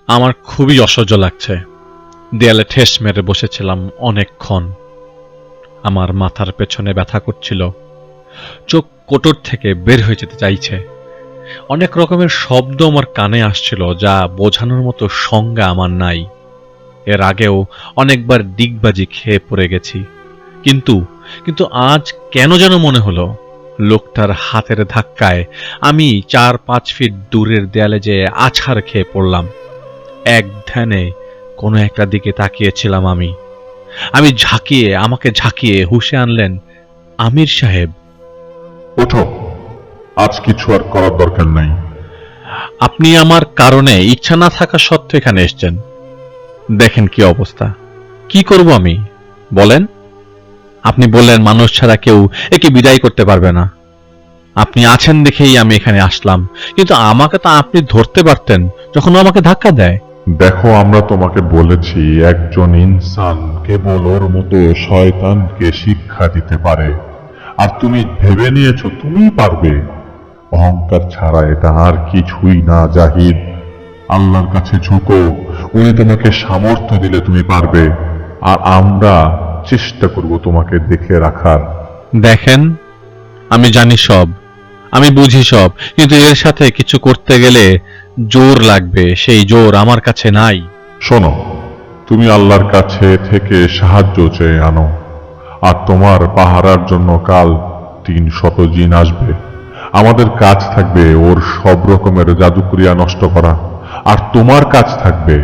আমার খুবই অসহ্য লাগছে। দেয়ালে ঠেস মেরে বসেছিলাম অনেকক্ষণ। আমার মাথার পেছনে ব্যথা করছিল, চোখ কোটর থেকে বের হয়ে যেতে চাইছে। অনেক রকমের শব্দ আমার কানে আসছিল, যা বোঝানোর মতো সংজ্ঞা আমার নাই। এর আগেও অনেকবার ডিগবাজি খেয়ে পড়ে গেছি, কিন্তু কিন্তু আজ কেন যেন মনে হলো লোকটার হাতের ধাক্কায় আমি 4-5 ফিট দূরের দেয়ালে যে আছাড় খেয়ে পড়লাম। এক ধ্যানে কোনো একটা দিকে তাকিয়েছিলাম আমি। আমাকে ঝাঁকিয়ে হুঁশে আনলেন আমির সাহেব। ওঠো, আজ কিছু আর করার দরকার নাই। আপনি আমার কারণে ইচ্ছা না থাকা সত্ত্বেও এখানে এসেছেন। দেখেন কি অবস্থা, কি করব আমি বলেন? আপনি বললেন মানুষ ছাড়া কেউ একে বিদায় করতে পারবে না। আপনি আছেন দেখেই আমি এখানে আসলাম, কিন্তু আমাকে তো আপনি ধরতে পারতেন যখন ও আমাকে ধাক্কা দেয়। দেখো, আমরা তোমাকে বলেছি একজন ইনসান কেবল ওর মতো শয়তানকে শিক্ষা দিতে পারে, আর তুমি ভেবে নিয়েছো তুমিই পারবে। অহংকার ছাড়া এটা আর কিছুই না জাহিদ। আল্লাহর কাছে ঝুঁকো, উনি তোমাকে সামর্থ্য দিলে তুমি পারবে, আর আমরা চেষ্টা করব তোমাকে দেখে রাখার। দেখেন, আমি জানি সব, আমি বুঝি সব, কিন্তু এর সাথে কিছু করতে গেলে জোর লাগবে, সেই জোর আমার কাছে নাই। শোনো, তুমি আল্লাহর কাছে থেকে সাহায্য চেয়ে আনো, আর তোমার পাহারার জন্য কাল 300 জিন আসবে। আমাদের কাজ থাকবে ওর সব রকমের জাদুক্রিয়া নষ্ট করা, আর তোমার কাজ থাকবে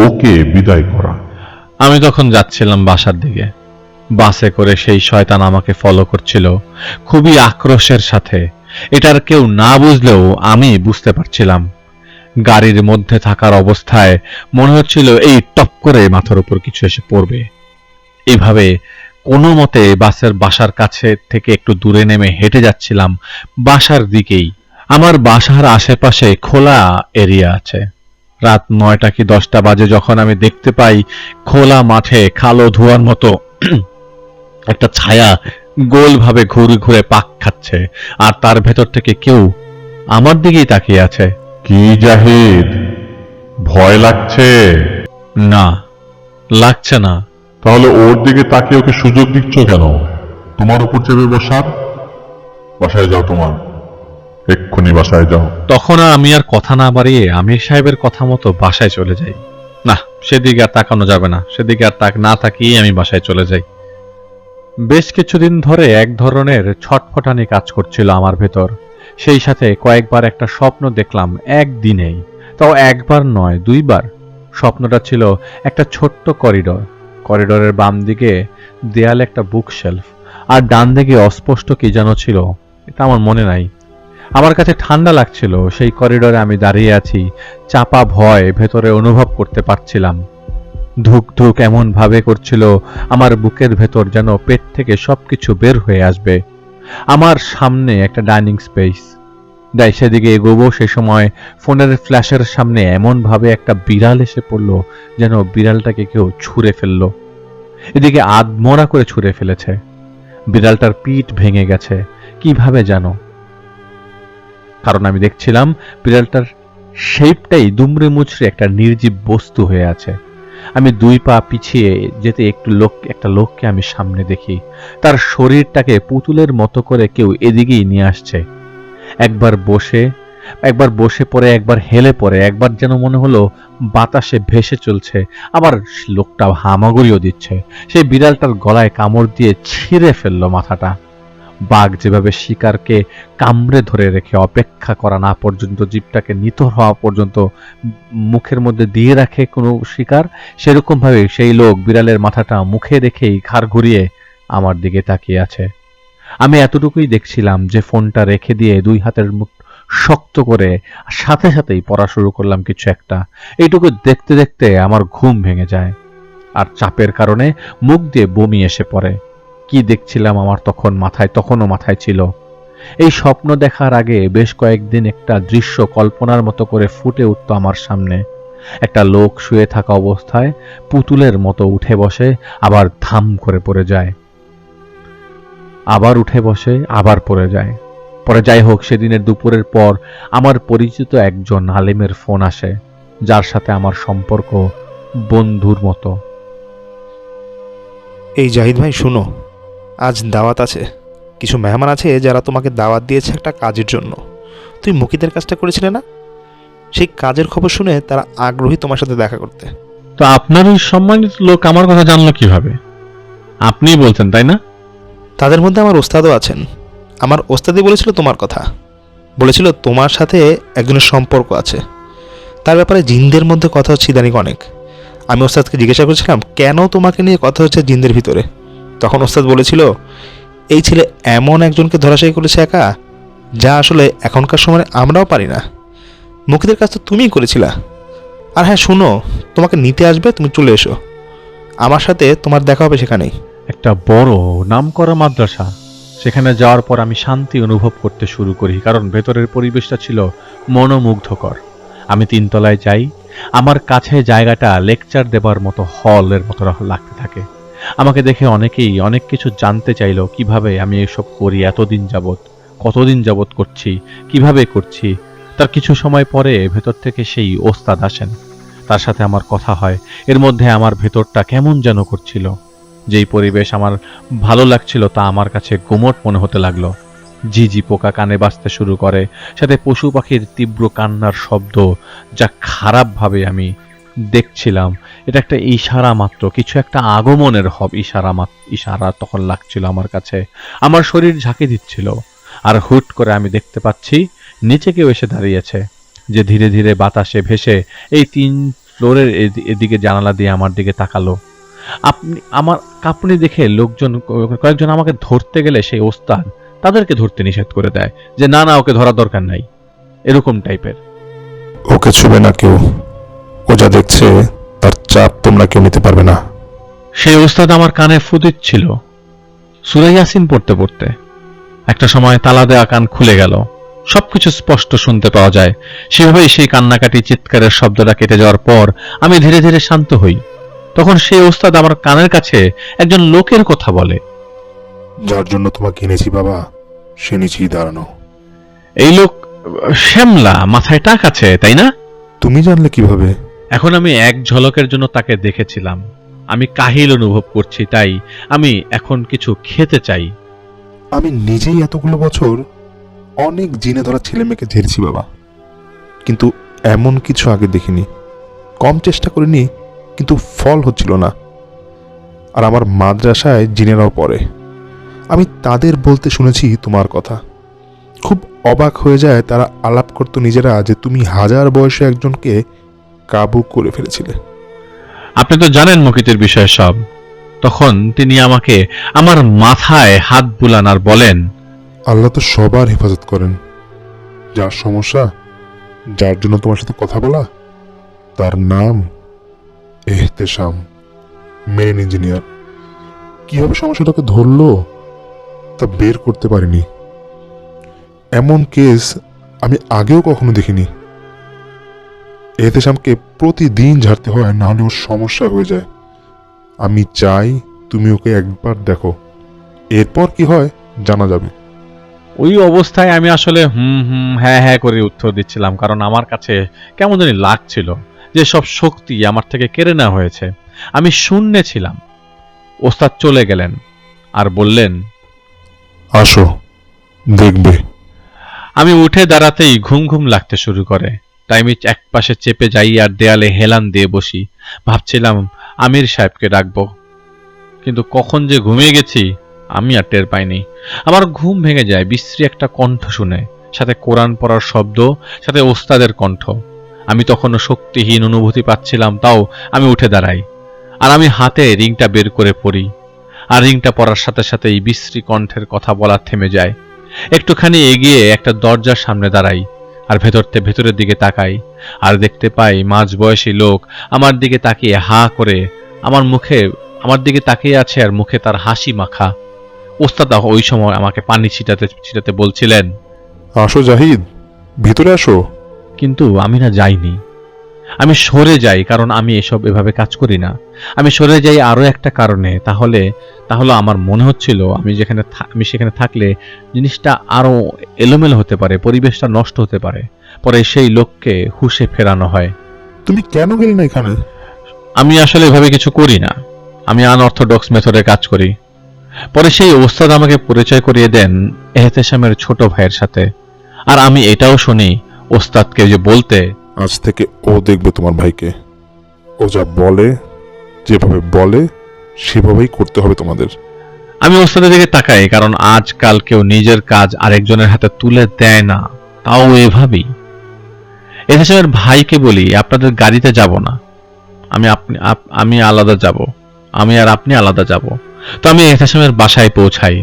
ওকে বিদায় করা। আমি তখন যাচ্ছিলাম বাসার দিকে। বাসে করে সেই শয়তান আমাকে ফলো করছিল খুবই আক্রোশের সাথে। এটার কেউ না বুঝলেও আমি বুঝতে পারছিলাম। গাড়ির মধ্যে থাকার অবস্থায় মনে হচ্ছিল এই টপ করে মাথার উপর কিছু এসে পড়বে। এইভাবে কোনো মতে বাসার কাছে থেকে একটু দূরে নেমে হেঁটে যাচ্ছিলাম বাসার দিকেই। আমার বাসার আশেপাশে খোলা এরিয়া আছে। রাত 9টা কি 10টা বাজে যখন আমি দেখতে পাই খোলা মাঠে কালো ধোঁয়ার মতো একটা ছায়া গোলভাবে ঘুরে ঘুরে পাক খাচ্ছে, আর তার ভেতর থেকে কেউ আমার দিকেই তাকিয়ে আছে। কি জাহিদ, ভয় লাগছে? না, লাগছে না। তাহলে ওর দিকে তাকিয়ে ওকে সুযোগ দিচ্ছ কেন তোমার উপর চেপে বসার? বাসায় যাও, তোমার এক্ষুনি বাসায় যাও। তখন আমি আর কথা না বাড়িয়ে আমির সাহেবের কথা মতো বাসায় চলে যাই। না, সেদিকে আর তাকানো যাবে না, সেদিকে আর না তাকিয়ে আমি বাসায় চলে যাই। বেশ কিছুদিন ধরে এক ধরনের ছটফটানি কাজ করছিল আমার ভেতর। সেই সাথে কয়েকবার একটা স্বপ্ন দেখলাম একদিনেই, তাও একবার নয়, 2বার। স্বপ্নটা ছিল একটা ছোট্ট করিডর। করিডরের বাম দিকে দেয়ালে একটা বুক শেলফ, আর ডান দিকে অস্পষ্ট কি যেন ছিল, এটা আমার মনে নাই। আমার কাছে ঠান্ডা লাগছিল। সেই করিডরে আমি দাঁড়িয়ে আছি, চাপা ভয় ভেতরে অনুভব করতে পারছিলাম। ধুক ধুক এমন ভাবে করছিল আমার বুকের ভেতর, যেন পেট থেকে সবকিছু বের হয়ে আসবে। আমার সামনে একটা ডাইনিং স্পেস, সেদিকে এগোবো, সে সময় ফোনের ফ্ল্যাশের সামনে এমন ভাবে একটা বিড়াল এসে পড়লো, যেন বিড়ালটাকে কেউ ছুঁড়ে ফেললো। এদিকে আধমরা করে ছুঁড়ে ফেলেছে। বিড়ালটার পিঠ ভেঙে গেছে কিভাবে জানো? কারণ আমি দেখছিলাম বিড়ালটার শেপটাই দুমড়ে মুচড়ে একটা নির্জীব বস্তু হয়ে আছে। আমি 2 পা পিছিয়ে যেতে একটা লোককে আমি সামনে দেখি। তার শরীরটাকে পুতুলের মতো করে কেউ এদিকেই নিয়ে আসছে। একবার বসে পড়ে, একবার হেলে পড়ে, একবার যেন মনে হলো বাতাসে ভেসে চলছে, আবার লোকটা হামাগুড়িও দিচ্ছে। সেই বিড়ালটার গলায় কামড় দিয়ে ছিঁড়ে ফেললো মাথাটা। বাঘ যেভাবে শিকারকে কামড়ে ধরে রেখে অপেক্ষা করা না পর্যন্ত, জিভটাকে নিথর হওয়া পর্যন্ত মুখের মধ্যে দিয়ে রাখে কোনো শিকার, সেরকম ভাবে সেই লোক বিড়ালের মাথাটা মুখে রেখেই ঘাড় ঘুরিয়ে আমার দিকে তাকিয়ে আছে। আমি এতটুকুই দেখছিলাম যে ফোনটা রেখে দিয়ে 2 হাতের মুঠ শক্ত করে সাথে সাথেই পড়া শুরু করলাম কিছু একটা। এইটুকু দেখতে দেখতে আমার ঘুম ভেঙে যায়, আর চাপের কারণে মুখ দিয়ে বমি এসে পড়ে। কি দেখছিলাম আমার তখনও মাথায় ছিল। এই স্বপ্ন দেখার আগে বেশ কয়েকদিন একটা দৃশ্য কল্পনার মতো করে ফুটে উঠত আমার সামনে। একটা লোক শুয়ে থাকা অবস্থায় পুতুলের মতো উঠে বসে, আবার ধাম করে পড়ে যায়, আবার উঠে বসে, আবার পড়ে যায়। পরে যাই হোক, সেদিনের দুপুরের পর আমার পরিচিত একজন আলেমের ফোন আসে। যার সাথে আমার সম্পর্ক বন্ধুর মতো। এই জাহিদ ভাই শুনো, আজ দাওয়াত আছে, কিছু মেহমান আছে যারা তোমাকে দাওয়াত দিয়েছে একটা কাজের জন্য। তুমি মুকিদের কাজটা করেছিলে না? সেই কাজের খবর শুনে তারা আগ্রহী তোমার সাথে দেখা করতে। তো আপনার ওই সম্মানিত লোক আমার কথা জানলো কিভাবে? আপনিই বলছেন তাই না? তাদের মধ্যে আমার ওস্তাদও আছেন। আমার ওস্তাদই বলেছিল তোমার কথা, বলেছিল তোমার সাথে একজনের সম্পর্ক আছে। তার ব্যাপারে জিনদের মধ্যে কথা হচ্ছে ইদানিং অনেক। আমি ওস্তাদকে জিজ্ঞাসা করেছিলাম কেন তোমাকে নিয়ে কথা হচ্ছে জিনদের ভিতরে। তখন ওস্তাদ বলেছিল এই ছেলে এমন একজনকে ধরাশায়ী করেছে একা, যা আসলে এখনকার সময় আমরাও পারি না। মুকিদের কাজ তো তুমিই করেছিলা। আর হ্যাঁ শুনো, তোমাকে নিতে আসবে, তুমি চলে এসো, আমার সাথে তোমার দেখা হবে সেখানেই। একটা বড় নামকরা মাদ্রাসা, সেখানে যাওয়ার পর আমি শান্তি অনুভব করতে শুরু করি, কারণ ভেতরের পরিবেশটা ছিল মনোমুগ্ধকর। আমি 3 তলায় যাই, আমার কাছে জায়গাটা লেকচার দেবার মতো হলের মতো লাগতে থাকে। আমাকে দেখে অনেকেই অনেক কিছু জানতে চাইলো, কিভাবে আমি এসব করি, এতদিন যাবত, কতদিন যাবত করছি, কিভাবে করছি। তার কিছু সময় পরে ভেতর থেকে সেই ওস্তাদ আসেন, তার সাথে আমার কথা হয়। এর মধ্যে আমার ভেতরটা কেমন যেন করছিল। যেই পরিবেশ আমার ভালো লাগছিল তা আমার কাছে গুমট মনে হতে লাগলো। ঝিঝি পোকা কানে বাজতে শুরু করে, সাথে পশু পাখির তীব্র কান্নার শব্দ, যা খারাপভাবে আমি দেখছিলাম। এটা একটা ইশারা মাত্র, কিছু একটা আগমনের ইশারা তখন লাগছিল আমার কাছে। আমার শরীর ঝাঁকি দিচ্ছিল, আর হুট করে আমি দেখতে পাচ্ছি নিচে কেউ এসে দাঁড়িয়েছে, যে ধীরে ধীরে বাতাসে ভেসে এই 3 ফ্লোরের এদিকে জানালা দিয়ে আমার দিকে তাকালো। আমার কাঁপুনি দেখে কয়েকজন আমাকে ধরতে গেলে সেই ওস্তাদ তাদেরকে ধরতে নিষেধ করে দেয়, যে না না, ওকে ধরার দরকার নাই, এরকম টাইপের। ওকে ছুবে না কেউ, ও যা দেখছে তার চাপ তোমরা কেউ নিতে পারবে না। সেই ওস্তাদ আমার কানে ফু দিচ্ছিল সূরা ইয়াসিন পড়তে পড়তে। একটা সময় তালা দেওয়া কান খুলে গেল, সবকিছু স্পষ্ট শুনতে পাওয়া যায়। সেভাবেই সেই কান্নাকাটি চিৎকারের শব্দটা কেটে যাওয়ার পর আমি ধীরে ধীরে শান্ত হই। তখন সেই ওস্তাদ আমার কানের কাছে একজন লোকের কথা বলে। যার জন্য তোমাকে এনেছি বাবা, সে নিচেই দাঁড়ানো। এই লোক শ্যামলা, মাথায় টাক আছে, তাই না? তুমি জানলে কিভাবে? এখন আমি এক ঝলকের জন্য তাকে দেখেছিলাম। আমি কাহিল অনুভব করছি, তাই আমি এখন কিছু খেতে চাই। আমি নিজেই এতগুলো বছর অনেক জিনে ধরা ছেলে মেয়েকে ঝেড়েছি বাবা, কিন্তু এমন কিছু আগে দেখিনি। কম চেষ্টা করিনি, কিন্তু ফল হচ্ছিল না। আর আমার মাদ্রাসায় জিনেরাও পড়ে, আমি তাদের বলতে শুনেছি তোমার কথা। খুব অবাক হয়ে যায় তারা আলাপ করতো নিজেরা যে তুমি 1000 বয়সে একজনকে কাবু করে ফেলেছিলে। আপনি তো জানেন মুকিতের বিষয়ে সব। তখন তিনি আমাকে আমার মাথায় হাত বুলান আর বলেন, আল্লাহ তো সবার হেফাজত করেন। যার সমস্যা, যার জন্য তোমার সাথে কথা বলা, তার নাম এহতেশাম, মেরিন ইঞ্জিনিয়ার। কিভাবে সমস্যাটাকে ধরলো তা বের করতে পারিনি। এমন কেস আমি আগেও কখনো দেখিনি। এহতেশামকে প্রতিদিন ঝাড়তে হয়, না হলে ওর সমস্যা হয়ে যায়। আমি চাই তুমি ওকে একবার দেখো, এরপর কি হয় জানা যাবে। ওই অবস্থায় আমি আসলে হ্যাঁ হ্যাঁ করে উত্তর দিচ্ছিলাম, কারণ আমার কাছে কেমন জানি লাগছিল যে সব শক্তি আমার থেকে কেড়ে নেওয়া হয়েছে। আমি শূন্যে ছিলাম। ওস্তাদ চলে গেলেন আর বললেন, আসো, দেখবে। আমি উঠে দাঁড়াতেই ঘুম ঘুম লাগতে শুরু করে। তাই আমি একপাশে চেপে যাই আর দেয়ালে হেলান দিয়ে বসি। ভাবছিলাম আমির সাহেবকে ডাকবো, কিন্তু কখন যে ঘুমিয়ে গেছি আমি আর টের পাইনি। আমার ঘুম ভেঙে যায় বিশ্রী একটা কণ্ঠ শুনে, সাথে কোরআন পড়ার শব্দ, সাথে ওস্তাদের কণ্ঠ। আমি তখনও শক্তিহীন অনুভূতি পাচ্ছিলাম, তাও আমি উঠে দাঁড়াই আর আমি হাতে রিংটা বের করে পড়ি। আর রিংটা পড়ার সাথে সাথে এই বিশ্রী কণ্ঠের কথা বলা থেমে যায়। একটুখানি এগিয়ে একটা দরজার সামনে দাঁড়াই আর ভেতরের দিকে তাকাই, আর দেখতে পাই মাঝবয়সী লোক আমার দিকে তাকিয়ে হা করে আমার দিকে তাকিয়ে আছে, আর মুখে তার হাসি মাখা। ওস্তাদ ওই সময় আমাকে পানি ছিটাতে ছিটাতে বলছিলেন, আসো জাহিদ, ভিতরে আসো। কিন্তু আমি না যাইনি। আমি সরে যাই, কারণ আমি এভাবে কাজ করি না। আমি সরে যাই আরো একটা কারণে, তাহলে আমার মনে হচ্ছিল আমি সেখানে থাকলে জিনিসটা আরো এলোমেলো হতে পারে, পরিবেশটা নষ্ট হতে পারে। পরে সেই লোককে হুঁশে ফেরানো হয়। তুমি কেন গেলে না এখানে? আমি আসলে এভাবে কিছু করি না, আমি আনঅর্থোডক্স মেথডে কাজ করি। পরে সেই ওস্তাদ আমাকে পরিচয় করিয়ে দেন এহতেশামের ছোট ভাইয়ের সাথে। আর আমি এটাও শুনি ওস্তাদকে যে বলতে, আজ থেকে ও দেখবে তোমার ভাইকে। ও যা বলে, যেভাবে বলে সেভাবেই করতে হবে তোমাদের। আমি ওস্তাদের দিকে তাকাই, কারণ আজকাল কেউ নিজের কাজ আরেকজনের হাতে তুলে দেয় না, তাও এভাবেই। এহতেশামের ভাইকে বলি, আপনাদের গাড়িতে যাব না, আমি আলাদা যাব, আমি আর আপনি আলাদা যাব। তো আমি এহতেশামের বাসায় পৌঁছাই।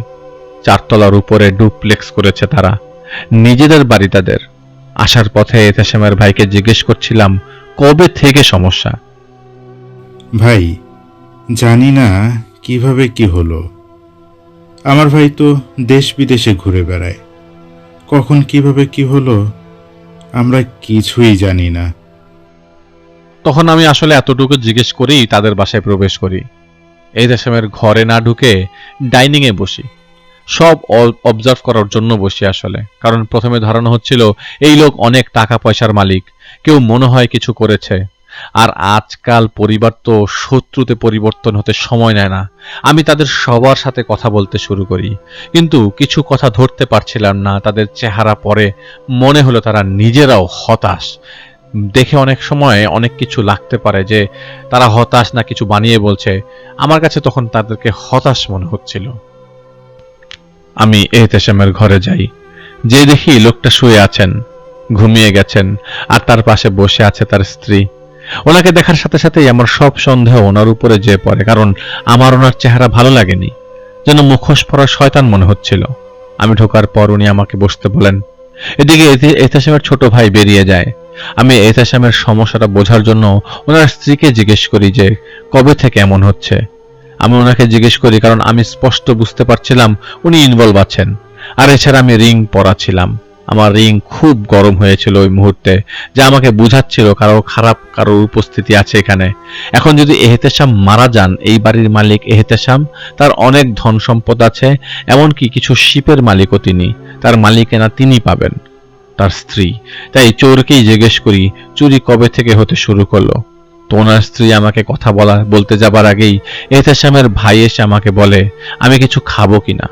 4 তলার উপরে ডুপ্লেক্স করেছে তারা, নিজেদের বাড়ি তাদের। আসার পথে এহতেশামের ভাইকে জিজ্ঞেস করছিলাম কবে থেকে সমস্যা। ভাই, জানি না কিভাবে কি হলো। আমার ভাই তো দেশ বিদেশে ঘুরে বেড়ায়, কখন কিভাবে কি হলো আমরা কিছুই জানি না। তখন আমি আসলে এতটুকু জিজ্ঞেস করেই তাদের বাসায় প্রবেশ করি। এহতেশামের ঘরে না ঢুকে ডাইনিং এ বসি, সব অবজার্ভ করার জন্য বসি আসলে। কারণ প্রথমে ধারণা হচ্ছিল এই লোক অনেক টাকা পয়সার মালিক, কেউ মনে হয় কিছু করেছে। আর আজকাল পরিবার তো শত্রুতে পরিবর্তন হতে সময় নেয় না। আমি তাদের সবার সাথে কথা বলতে শুরু করি, কিন্তু কিছু কথা ধরতে পারছিলাম না। তাদের চেহারা পরে মনে হলো তারা নিজেরাও হতাশ। দেখে অনেক সময় অনেক কিছু লাগতে পারে যে তারা হতাশ না কিছু বানিয়ে বলছে। আমার কাছে তখন তাদেরকে হতাশ মনে হচ্ছিল। আমি এহতেশামের ঘরে যাই, যে দেখি লোকটা শুয়ে আছেন, ঘুমিয়ে গেছেন, আর তার পাশে বসে আছে তার স্ত্রী। ওনাকে দেখার সাথে সাথেই আমার সব সন্দেহ ওনার উপরে যেয়ে পড়ে, কারণ আমার ওনার চেহারা ভালো লাগেনি, যেন মুখোশ পরা শয়তান মনে হচ্ছিল। আমি ঢোকার পর উনি আমাকে বসতে বলেন। এদিকে এহতেশামের ছোট ভাই বেরিয়ে যায়। আমি এহতেশামের সমস্যাটা বোঝার জন্য ওনার স্ত্রীকে জিজ্ঞেস করি যে কবে থেকে এমন হচ্ছে। আমি ওনাকে জিজ্ঞেস করি কারণ আমি স্পষ্ট বুঝতে পারছিলাম উনি ইনভলভ আছেন। আর এছাড়া আমি রিং পরা ছিলাম, আমার রিং খুব গরম হয়েছিল ওই মুহূর্তে, যা আমাকে বুঝাচ্ছিল কারোর উপস্থিতি আছে এখানে। এখন যদি এহতেশাম মারা যান, এই বাড়ির মালিক এহতেশাম, তার অনেক ধন সম্পদ আছে, এমনকি কিছু শিপের মালিকও তিনি, তার মালিকানা তিনি পাবেন, তার স্ত্রী। তাই চোরকেই জিজ্ঞেস করি চুরি কবে থেকে হতে শুরু করলো। তো ওনার স্ত্রী আমাকে কথা বলতে যাবার আগেই এহতেশামের ভাই এসে আমাকে বলে আমি কিছু খাবো কিনা।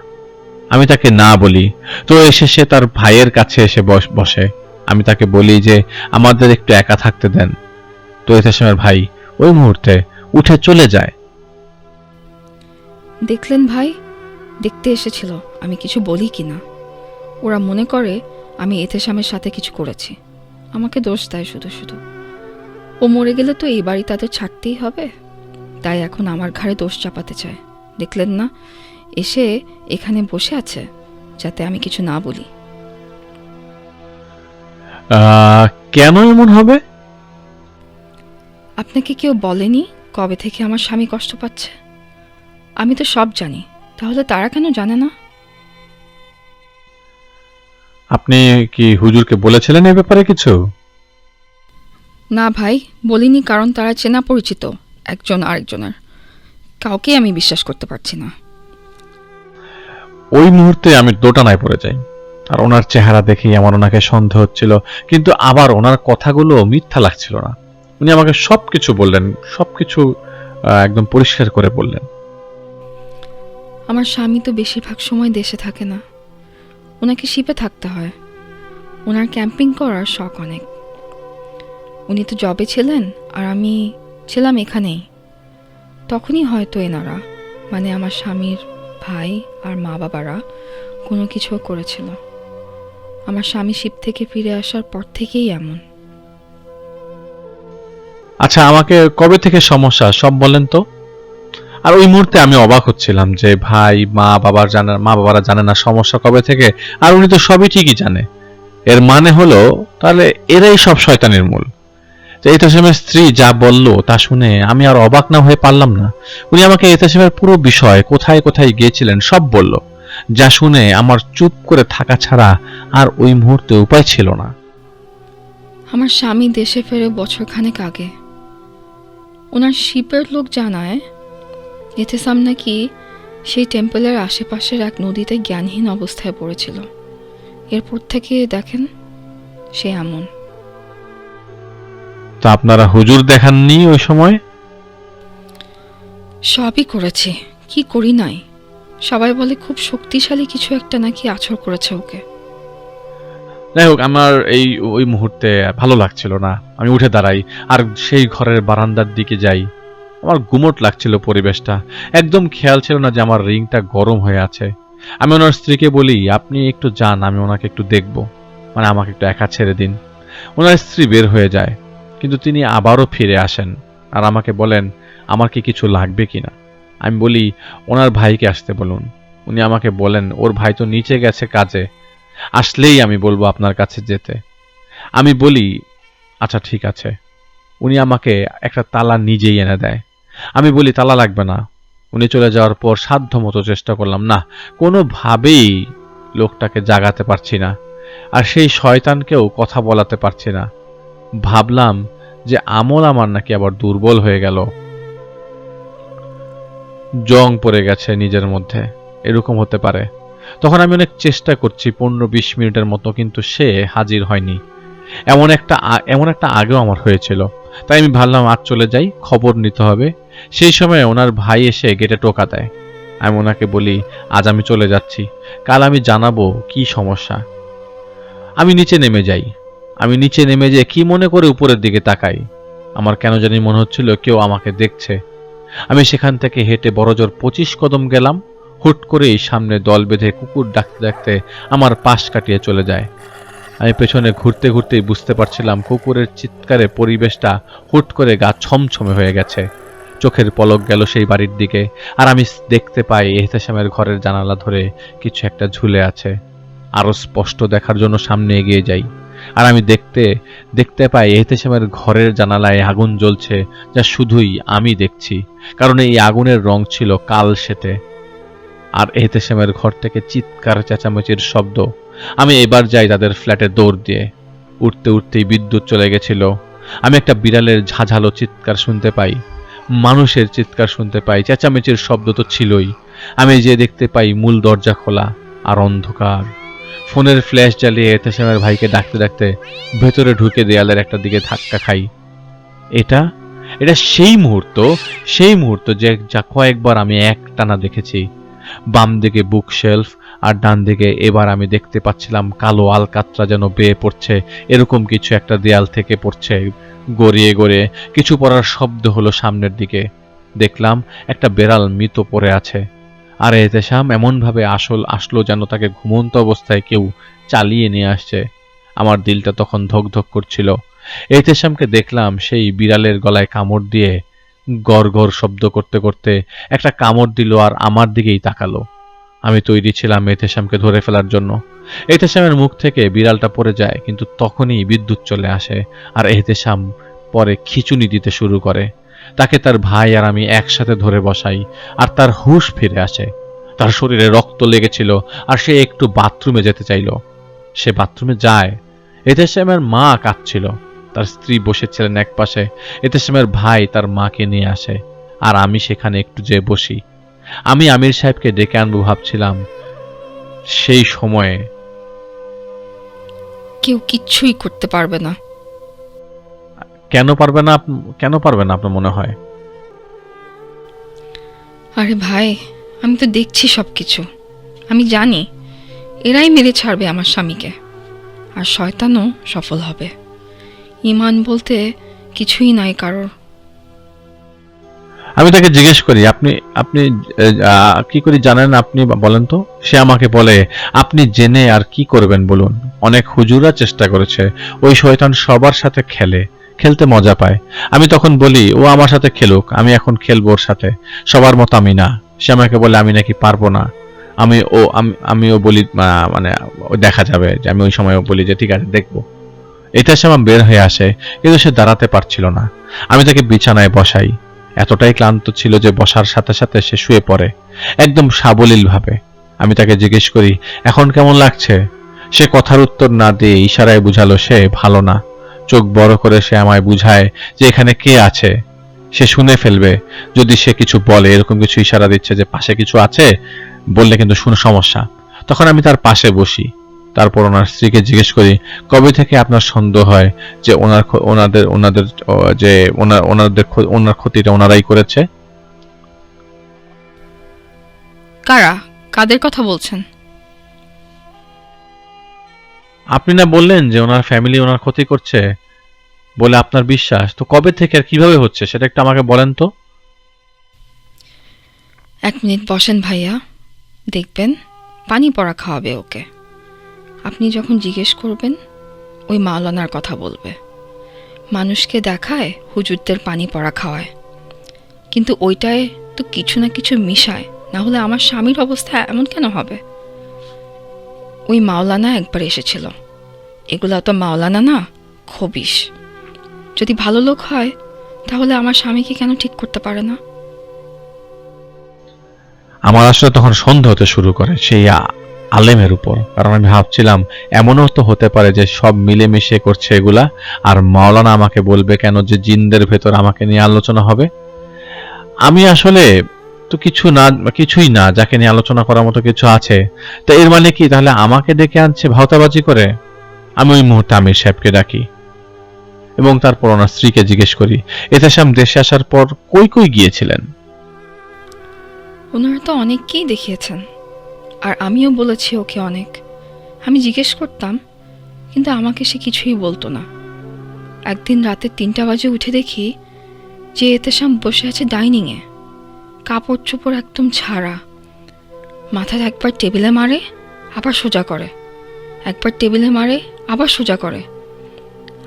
আমি তাকে না বলি, তো এসে সে তার ভাইয়ের কাছে এসে বসে। আমি তাকে বলি যে আমাদের একটু একা থাকতে দেন। তো এহতেশামের ভাই ওই মুহূর্তে উঠে চলে যায়। দেখলেন ভাই, দেখতে এসেছিল আমি কিছু বলি কিনা। ওরা মনে করে আমি এহতেশামের সাথে কিছু করেছি, আমাকে দোষ দেয় শুধু শুধু। ও মরে গেলে তো এই বাড়ি তাদের ছাড়তেই হবে, তাই এখন আমার ঘাড়ে দোষ চাপাতে চায়। দেখলেন না, এসে এখানে বসে আছে যাতে আমি কিছু না বলি। কেন এমন হবে? আপনাকে কেউ বলেনি কবে থেকে আমার স্বামী কষ্ট পাচ্ছে? আমি তো সব জানি, তাহলে তারা কেন জানে না? আপনি কি হুজুরকে বলেছিলেন এই ব্যাপারে কিছু? না ভাই, বলিনি, কারণ তারা চেনা পরিচিত একজন আরেকজনের, কাউকে আমি বিশ্বাস করতে পারছি না। ওই মুহূর্তে আমি দোটানায় পড়ে যাই। আর ওনার চেহারা দেখেই আমার ওনাকে সন্দেহ হচ্ছিল, কিন্তু আবার ওনার কথাগুলো মিথ্যা লাগছিল না। উনি আমাকে সবকিছু বললেন, সবকিছু একদম পরিষ্কার করে বললেন। আমার স্বামী তো বেশিরভাগ সময় দেশে থাকে না, ওনাকে শিপে থাকতে হয়। ওনার ক্যাম্পিং করার শখ অনেক। উনি তো জবে ছিলেন আর আমি ছিলাম এখানেই। তখনই হয়তো এনারা, মানে আমার স্বামীর ভাই আর মা বাবারা কোনো কিছু করেছিল। আমার স্বামী শিপ থেকে ফিরে আসার পর থেকেই এমন। আচ্ছা, আমাকে কবে থেকে সমস্যা সব বলেন তো। আর ওই মুহূর্তে আমি অবাক হচ্ছিলাম যে ভাই মা বাবারা জানে না সমস্যা কবে থেকে, আর উনি তো সবই ঠিকই জানে। এর মানে হলো তাহলে এরাই সব শয়তানের মূল। তো এহতেশামের স্ত্রী যা বলল তা শুনে আমি আর অবাক না হয়ে পারলাম না। উনি আমাকে এহতেশামের পুরো বিষয়, কোথায় কোথায় গিয়েছিলেন সব বলল, যা শুনে আমার চুপ করে থাকা ছাড়া আর ওই মুহূর্তে উপায় ছিল না। আমার স্বামী দেশে ফেরে বছরখানেক আগে। ওনার শিপের লোক জানায় এহতেশাম নাকি সেই টেম্পলের আশেপাশের এক নদীতে জ্ঞানহীন অবস্থায় পড়েছিল। এরপর থেকে দেখেন সে এমন। তা আপনারা হুজুর দেখাননি ওই সময়? সবই করেছি, কি করি নাই। সবাই বলে খুব শক্তিশালী কিছু একটা নাকি আছর করেছে ওকে। যাই হোক, আমার ওই মুহূর্তে ভালো লাগছিল না। আমি উঠে দাঁড়াই আর সেই ঘরের বারান্দার দিকে যাই। আমার গুমোট লাগছিল পরিবেশটা। একদম খেয়াল ছিল না যে আমার রিংটা গরম হয়ে আছে। আমি ওনার স্ত্রীকে বলি, আপনি একটু যান, আমি ওনাকে একটু দেখব, মানে আমাকে একটু একা ছেড়ে দিন। ওনার স্ত্রী বের হয়ে যায়, কিন্তু তিনি আবারও ফিরে আসেন আর আমাকে বলেন আমার কি কিছু লাগবে কিনা। আমি বলি ওনার ভাইকে আসতে বলুন। উনি আমাকে বলেন ওর ভাই তো নিচে গেছে কাজে, আসলেই আমি বলবো আপনার কাছে যেতে। আমি বলি আচ্ছা ঠিক আছে। উনি আমাকে একটা তালা নিজেই এনে দেয়। আমি বলি তালা লাগবে না। উনি চলে যাওয়ার পর সাধ্যমতো চেষ্টা করলাম, না, কোনোভাবেই লোকটাকে জাগাতে পারছি না, আর সেই শয়তানকেও কথা বলাতে পারছি না। ভাবলাম যে আমল আমার নাকি আবার দুর্বল হয়ে গেল, জং পড়ে গেছে নিজের মধ্যে, এরকম হতে পারে। তখন আমি অনেক চেষ্টা করছি 15-20 মিনিটের মতো, কিন্তু সে হাজির হয়নি। এমন একটা আগেও আমার হয়েছিল। তাই আমি ভাবলাম আজ চলে যাই, খবর নিতে হবে। সেই সময় ওনার ভাই এসে গেটে টোকা দেয়। আমি ওনাকে বলি আজ আমি চলে যাচ্ছি, কাল আমি জানাবো কি সমস্যা। আমি নিচে নেমে যাই। আমি নিচে নেমে যেয়ে কি মনে করে উপরের দিকে তাকাই। আমার কেন জানি মনে হচ্ছিল কেউ আমাকে দেখছে। আমি সেখান থেকে হেঁটে বড়জোর 25 কদম গেলাম। হুট করেই সামনে দল বেঁধে কুকুর ডাকতে ডাকতে আমার পাশ কাটিয়ে চলে যায়। আমি পেছনে ঘুরতে ঘুরতেই বুঝতে পারছিলাম কুকুরের চিৎকারে পরিবেশটা হুট করে গা ছমছমে হয়ে গেছে। চোখের পলক গেল সেই বাড়ির দিকে, আর আমি দেখতে পাই এহতেশামের ঘরের জানালা ধরে কিছু একটা ঝুলে আছে। আরো স্পষ্ট দেখার জন্য সামনে এগিয়ে যাই, আর আমি দেখতে পাই এহতেশামের ঘরের জানালায় আগুন জ্বলছে, যা শুধুই আমি দেখছি, কারণ এই আগুনের রং ছিল কালশেতে। আর এহতেশামের ঘর থেকে চিৎকার চেঁচামেচির শব্দ। আমি এবার যাই তাদের ফ্ল্যাটে দৌড় দিয়ে। উঠতে উঠতেই বিদ্যুৎ চলে গেছিল। আমি একটা বিড়ালের ঝাঁঝালো চিৎকার শুনতে পাই, মানুষের চিৎকার শুনতে পাই, চেঁচামেচির শব্দ তো ছিলই। আমি যে দেখতে পাই মূল দরজা খোলা আর অন্ধকার। ফোনের ফ্ল্যাশ জ্বালিয়ে এহতেশামের ভাইকে ডাকতে ডাকতে ভেতরে ঢুকে দেয়ালের একটা দিকে ধাক্কা খাই। এটা সেই মুহূর্ত যে যা কয়েকবার আমি একটানা দেখেছি। বাম দিকে বুক শেলফ আর ডান দিকে এবার আমি দেখতে পাচ্ছিলাম কালো আলকাতরা যেন বেয়ে পড়ছে, এরকম কিছু একটা দেয়াল থেকে পড়ছে গড়িয়ে গড়িয়ে। কিছু পড়ার শব্দ হলো সামনের দিকে। দেখলাম একটা বেড়াল মৃত পড়ে আছে, আর এহতেশাম এমনভাবে আসলো যেন তাকে ঘুমন্ত অবস্থায় কেউ চালিয়ে নিয়ে আসছে। আমার দিলটা তখন ধক ধক করছিল। এহতেশামকে দেখলাম সেই বিড়ালের গলায় কামড় দিয়ে গড় গড় শব্দ করতে করতে একটা কামড় দিল আর আমার দিকেই তাকালো। আমি তৈরি ছিলাম এহতেশামকে ধরে ফেলার জন্য। এহতেশামের মুখ থেকে বিড়ালটা পড়ে যায়, কিন্তু তখনই বিদ্যুৎ চলে আসে আর এহতেশাম পরে খিঁচুনি দিতে শুরু করে। তাকে তার ভাই আর আমি একসাথে ধরে বসাই, আর তার হুঁশ ফিরে আসে। তার শরীরে রক্ত লেগেছিল আর সে একটু বাথরুমে যেতে চাইল। সে বাথরুমে যায়। এহতেশামের মা কাঁদছিল, তার স্ত্রী বসেছিলেন এক পাশে। এহতেশামের ভাই তার মাকে নিয়ে আসে, আর আমি সেখানে একটু যেয়ে বসি। আমি আমির সাহেবকে ডেকে আনবো ভাবছিলাম। সেই সময়ে কেউ কিচ্ছুই করতে পারবে না। কেন পারবে না আপনার মনে হয়? আরে ভাই, আমি তো দেখছি সব কিছু। আমি জানি এরাই মেরে ছাড়বে আমার স্বামীকে, আর শয়তানও সফল হবে। ইমান বলতে কিছুই নাই কারোর। আমি তাকে জিজ্ঞেস করি আপনি আপনি কি করে জানেন, আপনি বলেন তো। সে আমাকে বলে আপনি জেনে আর কি করবেন বলুন। অনেক হুজুরা চেষ্টা করেছে, ওই শয়তান সবার সাথে খেলতে মজা পায়। আমি তখন বলি ও আমার সাথে খেলুক, আমি এখন খেলবো ওর সাথে, সবার মতো আমি না। সে আমাকে বলে আমি নাকি পারবো না। আমিও বলি মানে দেখা যাবে, যে আমি ওই সময় বলি যে ঠিক আছে দেখবো। এটা সে আমার বের হয়ে আসে, কিন্তু সে দাঁড়াতে পারছিল না। আমি তাকে বিছানায় বসাই। এতটাই ক্লান্ত ছিল যে বসার সাথে সাথে সে শুয়ে পড়ে, একদম সাবলীল ভাবে। আমি তাকে জিজ্ঞেস করি এখন কেমন লাগছে। সে কথার উত্তর না দিয়ে ইশারায় বুঝালো সে ভালো না। চোখ বড় করে সে আমায় বুঝায় যে এখানে কে আছে। সে শুনে ফেলবে যদি সে কিছু বলে, এরকম কিছু ইশারা দিচ্ছে যে পাশে কিছু আছে, বললে কিন্তু শুনে সমস্যা। তখন আমি তার পাশে বসি, তারপর ওনার স্ত্রীকে জিজ্ঞেস করি, কবে থেকে আপনার সন্দেহ হয় যে ওনার ক্ষতিটা ওনারাই করেছে? কারা? কাদের কথা বলছেন? আপনি না বললেন যে ওনার ফ্যামিলি ওনার ক্ষতি করছে বলে আপনার বিশ্বাস, তো কবে থেকে আর কিভাবে হচ্ছে সেটা একটু আমাকে বলেন তো। 1 মিনিট বসেন ভাইয়া, দেখবেন পানি পড়া খাওয়াবে ওকে। আপনি যখন জিজ্ঞেস করবেন ওই মাওলানার কথা বলবে। মানুষকে দেখায় হুজুরদের পানি পড়া খাওয়ায়, কিন্তু ওইটায় তো কিছু না কিছু মিশায়, না হলে আমার স্বামীর অবস্থা এমন কেন হবে? ওই মাওলানা একবার এসেছিল। এগুলা তো মাওলানা না, খবিশ। যদি ভালো লোক হয় তাহলে আমার স্বামীকে কেন ঠিক করতে পারে না? আমার আসলে তখন সন্দেহ হতে শুরু করে সেই আলেমের উপর, কারণ আমি ভাবছিলাম এমনও তো হতে পারে যে সব মিলেমিশে করছে এগুলা, আর মাওলানা আমাকে বলবে কেন যে জিনদের ভেতর আমাকে নিয়ে আলোচনা হবে। আমি আসলে তো কিছুই না যাকে নিয়ে আলোচনা করার মতো কিছু আছে। তা এর মানে কি তাহলে আমাকে ডেকে আনছে ভাওতাবাজি করে? আমি ওই মুহূর্তে আমির সাহেবকে ডাকি এবং তারপর ওনার স্ত্রীকে জিজ্ঞেস করি, এতেশাম দেশে আসার পর কই কই গিয়েছিলেন? ওনারা তো অনেককেই দেখিয়েছেন, আর আমিও বলেছি ওকে অনেক। আমি জিজ্ঞেস করতাম, কিন্তু আমাকে সে কিছুই বলতো না। একদিন রাতে 3টা বাজে উঠে দেখি যে এতেশাম বসে আছে ডাইনিংয়ে, কাপড় চোপড় একদম ছাড়া। মাথায় একবার টেবিলে মারে আবার সোজা করে, একবার টেবিলে মারে আবার সোজা করে।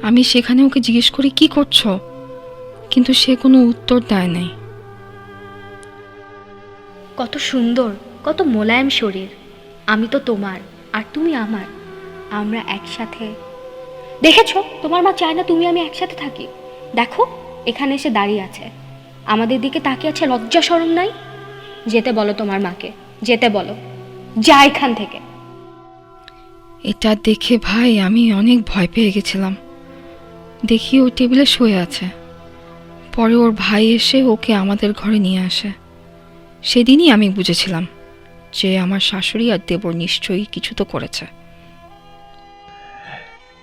আমি সেখানে ওকে জিজ্ঞেস করি, কি করছো? কিন্তু সে কোনো উত্তর দেয় নাই। কত সুন্দর, কত মোলায়েম শরীর। আমি তো তোমার আর তুমি আমার, আমরা একসাথে। দেখেছো, তোমার মা চায় না তুমি আমি একসাথে থাকি। দেখো এখানে এসে দাঁড়িয়ে আছে, আমাদের দিকে তাকিয়ে আছে, লজ্জা শরম নাই? যেতে বলো তোমার মাকে, যেতে বলো, যা এখান থেকে। এটা দেখে ভাই আমি অনেক ভয় পেয়ে গেছিলাম। দেখি ও টেবিলে শুয়ে আছে। পরে ওর ভাই এসে ওকে আমাদের ঘরে নিয়ে আসে। সেদিনই আমি বুঝেছিলাম যে আমার শাশুড়ি আর দেবর নিশ্চয়ই কিছু তো করেছে।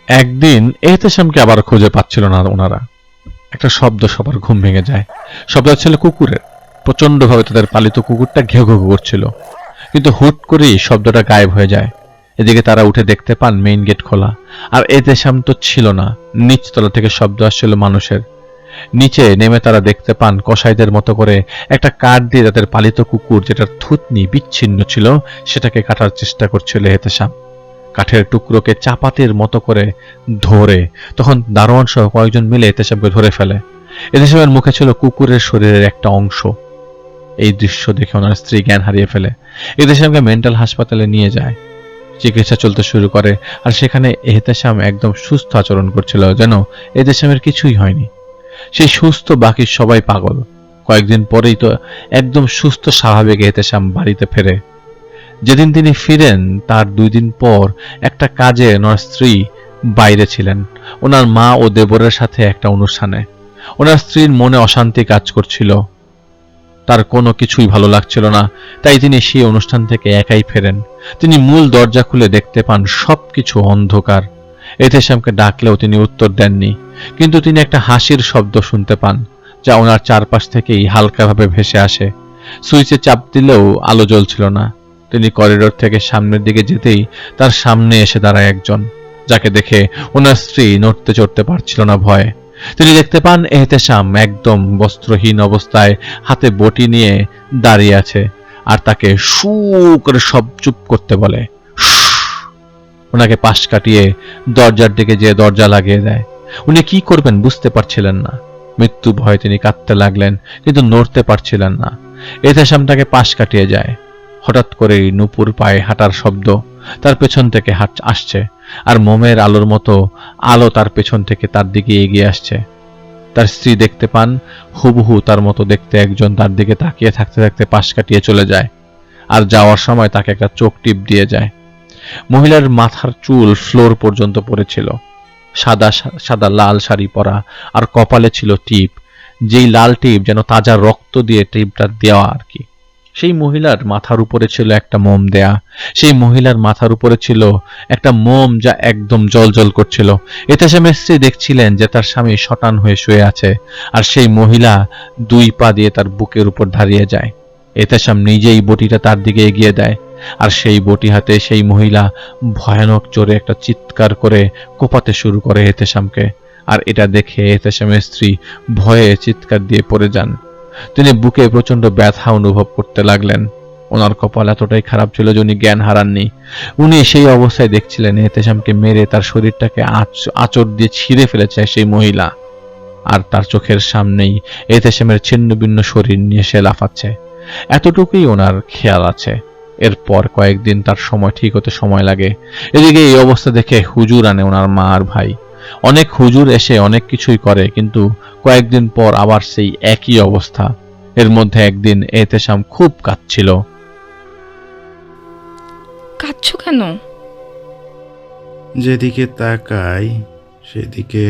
একদিন এহতেশামকে আবার খুঁজে পাচ্ছিল না ওনারা। একটা শব্দ সবার ঘুম ভেঙে যায়। শব্দ ছিল কুকুরের। প্রচন্ডভাবে তাদের পালিত কুকুরটা ঘেউ ঘেউ করছিল, কিন্তু হুট করেই শব্দটা গায়েব হয়ে যায়। এদিকে তারা উঠে দেখতে পান মেইন গেট খোলা, আর এহতেশাম তো ছিল না। নিচতলা থেকে শব্দ আসছিল মানুষের। নিচে নেমে তারা দেখতে পান কসাইদের মতো করে একটা কাঠ দিয়ে তাদের পালিত কুকুর, যেটার থুতনি বিচ্ছিন্ন ছিল, সেটাকে কাটার চেষ্টা করছিল এহতেশাম। কাঠের টুকরোকে চাপাতির মতো করে ধরে তখন দারোয়ান সহ কয়েকজন মিলে এহতেশামকে ধরে ফেলে। এহতেশামের মুখে ছিল কুকুরের শরীরের একটা অংশ। এই দৃশ্য দেখে ওনার স্ত্রী জ্ঞান হারিয়ে ফেলে। এহতেশামকে মেন্টাল হাসপাতালে নিয়ে যায়। চিকিৎসা চলতে শুরু করে, আর সেখানে এহতেশাম একদম সুস্থ আচরণ করছিল, যেন এহতেশামের কিছুই হয়নি। সেই সুস্থ বাকি সবাই পাগল। কয়েকদিন পরেই তো একদম সুস্থ স্বাভাবিক এহতেশাম বাড়িতে ফেরে। যেদিন তিনি ফিরেন তার 2 দিন পর একটা কাজে ওনার স্ত্রী বাইরে ছিলেন, ওনার মা ও দেবরের সাথে একটা অনুষ্ঠানে। ওনার স্ত্রীর মনে অশান্তি কাজ করছিল, তার কোনো কিছুই ভালো লাগছিল না। তাই তিনি সেই অনুষ্ঠান থেকে একাই ফেরেন। তিনি মূল দরজা খুলে দেখতে পান সবকিছু অন্ধকার। এহতেশামকে ডাকলেও তিনি উত্তর দেননি, কিন্তু তিনি একটা হাসির শব্দ শুনতে পান, যা ওনার চারপাশ থেকেই হালকাভাবে ভেসে আসে। সুইচে চাপ দিলেও আলো জ্বলছিল না। তিনি করিডোর থেকে সামনের দিকে যেতেই তার সামনে এসে দাঁড়ায় একজন, যাকে দেখে ওনার স্ত্রী নড়তে চড়তে পারছিল না ভয়ে। তিনি দেখতে পান এহতেশাম একদম বস্ত্রহীন অবস্থায় হাতে বটি নিয়ে দাঁড়িয়ে আছে, আর তাকে শু করে সব চুপ করতে বলে। ওনাকে পাশ কাটিয়ে দরজার দিকে যেয়ে দরজা লাগিয়ে দেয়। উনি কি করবেন বুঝতে পারছিলেন না। মৃত্যু ভয়ে তিনি কাঁদতে লাগলেন, কিন্তু নড়তে পারছিলেন না। এহতেশাম তাকে পাশ কাটিয়ে যায়। হঠাৎ করেই নূপুর পায়ে হাঁটার শব্দ তার পেছন থেকে আসছে, আর মোমের আলোর মতো আলো তার পেছন থেকে তার দিকে এগিয়ে আসছে। তার স্ত্রী দেখতে পান হুবহু তার মতো দেখতে একজন তার দিকে তাকিয়ে থাকতে থাকতে পাশ কাটিয়ে চলে যায়, আর যাওয়ার সময় তাকে একটা চোখ টিপ দিয়ে যায়। মহিলার মাথার চুল ফ্লোর পর্যন্ত পড়েছিল। সাদা সাদা লাল শাড়ি পরা, আর কপালে ছিল টিপ, যেই লাল টিপ যেন তাজা রক্ত দিয়ে টিপটা দেওয়া আর কি। সেই মহিলার মাথার উপরে ছিল একটা মোম দেয়া। সেই মহিলার মাথার উপরে ছিল একটা মোম যা একদম জ্বলজ্বল করছিল। এতেশামের স্ত্রী দেখছিলেন যে তার স্বামী শটান হয়ে শুয়ে আছে, আর সেই মহিলা 2 পা দিয়ে তার বুকের উপর দাঁড়িয়ে যায়। এতেশাম নিজেই বটিটা তার দিকে এগিয়ে দেয়, আর সেই বটি হাতে সেই মহিলা ভয়ানক জোরে একটা চিৎকার করে কোপাতে শুরু করে এতেশামকে। আর এটা দেখে এতেশামের স্ত্রী ভয়ে চিৎকার দিয়ে পড়ে যান। তিনি বুকে প্রচন্ড ব্যথা অনুভব করতে লাগলেন। ওনার কপাল এতটাই খারাপ ছিল যে উনি জ্ঞান হারাননি। উনি সেই অবস্থায় দেখছিলেন এতেশামকে মেরে তার শরীরটাকে আঁচড় দিয়ে ছিঁড়ে ফেলেছে সেই মহিলা, আর তার চোখের সামনেই এতেশামের ছিন্ন ভিন্ন শরীর নিয়ে সে লাফাচ্ছে। এতটুকুই ওনার খেয়াল আছে। এরপর কয়েকদিন তার সময় ঠিক হতে সময় লাগে। এদিকে এই অবস্থা দেখে হুজুর আনে ওনার মা আর ভাই। অনেক হুজুর এসে অনেক কিছুই করে, কিন্তু কয়েকদিন পর আবার সেই একই অবস্থা। এর মধ্যে একদিন এতেশাম খুব কাঁদছিল। কাঁদছো কেন? যেদিকে তাকাই সেদিকে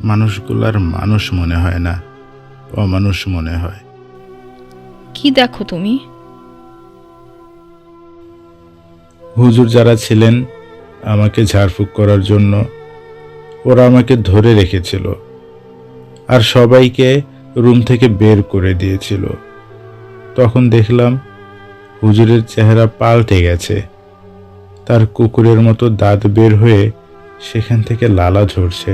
মানুষগুলার মানুষ মনে হয় না, অমানুষ মনে হয়। কি দেখো তুমি? হুজুর যারা ছিলেন আমাকে ঝাড়ফুঁক করার জন্য, ওরা আমাকে ধরে রেখেছিল আর সবাইকে রুম থেকে বের করে দিয়েছিল। তখন দেখলাম হুজুরের চেহারা পাল্টে গেছে। তার কুকুরের মতো দাঁত বের হয়ে সেখান থেকে লালা ঝরছে।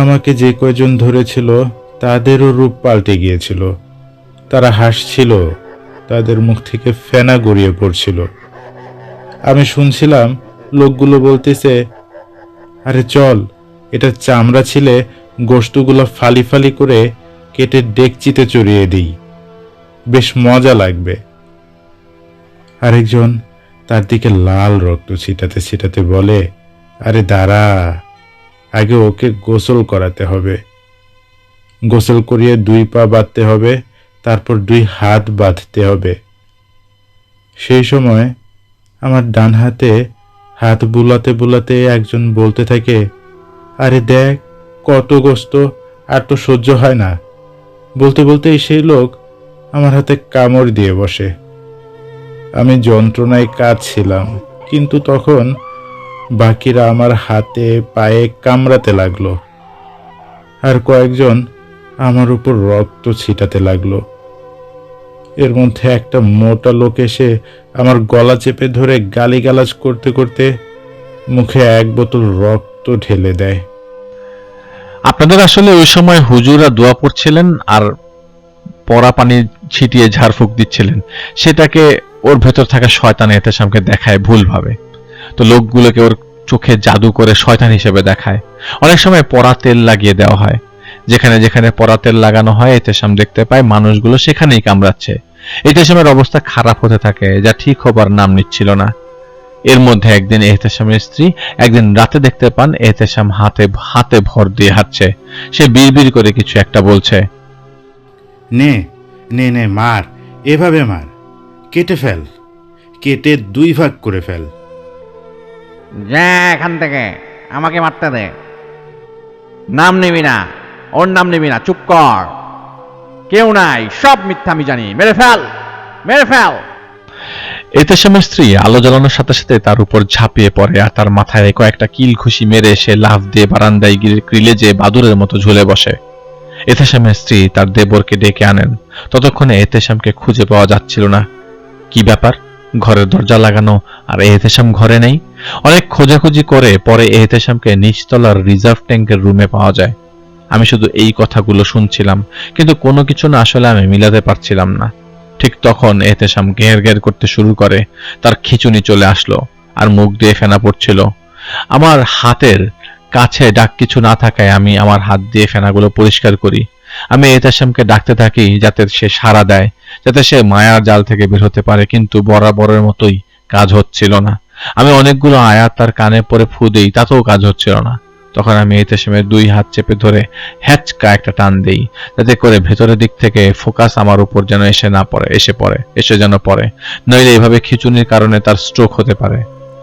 আমাকে যে কয়জন ধরেছিল তাদেরও রূপ পাল্টে গিয়েছিল। তারা হাসছিল, তাদের মুখ থেকে ফেনা গড়িয়ে পড়ছিল। আমি শুনছিলাম লোকগুলো বলতেছে, আরে চল, এটা চামড়া ছিলে গোশতগুলো ফালি ফালি করে কেটে ডেকচিতে চড়িয়ে দিই, বেশ মজা লাগবে। আরেকজন তার দিকে লাল রক্ত ছিটাতে ছিটাতে বলে, আরে দাঁড়া, আগে ওকে গোসল করাতে হবে। গোসল করিয়ে 2 পা বাঁধতে হবে, তারপর 2 হাত বাঁধতে হবে। সেই সময় আমার ডান হাতে হাত বুলাতে বুলাতে একজন বলতে থাকে, আরে দেখ কত গোস্ত, আর তো সহ্য হয় না। বলতে বলতে সেই লোক আমার হাতে কামড় দিয়ে বসে। আমি যন্ত্রণায় কাঁদছিলাম, কিন্তু তখন বাকিরা আমার হাতে পায়ে কামড়াতে লাগলো, আর কয়েকজন আমার উপর রক্ত ছিটাতে লাগলো। এর মধ্যে একটা মোটা লোক এসে আমার গলা চেপে ধরে গালিগালাজ করতে করতে মুখে 1 বোতল রক্ত ঢেলে দেয়। আপনাদের আসলে ওই সময় হুজুরা দোয়া পড়ছিলেন আর পরা পানি ছিটিয়ে ঝাড়ফুঁক দিচ্ছিলেন, সেটাকে ওর ভেতর থাকা শয়তান এতেশামকে দেখায় ভুলভাবে। তো লোকগুলোকে ওর চোখে জাদু করে শয়তান হিসেবে দেখায়। অনেক সময় পরা তেল লাগিয়ে দেওয়া হয়। যেখানে যেখানে পরা তেল লাগানো হয় এতেশাম দেখতে পায় মানুষগুলো সেখানেই কামড়াচ্ছে। এতেশামের অবস্থা খারাপ হতে থাকে, যা ঠিক হবার নাম নিচ্ছিল না। এর মধ্যে একদিন এহতেশামের স্ত্রী একদিন রাতে দেখতে পান এহতেশাম হাতে হাতে ভর দিয়ে হাঁটছে। সে বিড়বিড় করে কিছু একটা বলছে। নে নে নে মার, এভাবে মার, কেটে ফেল, কেটে 2 ভাগ করে ফেল। যা এখান থেকে, আমাকে মারতে দে। নাম নিবি না, ওর নাম নিবি না, চুপ কর। কেউ নাই, সব মিথ্যা আমি জানি। মেরে ফেল, মেরে ফেল। এহতেশামের স্ত্রী আলো জ্বালানোর সাথে সাথে তার উপর ঝাঁপিয়ে পড়ে, আর তার মাথায় কয়েকটা কিল ঘুষি মেরে সে লাফ দিয়ে বারান্দায় গ্রিলে যে বাদুরের মতো ঝুলে বসে। এহতেশামের স্ত্রী তার দেবরকে ডেকে আনেন। ততক্ষণে এহতেশামকে খুঁজে পাওয়া যাচ্ছিল না। কি ব্যাপার, ঘরের দরজা লাগানো আর এহতেশাম ঘরে নেই। অনেক খোঁজাখুঁজি করে পরে এহতেশামকে নিচতলার রিজার্ভ ট্যাঙ্কের রুমে পাওয়া যায়। আমি শুধু এই কথাগুলো শুনছিলাম, কিন্তু কোনো কিছু না আসলে আমি মিলাতে পারছিলাম না। ঠিক তখন এহতেশাম ঘের ঘের করতে শুরু করে। তার খিঁচুনি চলে আসলো আর মুখ দিয়ে ফেনা পড়ছিল। আমার হাতের কাছে ডাক কিছু না থাকায় আমি আমার হাত দিয়ে ফেনাগুলো পরিষ্কার করি। আমি এহতেশামকে ডাকতে থাকি যাতে সে সাড়া দেয়, যাতে সে মায়ার জাল থেকে বের হতে পারে, কিন্তু বরাবরের মতোই কাজ হচ্ছিল না। আমি অনেকগুলো আয়াত তার কানে পরে ফু দেই, তাতেও কাজ হচ্ছিল না। তখন আমি এহতেশামের 2 হাত চেপে ধরে হ্যাচকা একটা টান দেই, যাতে করে ভেতরের দিক থেকে ফোকাস আমার উপর যেন এসে যেন পড়ে, নইলে এভাবে খিঁচুনির কারণে তার স্ট্রোক হতে পারে।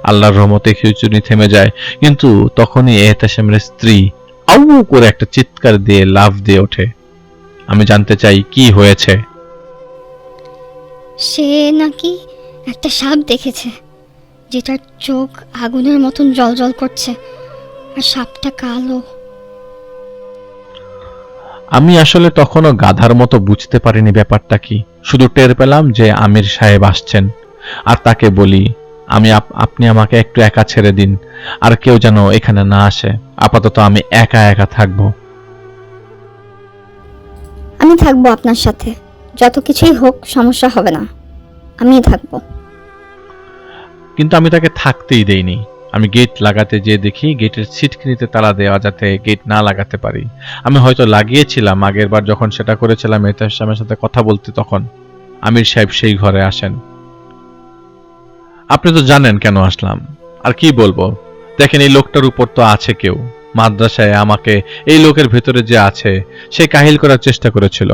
আল্লাহর রহমতে খিঁচুনি থেমে যায়, কিন্তু তখনই এহতেশামের স্ত্রী আউ করে একটা চিৎকার দিয়ে লাফ দিয়ে ওঠে। আমি জানতে চাই কি হয়েছে। সে নাকি একটা সাপ দেখেছে, যেটার চোখ আগুনের মতন জ্বলজ্বল করছে, আর সাপটা কালো। আমি আসলে তখনও গাধার মতো বুঝতে পারিনি ব্যাপারটা কি। শুধু টের পেলাম যে আমির সাহেব আসছেন, আর তাকে বলি আপনি আমাকে একটু একা ছেড়ে দিন, আর কেউ যেন এখানে না আসে। আপাতত আমি একা একা থাকবো। আমি থাকবো আপনার সাথে, যত কিছুই হোক সমস্যা হবে না, আমিই থাকবো। কিন্তু আমি তাকে থাকতেই দেইনি। আমি গেট লাগাতে যেয়ে দেখি গেটের ছিটকিনিতে তালা দেওয়া, যাতে গেট না লাগাতে পারি। আমি হয়তো লাগিয়েছিলাম আগের বার যখন সেটা করেছিলাম এহতেশামের সাথে কথা বলতে, তখন আমির সাহেব সেই ঘরে আসেন। আপনি তো জানেন কেন আসলাম, আর কি বলবো। দেখেন, এই লোকটার উপর তো আছে কেউ। মাদ্রাসায় আমাকে এই লোকের ভেতরে যে আছে সে কাহিল করার চেষ্টা করেছিল।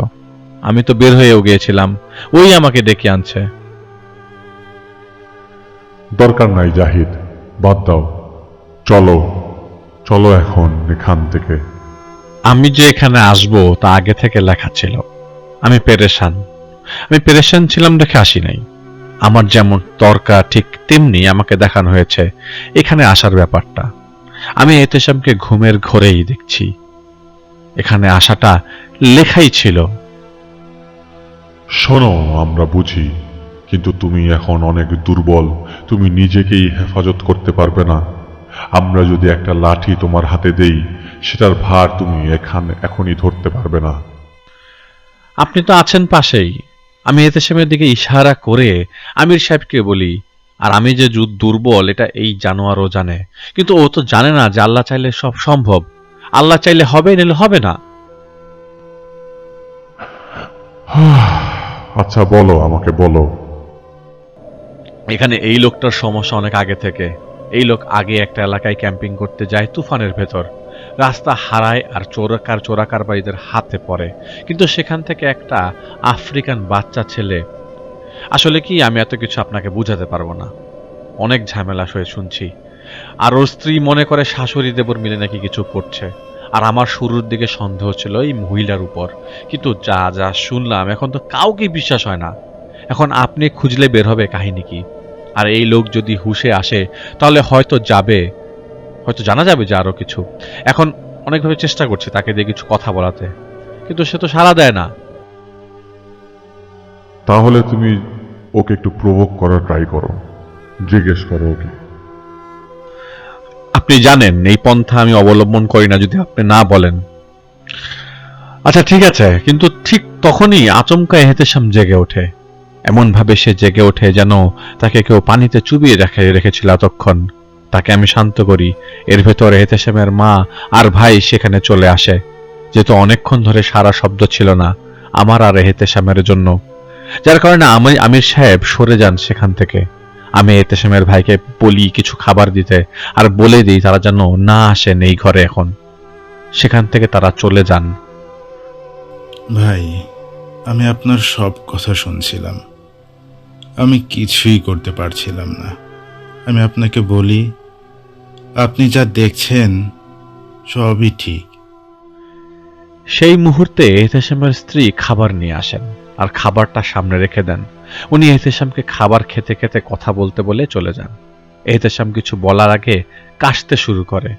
আমি তো বের হয়েও গিয়েছিলাম, ওই আমাকে ডেকে আনছে। দরকার নাই জাহিদ, বাদ দাও। চলো চলো এখন এখান থেকে। আমি যে এখানে আসবো তা আগে থেকে লেখা ছিল। আমি পেরেশান ছিলাম দেখে আসি নাই। আমার যেমন দরকার ঠিক তেমনি আমাকে দেখানো হয়েছে এখানে আসার ব্যাপারটা। আমি এহতেশামকে ঘুমের ঘোরেই দেখছি। এখানে আসাটা লেখাই ছিল। শোনো, আমরা বুঝি, কিন্তু তুমি এখন অনেক দুর্বল, তুমি নিজেকেই হেফাজত করতে পারবে না। আমরা যদি একটা লাঠি তোমার হাতে দেই, সেটার ভার তুমি এখনই ধরতে পারবে না। আপনি তো আছেন পাশেই। আমি এহতেশামের দিকে ইশারা করে আমির সাহেবকে বলি, আর আমি যে দুর্বল এটা এই জানোয়ারও জানে। কিন্তু ও তো জানে না যে আল্লাহ চাইলে সব সম্ভব। আল্লাহ চাইলে হবে, নিলে হবে না। আচ্ছা বলো, আমাকে বলো। এখানে এই লোকটার সমস্যা অনেক আগে থেকে। এই লোক আগে একটা এলাকায় ক্যাম্পিং করতে যায় তুফানের ভেতর, রাস্তা হারায় আর চোরাকারবারীদের হাতে পড়ে। কিন্তু সেখান থেকে একটা আফ্রিকান বাচ্চা ছেলে, আসলে কি আমি এত কিছু আপনাকে বুঝাতে পারবো না। অনেক ঝামেলা হয়ে শুনছি। আর ওর স্ত্রী মনে করে শাশুড়ি দেবর মিলে নাকি কিছু করছে। আর আমার শুরুর দিকে সন্দেহ ছিল এই মহিলার উপর, কিন্তু যা যা শুনলাম এখন তো কাউকে বিশ্বাস হয় না। এখন আপনি খুঁজলে বের হবে কাহিনী কি। আর এই লোক যদি হুঁশে আসে তাহলে হয়তো জানা যাবে যে আরো কিছু। এখন অনেকভাবে চেষ্টা করছি তাকে দিয়ে কিছু কথা বলাতে, কিন্তু সে তো সাড়া দেয় না। তাহলে তুমি ওকে একটু প্রভোগ করার ট্রাই করো, জিজ্ঞেস করো ওকে। আপনি জানেন এই পন্থা আমি অবলম্বন করি না যদি আপনি না বলেন। আচ্ছা ঠিক আছে, কিন্তু ঠিক তখনই আচমকা এহতেশাম জেগে ওঠে। এমন ভাবে সে জেগে ওঠে যেন তাকে কেউ পানিতে চুবিয়ে রেখেছিল এতক্ষণ। তাকে আমি শান্ত করি। এর ভেতর এহতেশামের মা আর ভাই সেখানে চলে আসে, যেহেতু অনেকক্ষণ ধরে সারা শব্দ ছিল না আমার আর এহতেশামের জন্য, যার কারণে আমির সাহেব সরে যান সেখান থেকে। আমি এহতেশামের ভাইকে বলি কিছু খাবার দিতে, আর বলে দিই তারা যেন না আসেন এই ঘরে এখন। সেখান থেকে তারা চলে যান। ভাই, আমি আপনার সব কথা শুনছিলাম। আমি কিছুই করতে পারছিলাম না। আমি আপনাকে বলি, আপনি যা দেখছেন সবই ঠিক। সেই মুহূর্তে এহতেশামের স্ত্রী খাবার নিয়ে আসেন আর খাবারটা সামনে রেখে দেন। উনি এহতেশামকে খাবার খেতে খেতে কথা বলতে বলে চলে যান। এহতেশাম কিছু বলার আগে কাশতে শুরু করে।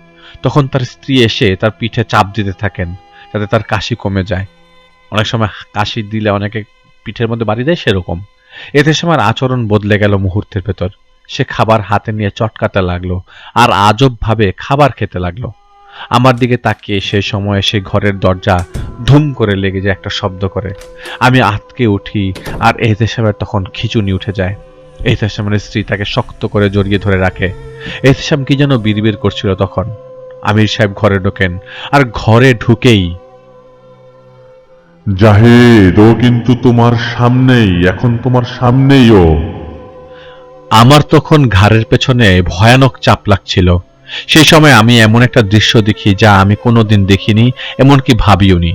তখন তার স্ত্রী এসে তার পিঠে চাপ দিতে থাকেন যাতে তার কাশি কমে যায়। অনেক সময় কাশি দিলে অনেকে পিঠের মধ্যে বাড়ি দেয়, সেরকম। এহতেশামের আচরণ বদলে গেল মুহূর্তের ভেতর। সে খাবার হাতে নিয়ে চটকাতে লাগলো আর আজব ভাবে খাবার খেতে লাগলো। আমার দিকে তাকিয়ে সেই সময়ে সেই ঘরের দরজা ধুম করে লেগে যায় একটা শব্দ করে। আমি আঁতকে উঠি আর এহতেশামের তখন খিঁচুনি উঠে যায়। এহতেশামের স্ত্রী তাকে শক্ত করে জড়িয়ে ধরে রাখে। এহতেশাম কি যেন বিড়বিড় করছিল তখন। আমির সাহেব ঘরে ঢোকেন, আর ঘরে ঢুকেই জাহিদ, ও কিন্তু তোমার সামনেই, এখন তোমার সামনেই ও। আমার তখন ঘাড়ের পেছনে ভয়ানক চাপ লাগছিল। সেই সময় আমি এমন একটা দৃশ্য দেখি যা আমি কোনোদিন দেখিনি, এমনকি ভাবিওনি।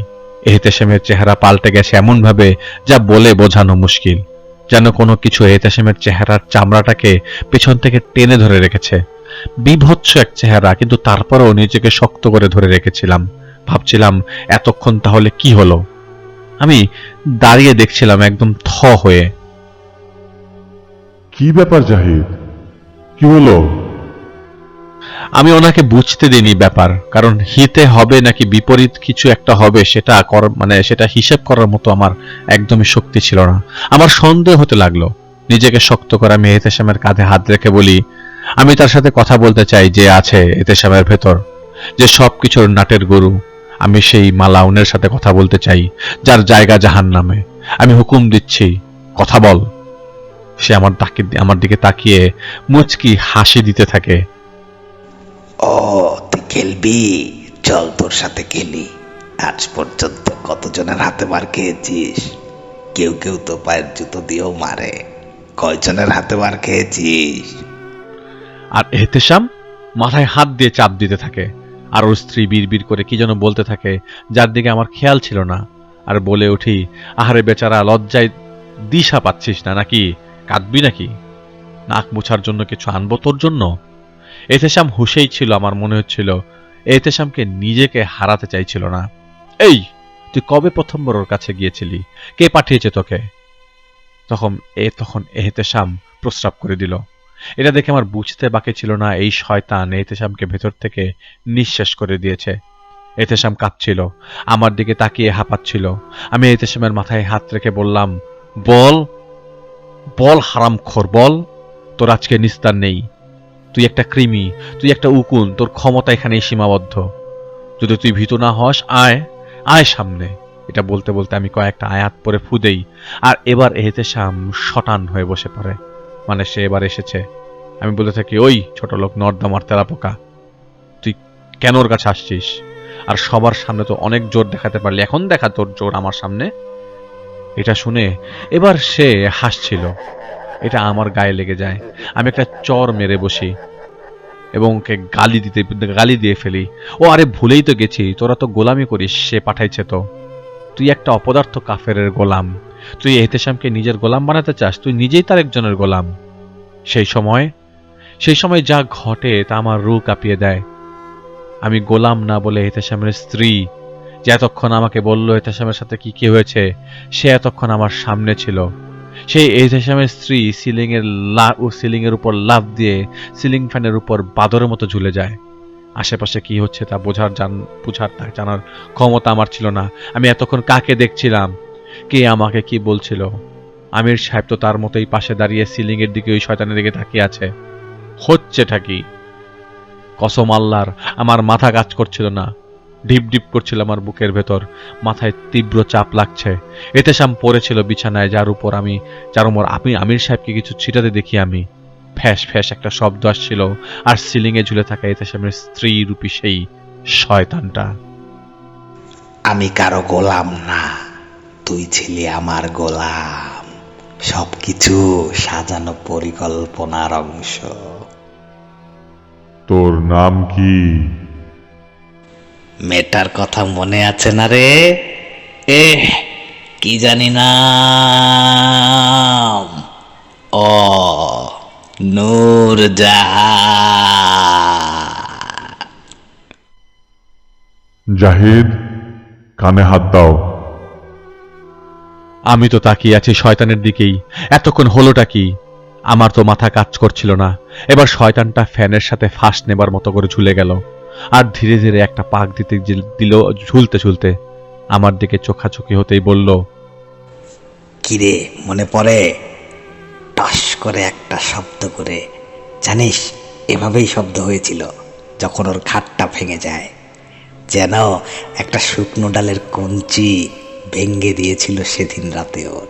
এহতেশামের চেহারা পাল্টে গেছে এমন ভাবে যা বলে বোঝানো মুশকিল। যেন কোনো কিছু এহতেশামের চেহারার চামড়াটাকে পেছন থেকে টেনে ধরে রেখেছে। বিভৎস এক চেহারা, কিন্তু তারপরেও নিজেকে শক্ত করে ধরে রেখেছিলাম। ভাবছিলাম এতক্ষণ তাহলে কি হলো। আমি দাঁড়িয়ে দেখছিলাম একদম থ হয়ে। কি ব্যাপার জাহিদ, কি হলো? আমি ওনাকে বুঝতে দিইনি ব্যাপার, কারণ হিতে হবে নাকি বিপরীত কিছু একটা হবে সেটা সেটা হিসেব করার মতো আমার একদমই শক্তি ছিল না। আমার সন্দেহ হতে লাগলো। নিজেকে শক্ত করে আমি এহতেশামের কাঁধে হাত রেখে বলি, আমি তার সাথে কথা বলতে চাই যে আছে এহতেশামের ভেতর, যে সবকিছুর নাটের গরু। আমি সেই মালাউনের সাথে কথা বলতে চাই, যার জায়গা জাহান্নামে। আমি হুকুম দিচ্ছি, কথা বল। সে আমার দিকে তাকিয়ে মুচকি হাসি দিতে থাকে। ও, তুই খেলবি? চল, তোর সাথে খেলি। আজ পর্যন্ত কতজনের হাতে মার খেয়েছিস? কেউ কেউ তো পায়ের জুতো দিয়েও মারে। কয়জনের হাতে মার খেয়েছিস? আর এহতেশাম মাথায় হাত দিয়ে চাপ দিতে থাকে, আর ওর স্ত্রী বিড়বিড় করে কি যেন বলতে থাকে, যার দিকে আমার খেয়াল ছিল না। আর বলে উঠি, আহারে বেচারা, লজ্জায় দিশা পাচ্ছিস না নাকি? কাঁদবি নাকি? নাক মুছার জন্য কিছু আনবো তোর জন্য? এহতেশাম হুশেই ছিল। আমার মনে হচ্ছিল এহতেশামকে নিজেকে হারাতে চাইছিল না। এই, তুই কবে প্রথমবার ওর কাছে গিয়েছিলি? কে পাঠিয়েছে তোকে? তখন এহতেশাম প্রস্রাব করে দিল। এটা দেখে আমার বুঝতে বাকি ছিল না এই শয়তান এহতেশামকে ভেতর থেকে নিঃশেষ করে দিয়েছে। এহতেশাম কাঁপছিল, আমার দিকে তাকিয়ে হাঁপাচ্ছিল। আমি এহতেশামের মাথায় হাত রেখে বললাম, বল বল হারামখোর, বল। তোর আজকে নিস্তার নেই। তুই একটা কৃমি, তুই একটা উকুন। তোর ক্ষমতা এখানেই সীমাবদ্ধ। যদি তুই ভীত না হস, আয় আয় সামনে। এটা বলতে বলতে আমি কয়েকটা আয়াত পরে ফু দেই, আর এবার এহতেশাম শটান হয়ে বসে পড়ে। মানে সে এবার এসেছে। আমি বলতে থাকি, ওই ছোট লোক, নর্দমার তেলা পোকা, তুই কেন ওর কাছে আসছিস? আর সবার সামনে তো অনেক জোর দেখাতে পারলি, এখন দেখা তোর জোর আমার সামনে। এটা শুনে এবার সে হাসছিল। এটা আমার গায়ে লেগে যায়। আমি একটা চর মেরে বসি এবং ওকে গালি দিয়ে ফেলি। ও, আরে ভুলেই তো গেছি, তোরা তো গোলামি করিস, সে পাঠাইছে তো। তুই একটা অপদার্থ কাফেরের গোলাম। তুই এহতেশামকে নিজের গোলাম বানাতে চাস? তুই নিজেই তার একজনের গোলাম। সেই সময় যা ঘটে তা আমার রু কাঁপিয়ে দেয়। আমি গোলাম না বলে এহতেশামের স্ত্রী, যে এতক্ষণ আমাকে বলল এহতেশামের সাথে কি কি হয়েছে, সে এতক্ষণ আমার সামনে ছিল। সেই এহতেশামের স্ত্রী সিলিং এর উপর লাফ দিয়ে সিলিং ফ্যানের উপর বাদরের মতো ঝুলে যায়। আশেপাশে কি হচ্ছে তা জানার ক্ষমতা আমার ছিল না। আমি এতক্ষণ কাকে দেখছিলাম? কে আমাকে কি বলছিল? আমির সাহেব তো তার মতোই পাশে দাঁড়িয়ে সিলিং এর দিকে, ওই শয়তানের দিকে তাকিয়ে আছে। হচ্ছেটা কি? কসম আল্লাহর, আমার মাথা কাজ করছিল না। ডিপ ডিপ করছিল আমার বুকের ভেতর। মাথায় তীব্র চাপ লাগছে। এহতেশাম পড়েছিল বিছানায়, যার উপর আমি আমির সাহেবকে কিছু ছিটাতে দেখি আমি। ফ্যাস ফ্যাস একটা শব্দ আসছিল, আর সিলিং এ ঝুলে থাকা এহতেশামের স্ত্রী রূপী সেই শয়তানটা। আমি কারো গোলাম না, তুই ছিলি আমার গোলাম। সবকিছু সাজানো পরিকল্পনার অংশ। তোর নাম কি? মেয়েটার কথা মনে আছে না রে? কি জানি না। ও, নূরজাহান। জাহিদ, কানে হাত দাও। আমি তো তাকিয়ে আছি শয়তানের দিকেই। এতক্ষণ হলোটা কি? আমার তো মাথা কাজ করছিল না। এবার শয়তানটা ফ্যানের সাথে ফাঁস নেবার মতো করে ঝুলে গেল, আর ধীরে ধীরে একটা পাক দিল ঝুলতে ঝুলতে। আমার দিকে চোখাচোখি হতেই বলল, কিরে, মনে পড়ে? টস করে একটা শব্দ করে, জানিস, এভাবেই শব্দ হয়েছিল যখন ওর খাটটা ভেঙে যায়। যেন একটা শুকনো ডালের কঞ্চি ভেঙে দিয়েছিল সেদিন রাতে ওর।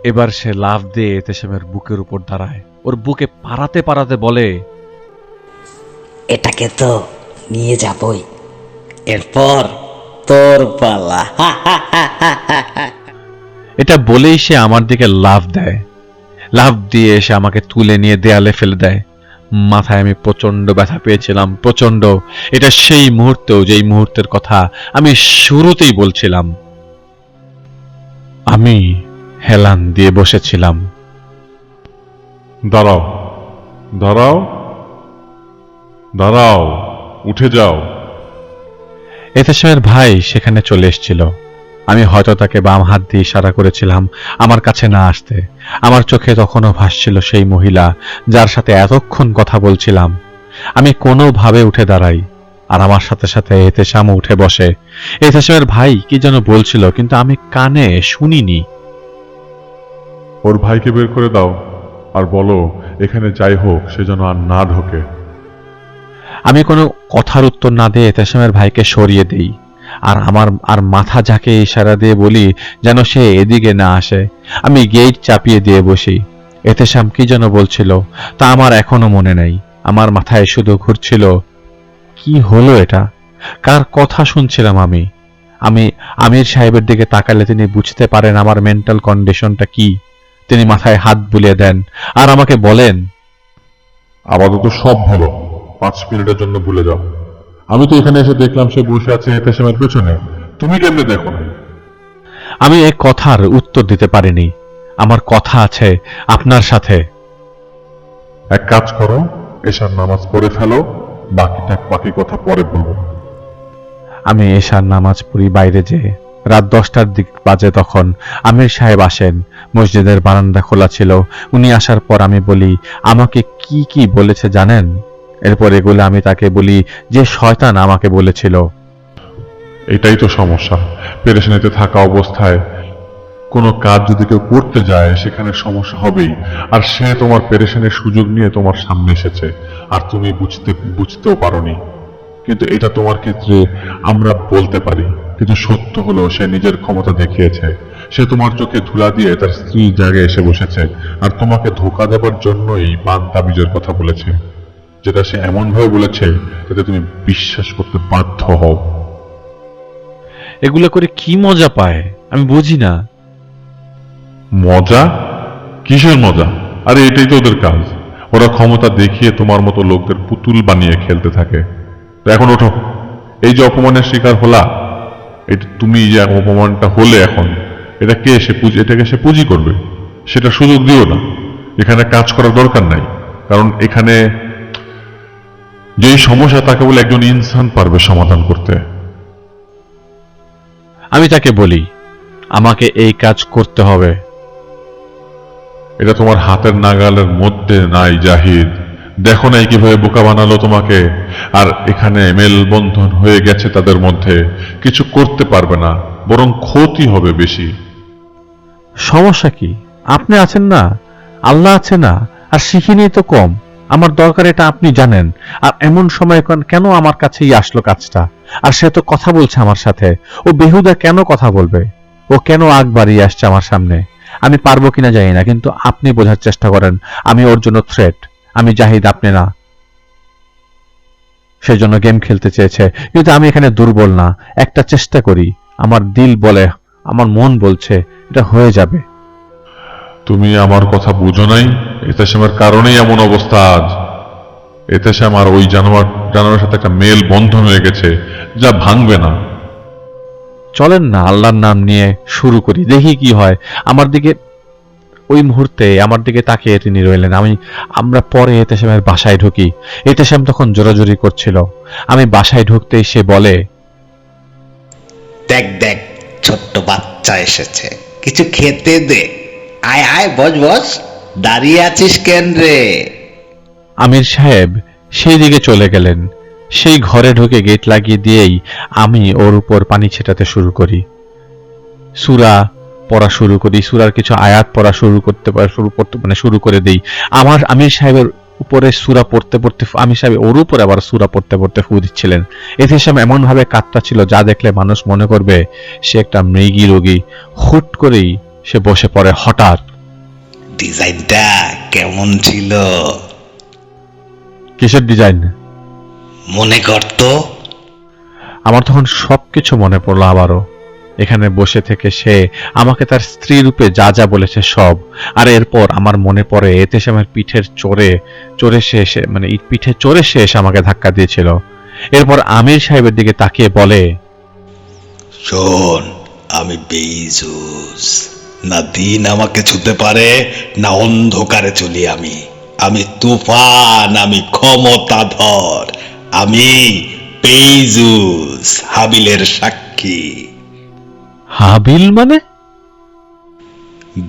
এবার সে লাফ দিয়ে এহতেশামের বুকের উপর দাঁড়ায়। ওর বুকে পাড়াতে পাড়াতে বলে, এটাকে তো নিয়ে যাবই, এরপর তোর পালা। এটা বলেই সে আমার দিকে লাফ দেয়। লাফ দিয়ে এসে আমাকে তুলে নিয়ে দেয়ালে ফেলে দেয়। মাথায় আমি প্রচন্ড ব্যথা পেয়েছিলাম, প্রচন্ড। এটা সেই মুহূর্তেও যেই মুহূর্তের কথা আমি শুরুতেই বলছিলাম। আমি হেলান দিয়ে বসেছিলাম। দাঁড়াও, দাঁড়াও, দাঁড়াও, উঠে যাও। এহতেশামের ভাই সেখানে চলে এসেছিল। আমি হয়তো তাকে বাম হাত দিয়ে ইশারা করেছিলাম আমার কাছে না আসতে। আমার চোখে তখনও ভাসছিল সেই মহিলা যার সাথে এতক্ষণ কথা বলছিলাম। আমি কোনোভাবে উঠে দাঁড়াই, আর আমার সাথে সাথে এতেশামও উঠে বসে। এতেশামের ভাই কি যেন বলছিল, কিন্তু আমি কানে শুনিনি। ওর ভাইকে বের করে দাও আর বলো এখানে যাই হোক সে যেন আর না ঢোকে। আমি কোনো কথার উত্তর না দিয়ে এতেশামের ভাইকে সরিয়ে দিই, আর মাথা ঝাঁকে ইশারা দিয়ে বলি যেন সে এদিকে না আসে। আমি গেট চাপিয়ে দিয়ে বসি। এতেশাম কি যেন বলছিল তা আমার এখনো মনে নেই। আমার মাথায় শুধু ঘুরছিল, কি হলো এটা? কার কথা শুনছিলাম আমি? আমির সাহেবের দিকে তাকালে তিনি বুঝতে পারেন আমার মেন্টাল কন্ডিশনটা কি। তিনি মাথায় হাত বুলিয়ে দেন আর আমাকে বলেন, আপাতত সব ভালো, 5 মিনিটের জন্য ভুলে যাও। আমি তো এখানে এসে দেখলাম সে বসে আছে এতেশামের পেছনে, তুমি কেমনে দেখো না? আমি এই কথার উত্তর দিতে পারিনি। আমার কথা আছে আপনার সাথে। এক কাজ করো, এশার নামাজ পড়ে ফেলো, বাকি কথা পরে বলবো। আমি এশার নামাজ পড়ি বাইরে যেয়ে। রাত 10টার দিক বাজে তখন আমির সাহেব আসেন। মসজিদের বারান্দা খোলা ছিল। উনি আসার পর আমি বলি, আমাকে কি কি বলেছে জানেন? এরপর এগুলো আমি তাকে বলি যে শয়তান আমাকে বলেছিল। এটাই তো সমস্যা, পেরেশানিতে থাকা অবস্থায় কোনো কাজ যদি কেউ করতে যায় সেখানে সমস্যা হবেই। আর সে তোমার পেরেশানির সুযোগ নিয়ে তোমার সামনে এসেছে, আর তুমি বুঝতেও পারোনি। কিন্তু এটা তোমার ক্ষেত্রে আমরা বলতে পারি, কিন্তু সত্য হলো সে নিজের ক্ষমতা দেখিয়েছে। সে তোমার চোখে ধুলা দিয়ে তার স্ত্রীর জায়গায় এসে বসেছে, আর তোমাকে ধোঁকা দেবার জন্যই পান তাবিজের কথা বলেছে, যেটা সে এমন ভাবে বলেছে যাতে তুমি বিশ্বাস করতে বাধ্য হও। এগুলো করে কি মজা পায় আমি বুঝি না। মজা? কিসের মজা? আরে এটাই তো ওদের কাজ। ওরা ক্ষমতা দেখিয়ে তোমার মতো লোকদের পুতুল বানিয়ে খেলতে থাকে। তো এখন ওঠো, এই যে অপমানের শিকার হলা, এটা তুমি যে অপমানটা হলে এখন, এটাকে সে পুঁজি করবে, সেটা সুযোগ দিও না। এখানে কাজ করার দরকার নাই, কারণ এখানে যেই সমস্যা তাকে বলে একজন ইনসান পারবে সমাধান করতে। আমি তাকে বলি, আমাকে এই কাজ করতে হবে। এটা তোমার হাতের নাগালের মধ্যে নাই জাহিদ। দেখো নাই কিভাবে বোকা বানালো তোমাকে। আর এখানে মেলবন্ধন হয়ে গেছে তাদের মধ্যে, কিছু করতে পারবে না, বরং ক্ষতি হবে বেশি। সমস্যা কি? আপনি আছেন না, আল্লাহ আছে না, আর শিখিনি তো কম। আমার দরকার এটা আপনি জানেন। আর এমন সময় কেন আমার কাছেই আসলো কাজটা? আর সে তো কথা বলছে আমার সাথে। ও বেহুদা কেন কথা বলবে? ও কেন আগ বাড়িয়ে আসছে আমার সামনে? আমি পারবো কিনা জানি না, কিন্তু আপনি বোঝার চেষ্টা করেন আমি ওর জন্য থ্রেট। আমি জাহিদ, আপনি না। সেজন্য গেম খেলতে চেয়েছে, কিন্তু আমি এখানে দুর্বল না। একটা চেষ্টা করি, আমার দিল বলে, আমার মন বলছে এটা হয়ে যাবে। তুমি আমার কথা বুঝো নাই? এতেশামের কারণেই এমন অবস্থা আজ। এতেশাম আর ওই জানোয়ারের সাথে একটা মেল বন্ধন হয়ে গেছে, যা ভাঙবে না। চলেন না আল্লাহর নাম নিয়ে শুরু করি, দেখি কি হয়। ওই মুহূর্তে আমার দিকে তাকিয়ে তিনি রইলেন। আমরা পরে এতেশামের বাসায় ঢুকি। এতেশাম তখন জোরাজোরি করছিল। আমি বাসায় ঢুকতেই সে বলে, দেখ দেখ, ছোট্ট বাচ্চা এসেছে, কিছু খেতে দে। আয় আয়, বস বস, দাঁড়িয়ে আছিস কেন রে? আমির সাহেব সেই দিকে চলে গেলেন। সেই ঘরে ঢুকে গেট লাগিয়ে দিয়েই আমি ওর উপর পানি ছেটাতে শুরু করি। সূরা পড়া শুরু করি। সূরার কিছু আয়াত পড়া শুরু করে দেই। আমির সাহেবের উপরে সূরা পড়তে পড়তে আমির সাহেব ওর উপর আবার সূরা পড়তে পড়তে ফু দিচ্ছিলেন। এতেশাম এমন ভাবে কাঁদটা ছিল যা দেখলে মানুষ মনে করবে সে একটা মৃগী রোগী। হুট করেই সে বসে পড়ে। হঠাৎ, ডিজাইনটা কেমন ছিল? কিসের ডিজাইন? মনে করতো। আমার তখন সবকিছু মনে পড়লো আবারও। এখানে বসে থেকে সে আমাকে তার স্ত্রী রূপে যা যা বলেছে সব। আর এরপর আমার মনে পড়ে এতেশামের পিঠে চড়ে সে এসে আমাকে ধাক্কা দিয়েছিল। এরপর আমির সাহেবের দিকে তাকিয়ে বলে, শোন, আমি বেইজুস, না দিন আমাকে ছুতে পারে না অন্ধকারে চলি আমি তুফান, আমি ক্ষমতাধর, আমি বেইজুস, হাবিলের সাক্ষী। হাবিল মানে?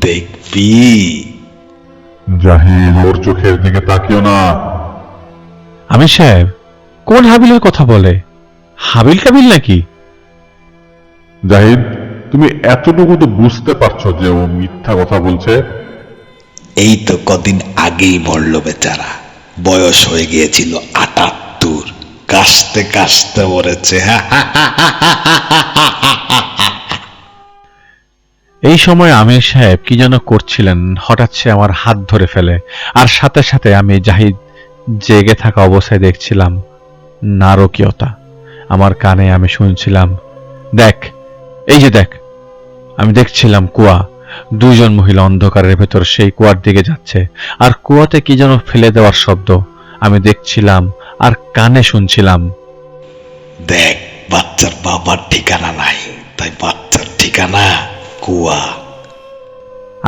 দেখবি। জাহিদ, ওর চোখের দিকে তাকিও না। আমির সাহেব, কোন হাবিলের কথা বলে? হাবিল কাবিল নাকি? জাহিদ, তুমি এতটুকু তো বুঝতে পারছো যে ও মিথ্যা কথা বলছে? এই তো কদিন আগেই মরল বেচারা, বয়স হয়ে গিয়েছিল ৭৮, কাশতে কাশতে মরেছে। এই সময় আমির সাহেব কি যেন করছিলেন, হঠাৎ সে আমার হাত ধরে ফেলে, আর সাথে সাথে আমি জাহিদ জেগে থাকা অবস্থায় দেখছিলাম নারকীয়তা। আমার কানে আমি শুনছিলাম, দেখ, এই যে দেখ। আমি দেখছিলাম কুয়া, দুইজন মহিলা অন্ধকারের ভেতর সেই কুয়ার দিকে যাচ্ছে, আর কুয়াতে কি যেন ফেলে দেওয়ার শব্দ আমি দেখছিলাম আর কানে শুনছিলাম। দেখ, বাচ্চার বাবার ঠিকানা নাই, তাই বাচ্চার ঠিকানা কুয়া।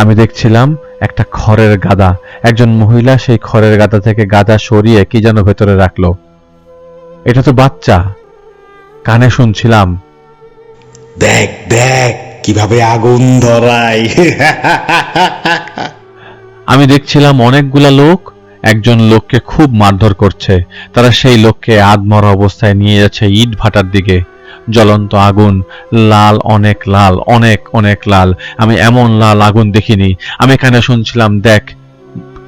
আমি দেখছিলাম একটা খড়ের গাদা, একজন মহিলা সেই খড়ের গাদা থেকে গাদা সরিয়ে কি যেন ভেতরে রাখলো। এটা তো বাচ্চা। কানে শুনছিলাম, দেখ দেখ কিভাবে আগুন ধরায়। আমি দেখছিলাম অনেকগুলা লোক একজন লোককে খুব মারধর করছে। তারা সেই লোককে আধমরা অবস্থায় নিয়ে যাচ্ছে ইট ভাটার দিকে। জ্বলন্ত আগুন, লাল, অনেক লাল, অনেক অনেক লাল। আমি এমন লাল আগুন দেখিনি। আমি কানে শুনছিলাম, দেখ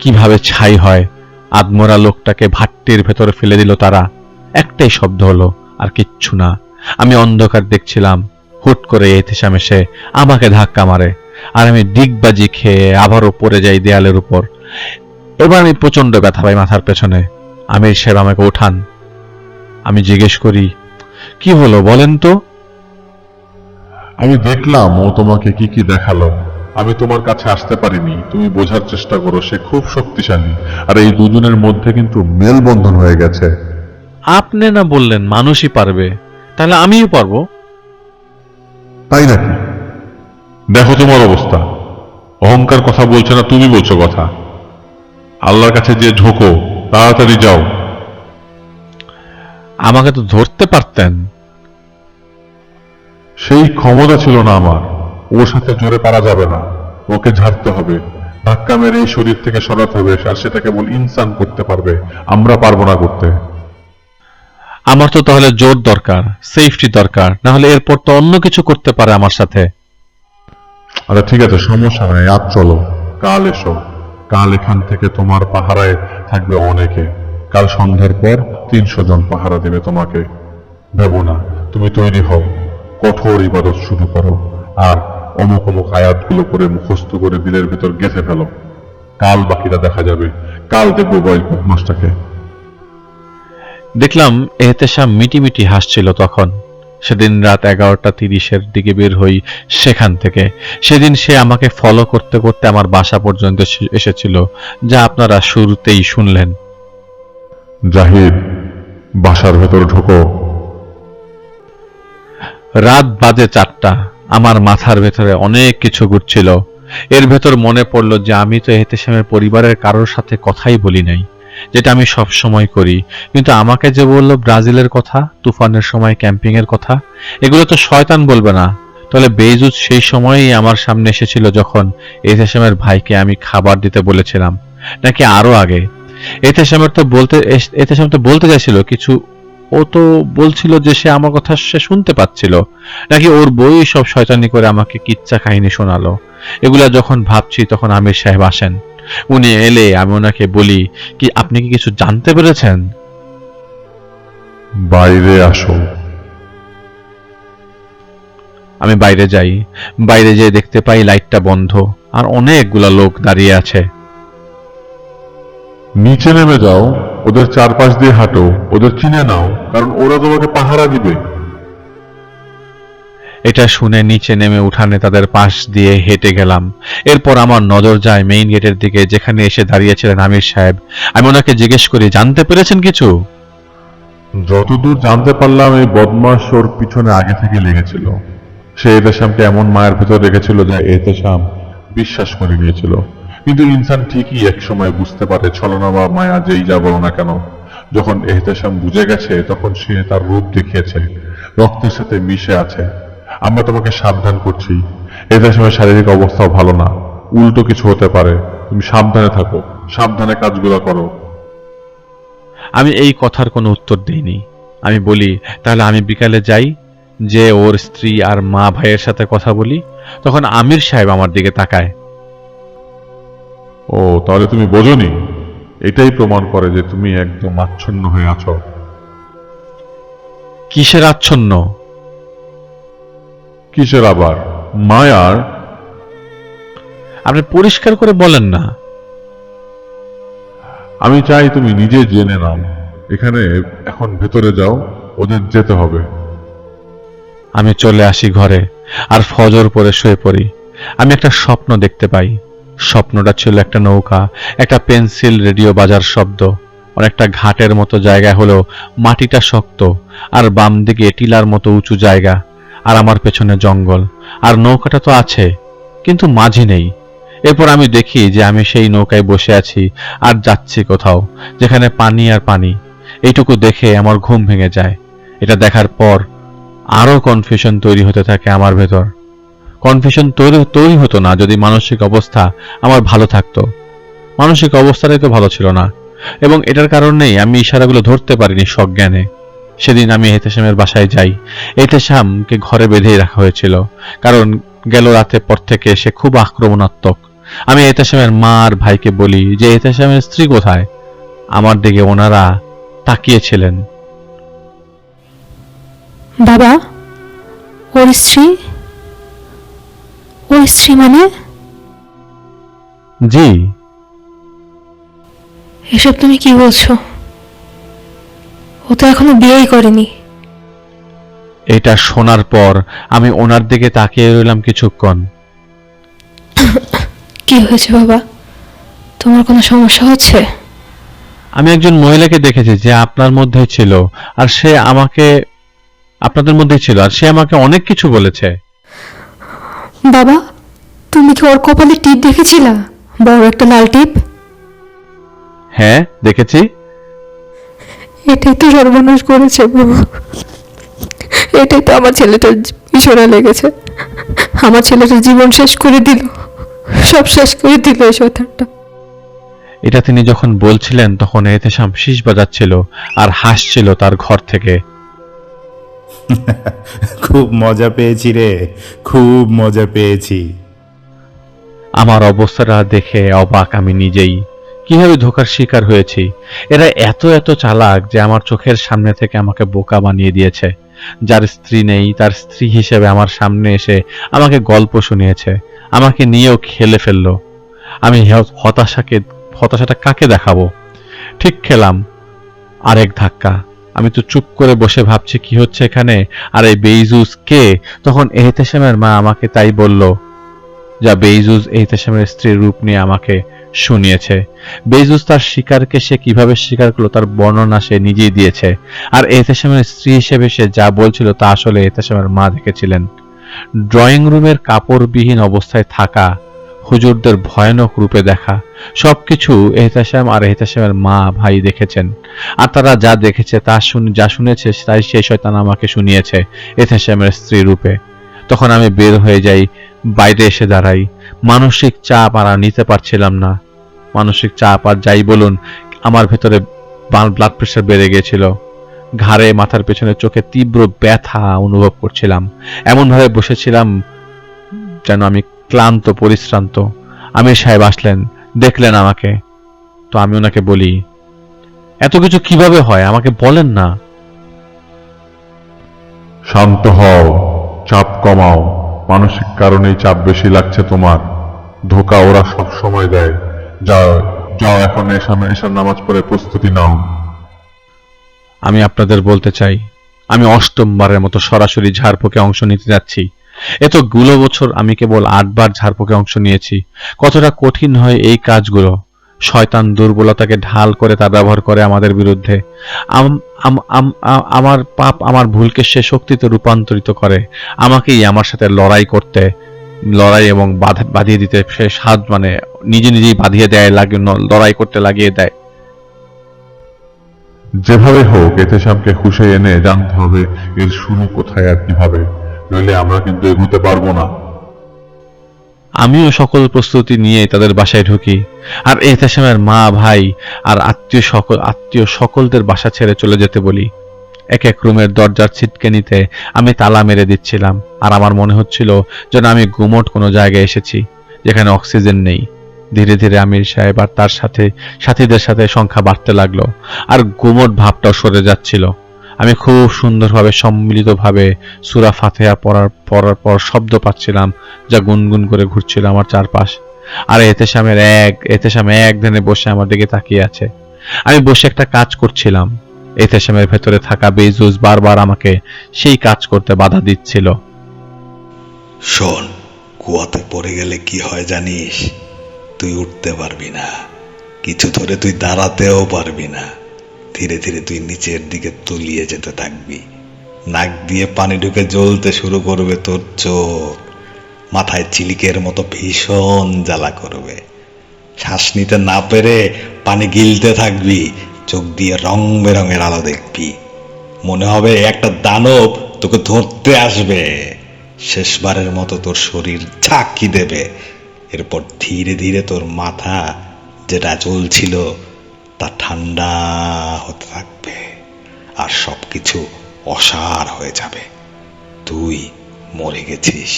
কিভাবে ছাই হয়। আধমরা লোকটাকে ভাট্টির ভেতরে ফেলে দিল তারা। একটাই শব্দ হলো, আর কিচ্ছু না। আমি অন্ধকার দেখছিলাম। হুট করে এহতেশাম এসে আমাকে ধাক্কা মারে, আর আমি ডিগবাজি খেয়ে আবারও পড়ে যাই দেয়ালের উপর। এবার আমি প্রচন্ড ব্যথা পাই মাথার পেছনে। আমির সাহেব আমাকে ওঠান। আমি জিজ্ঞেস করি, কি হলো বলেন তো? আমি দেখলাম ও তোমাকে কি কি দেখালো। আমি তোমার কাছে আসতে পারিনি, তুমি বোঝার চেষ্টা করো, সে খুব শক্তিশালী, আর এই দুজনের মধ্যে কিন্তু মেলবন্ধন হয়ে গেছে। আপনি না বললেন মানুষই পারবে, তাহলে আমিও পারবো? তাই নাকি? দেখো তোমার অবস্থা। অহংকার কথা বলছে না, তুমি বলছো কথা। আল্লাহর কাছে যে ঝোঁকো, তাড়াতাড়ি যাও। আমাকে তো ধরতে পারতেন। সেই ক্ষমতা ছিল না আমার। ওর সাথে জোরে পারা যাবে না, ওকে ঝাড়তে হবে, ধাক্কা মেরে এই শরীর থেকে সরাতে হবে, আর সেটা কেবল ইনসান করতে পারবে, আমরা পারবো না করতে। আমার তো তাহলে জোর দরকার, সেফটি দরকার, না হলে এরপর তো অন্য কিছু করতে পারে আমার সাথে। আচ্ছা ঠিক আছে, সমস্যা নাই, আজ চলো, কাল এসো। কাল এখান থেকে তোমার পাহারায় থাকবে অনেকে। কাল সন্ধ্যার পর ৩০০ জন পাহারা দেবে তোমাকে। ভেবো না, তুমি তৈরি হও, কঠোর ইবাদত শুরু করো, আর অমুক অমুক আয়াতগুলো করে মুখস্থ করে দিলের ভেতর গেঁথে ফেলো। কাল বাকিটা দেখা যাবে। কাল দেখবো বদমাসটাকে। দেখলাম এহতেশাম মিটিমিটি হাসছিল তখন। সেদিন রাত 11:30 দিকে বের হই সেখান থেকে। সেদিন সে আমাকে ফলো করতে করতে আমার বাসা পর্যন্ত এসেছিল, যা আপনারা শুরুতেই শুনলেন। জাহিদ, বাসার ভেতর ঢোকো। রাত বাজে 4টা। আমার মাথার ভেতরে অনেক কিছু ঘুরছিল। এর ভেতর মনে পড়লো যে আমি তো এহতেশামের পরিবারের কারোর সাথে কথাই বলি নাই, যেটা আমি সব সময় করি। কিন্তু আমাকে যে বললো ব্রাজিলের কথা, তুফানের সময় ক্যাম্পিং এর কথা, এগুলো তো শয়তান বলবে না। তাহলে বেইজুত সেই সময়ই আমার সামনে এসেছিল যখন এহতেশামের ভাইকে আমি খাবার দিতে বলেছিলাম, নাকি আরো আগে? এহতেশাম তো বলতে চাইছিল কিছু। ও তো বলছিল যে সে আমার কথা সে শুনতে পাচ্ছিল, নাকি ওর বই সব শয়তানি করে আমাকে কিচ্ছা কাহিনী শোনালো। এগুলা যখন ভাবছি তখন আমির সাহেব আসেন। উনি এলে আমি ওনাকে বলি, কি আপনি কি কিছু জানতে পেরেছেন? বাইরে আসো। আমি বাইরে যাই। বাইরে যেয়ে দেখতে পাই লাইটটা বন্ধ, আর অনেকগুলা লোক দাঁড়িয়ে আছে। নিচে নেমে যাও, ওদের চারপাশ দিয়ে হাঁটো, ওদের চিনে নাও, কারণ ওরা তোমাকে পাহারা দিবে। এটা শুনে নিচে নেমে উঠানে তাদের পাশ দিয়ে হেঁটে গেলাম। এরপর আমার নজর যায় মেইন গেটের দিকে, যেখানে এসে দাঁড়িয়েছিলেন আমির সাহেব। আমি ওনাকে জিজ্ঞেস করি, জানতে পেরেছেন কিছু? যতদূর জানতে পারলাম, এই বদমাস ওর পিছনে আগে থেকে লেগেছিল। সে এহতেশামকে এমন মায়ের ভেতর রেখেছিল যে এহতেশাম বিশ্বাস করে নিয়েছিল। কিন্তু ইনসান ঠিকই এক সময় বুঝতে পারে, ছলনা বা মায়া যেই যা বলো না কেন। যখন এহতেশাম বুঝে গেছে, তখন সে তার রূপ দেখিয়েছে, রক্তের সাথে মিশে আছে। আমরা তোমাকে সাবধান করছি। এদের সময় শারীরিক অবস্থাও ভালো না, উল্টো কিছু হতে পারে। তুমি সাবধানে থাকো, সাবধানে কাজগুলো করো। আমি এই কথার কোনো উত্তর দিইনি। আমি বলি, তাহলে আমি বিকালে যাই, যে ওর স্ত্রী আর মা ভাইয়ের সাথে কথা বলি। তখন আমির সাহেব আমার দিকে তাকায়। ও, তাহলে তুমি বোঝোনি? এটাই প্রমাণ করে যে তুমি একদম আচ্ছন্ন হয়ে আছো। কিসের আচ্ছন্ন? কিসের আবার? মায়ার। আপনি পরিষ্কার করে বলেন না। আমি চাই তুমি নিজে জেনে নাও। এখানে এখন ভেতরে যাও, ওদের যেতে হবে। আমি চলে আসি ঘরে আর ফজর পরে শুয়ে পড়ি। আমি একটা স্বপ্ন দেখতে পাই। স্বপ্নটা ছিল একটা নৌকা, একটা পেন্সিল রেডিও বাজার শব্দ, অনেকটা ঘাটের মতো জায়গা হলেও মাটিটা শক্ত, আর বাম দিকে টিলার মতো উঁচু জায়গা, আর আমার পেছনে জঙ্গল। আর নৌকাটা তো আছে, কিন্তু মাঝি নেই। এরপর আমি দেখি যে আমি সেই নৌকায় বসে আছি আর যাচ্ছি কোথাও, যেখানে পানি আর পানি। এইটুকু দেখে আমার ঘুম ভেঙে যায়। এটা দেখার পর আরো কনফিউশন তৈরি হতে থাকে আমার ভেতর। কনফিউশন তৈরি হতো না যদি মানসিক অবস্থা আমার ভালো থাকতো। মানসিক অবস্থাটাই তো ভালো ছিল না, এবং এটার কারণেই আমি ইশারাগুলো ধরতে পারিনি সজ্ঞানে। সেদিন আমি এহতেশামের বাসায় যাই। এহতেশামকে ঘরে বেঁধেই রাখা হয়েছিল, কারণ গেল রাতে পর থেকে সে খুব আক্রমণাত্মক। আমি এহতেশামের মা আর ভাইকে বলি যে এহতেশামের স্ত্রী কোথায়। আমার দিকে ওনারা তাকিয়েছিলেন। বাবা, ওর স্ত্রী? ওর স্ত্রী মানে? জি। এসব তুমি কি বলছো? ও তো এখনো বিয়েই করেনি। এটা শোনার পর আমি ওনার দিকে তাকিয়ে রইলাম কিছুক্ষণ। কি হয়েছে বাবা? তোমার কোনো সমস্যা হচ্ছে? আমি একজন মহিলাকে দেখেছি যে আপনার মধ্যে ছিল, আর সে আমাকে আপনাদের মধ্যে ছিল, আর সে আমাকে অনেক কিছু বলেছে। বাবা, তুমি কি ওর কপালে টিপ দেখেছিলা? বড় একটা লাল টিপ? হ্যাঁ, দেখেছি। এটাই তো সর্বনাশ করেছে বাবা। এটাই তো আমার ছেলেটার পিছনে লেগেছে। আমার ছেলেটার জীবন শেষ করে দিল, সব শেষ করে দিল এই শয়তানটা। এটা তিনি যখন বলছিলেন তখন এহতেশাম শীষ বাজাচ্ছিল আর হাসছিল তার ঘর থেকে। খুব মজা পেয়েছি রে, খুব মজা পেয়েছি। আমার অবস্থাটা দেখে অবাক আমি নিজেই। কিভাবে ধোকার শিকার হয়েছি। এরা এত এত চালাক যে আমার চোখের সামনে থেকে আমাকে বোকা বানিয়ে দিয়েছে। যার স্ত্রী নেই তার স্ত্রী হিসেবে আমার সামনে এসে আমাকে গল্প শুনিয়েছে, আমাকে নিয়েও খেলে ফেললো। আমি হতাশাটা কাকে দেখাবো? ঠিক খেলাম আরেক ধাক্কা। আমি তো চুপ করে বসে ভাবছি কি হচ্ছে এখানে, আর এই বেইজুস কে? তখন এহতেশামের মা আমাকে তাই বলল, যা বেইজুস এহতেশামের স্ত্রীর রূপ নিয়ে আমাকে শুনিয়েছে। বেইজুস তার শিকারকে সে কিভাবে শিকার করলো তার বর্ণনা সে নিজেই দিয়েছে, আর এহতেশামের স্ত্রী হিসেবে সে যা বলছিল তা আসলে এহতেশামের মা দেখেছিলেন। ড্রয়িং রুমের কাপড়বিহীন অবস্থায় থাকা, হুজুরদের ভয়ানক রূপে দেখা, সবকিছু এহতেশাম আর এহতেশামের মা ভাই দেখেছেন। আর তারা যা দেখেছে যা শুনেছে তাই সেই শয়তান আমাকে শুনিয়েছে এহতেশামের স্ত্রী রূপে। তখন আমি বের হয়ে যাই, বাইরে এসে দাঁড়াই। মানসিক চাপ আর নিতে পারছিলাম না। মানসিক চাপ আর যাই বলুন, আমার ভেতরে ব্লাড প্রেশার বেড়ে গিয়েছিল। ঘাড়ে, মাথার পেছনে, চোখে তীব্র ব্যথা অনুভব করছিলাম। এমনভাবে বসেছিলাম যেন আমি ক্লান্ত, পরিশ্রান্ত। আমির সাহেব আসলেন, দেখলেন আমাকে। তো আমি ওনাকে বলি, এত কিছু কিভাবে হয় আমাকে বলেন না। শান্ত হও, চাপ কমাও। মানসিক কারণেই চাপ বেশি লাগছে তোমার। ধোকা ওরা সব সময় দেয়। যাও যাও, এখন এশার নামাজ পড়ে প্রস্তুতি নাও। আমি আপনাদের বলতে চাই, আমি অষ্টমবারের মতো সরাসরি ঝাড়ফুঁকে অংশ নিতে যাচ্ছি। এতগুলো বছর আমি কেবল 8 বার ঝাড়ফুঁকে অংশ নিয়েছি। কতটা কঠিন হয় এই কাজগুলো। শয়তান দুর্বলতাকে ঢাল করে তা ব্যবহার করে আমাদের বিরুদ্ধে। আমার পাপ, আমার ভুলকে সে শক্তিতে রূপান্তরিত করে আমাকেই আমার সাথে লড়াই এবং বাঁধিয়ে দিতে সে নিজেই বাঁধিয়ে দেয়, লড়াই করতে লাগিয়ে দেয়। যেভাবে হোক এতেশামকে খুশে এনে জানতে হবে এর শুরু কোথায় আর কিভাবে। নইলে আমরা কিন্তু এগোতে পারবো না। আমিও সকল প্রস্তুতি নিয়ে তাদের বাসায় ঢুকি, আর এহতেশামের মা, ভাই আর আত্মীয় সকলদের বাসা ছেড়ে চলে যেতে বলি। এক এক রুমের দরজার ছিটকেনিতে আমি তালা মেরে দিচ্ছিলাম, আর আমার মনে হচ্ছিল যেন আমি গুমোট কোনো জায়গায় এসেছি যেখানে অক্সিজেন নেই। ধীরে ধীরে আমির সাহেব আর তার সাথীদের সাথে সংখ্যা বাড়তে লাগলো, আর গুমোট ভাবটাও সরে যাচ্ছিল। আমি খুব সুন্দরভাবে সম্মিলিতভাবে সূরা ফাতিহা পড়ার পর শব্দ পাচ্ছিলাম যা গুনগুন করে ঘুরছিল আমার চারপাশ। আর এহতেশাম এক ধ্যানে বসে আমার দিকে তাকিয়ে আছে। আমি বসে একটা কাজ করছিলাম। এহতেশামের ভেতরে থাকা বেজুস বারবার আমাকে সেই কাজ করতে বাধা দিচ্ছিল। শোন, কুয়াতে পড়ে গেলে কি হয় জানিস? তুই উঠতে পারবি না, কিছু ধরে তুই দাঁড়াতেও পারবি না। ধীরে ধীরে তুই নিচের দিকে তলিয়ে যেতে থাকবি। নাক দিয়ে পানি ঢুকে জ্বলতে শুরু করবে তোর চোখ, মাথায় চিলিকের মতো ভীষণ জ্বালা করবে। শ্বাস নিতে না পেরে পানি গিলতে থাকবি, চোখ দিয়ে রং বেরঙের আলো দেখবি। মনে হবে একটা দানব তোকে ধরতে আসবে। শেষবারের মতো তোর শরীর ঝাঁকি দেবে। এরপর ধীরে ধীরে তোর মাথা যেটা চলছিল তা ঠান্ডা হতে থাকবে, আর সবকিছু অসাড় হয়ে যাবে। তুই মরে গেছিস।